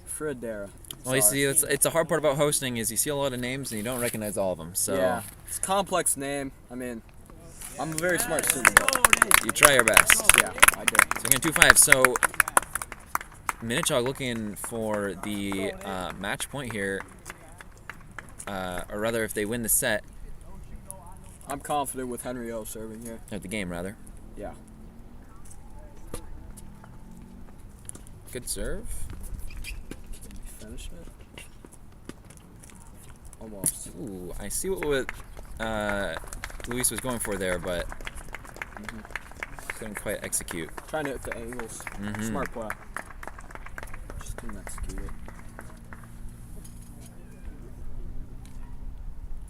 Fredera. Well, you see, it's a hard part about hosting is you see a lot of names and you don't recognize all of them. So Yeah, it's a complex name. I mean, I'm a very smart student. you try your best. Yeah, I do. So we're going 2-5. So Minnechaug looking for the match point here, or rather, if they win the set, I'm confident with Henry O serving here. or the game rather. Yeah. Good serve. Finish it? Almost. Ooh, I see what Luis was going for there, but couldn't quite execute. Trying to hit the angles. Smart play. Just couldn't execute it.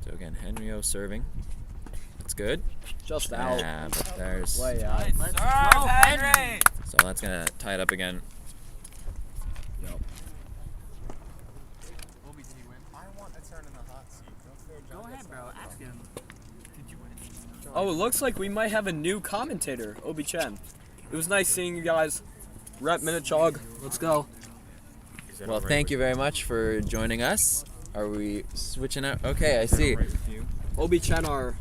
So again, Henry O serving. That's good. Just out. Yeah, but there's. Way out. Let's go, Henry! So that's gonna tie it up again. Yep. Go ahead, bro. Ask him. Did you win? Oh, it looks like we might have a new commentator, Obi Chen. It was nice seeing you guys. Rep Minnechaug. Let's go. Well, thank you very much for joining us. Are we switching out? Okay, I see. Obi Chen, our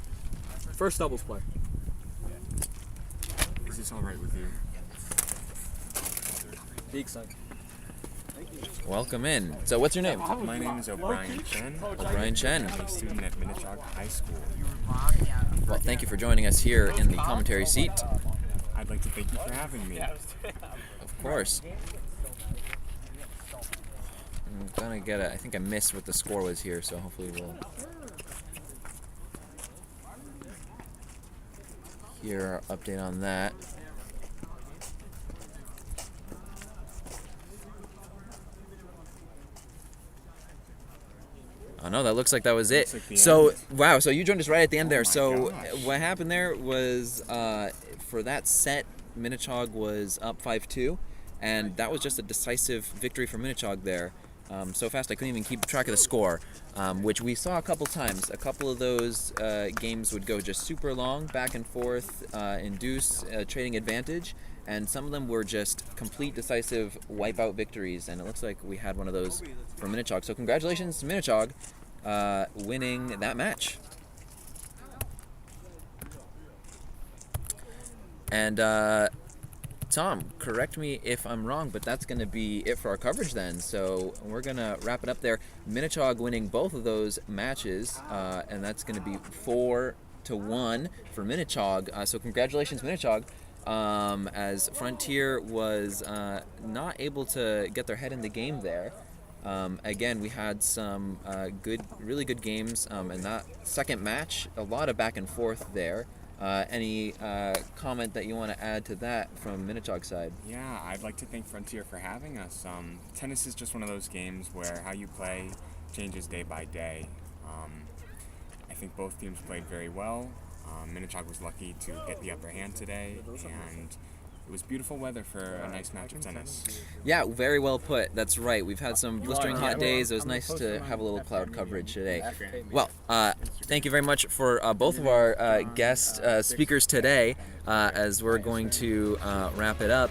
first doubles player. Is this all right with you? Be excited. Welcome in. So, what's your name? My name is O'Brien Chen. O'Brien Chen. I'm a student at Minnechaug High School. Well, thank you for joining us here in the commentary seat. I'd like to thank you for having me. Of course. I'm gonna get it. I think I missed what the score was here, so hopefully we'll hear our update on that. Oh no, that looks like that was it. Looks like the So, end. wow, so you joined us right at the end there. my So gosh. what happened there was for that set, Minnechaug was up 5-2, and that was just a decisive victory for Minnechaug there. So fast I couldn't even keep track of the score, which we saw a couple times. A couple of those games would go just super long, back and forth, induce trading advantage, and some of them were just complete decisive wipeout victories, and it looks like we had one of those for Minnechaug. So congratulations to Minnechaug winning that match. And Tom, correct me if I'm wrong, but that's going to be it for our coverage then. So we're going to wrap it up there. Minnechaug winning both of those matches, and that's going to be 4-1 for Minnechaug. So congratulations, Minnechaug. As Frontier was not able to get their head in the game there. Again, we had some really good games in that second match. A lot of back and forth there. Any comment that you want to add to that from Minnechaug's side? Yeah, I'd like to thank Frontier for having us. Tennis is just one of those games where how you play changes day by day. I think both teams played very well. Minnechaug was lucky to get the upper hand today, and it was beautiful weather for a nice match of tennis. Yeah, very well put. That's right. We've had some blistering hot days. It was nice to have a little cloud coverage today. Well, thank you very much for both of our guest speakers today as we're going to wrap it up.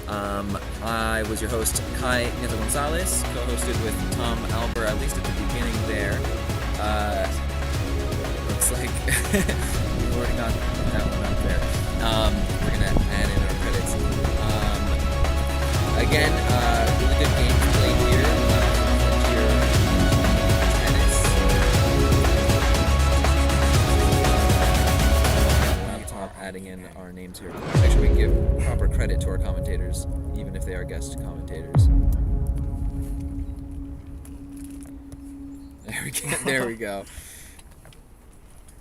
I was your host, Kai Nieto Gonzalez, co-hosted with Tom Albert, at least at the beginning there. Looks like we've already got that one up there. We're going to add in our credits. Again, really good games played here. Frontier tennis. Laptop adding in our names here. Make sure we give proper credit to our commentators, even if they are guest commentators. There we go.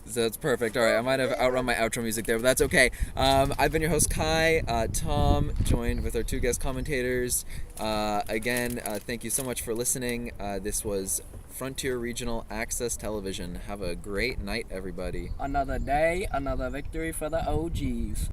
So that's perfect. All right, I might have outrun my outro music there, but that's okay. I've been your host, Kai. Tom, joined with our two guest commentators. Again, thank you so much for listening. This was Frontier Regional Access Television. Have a great night, everybody. Another day, another victory for the OGs.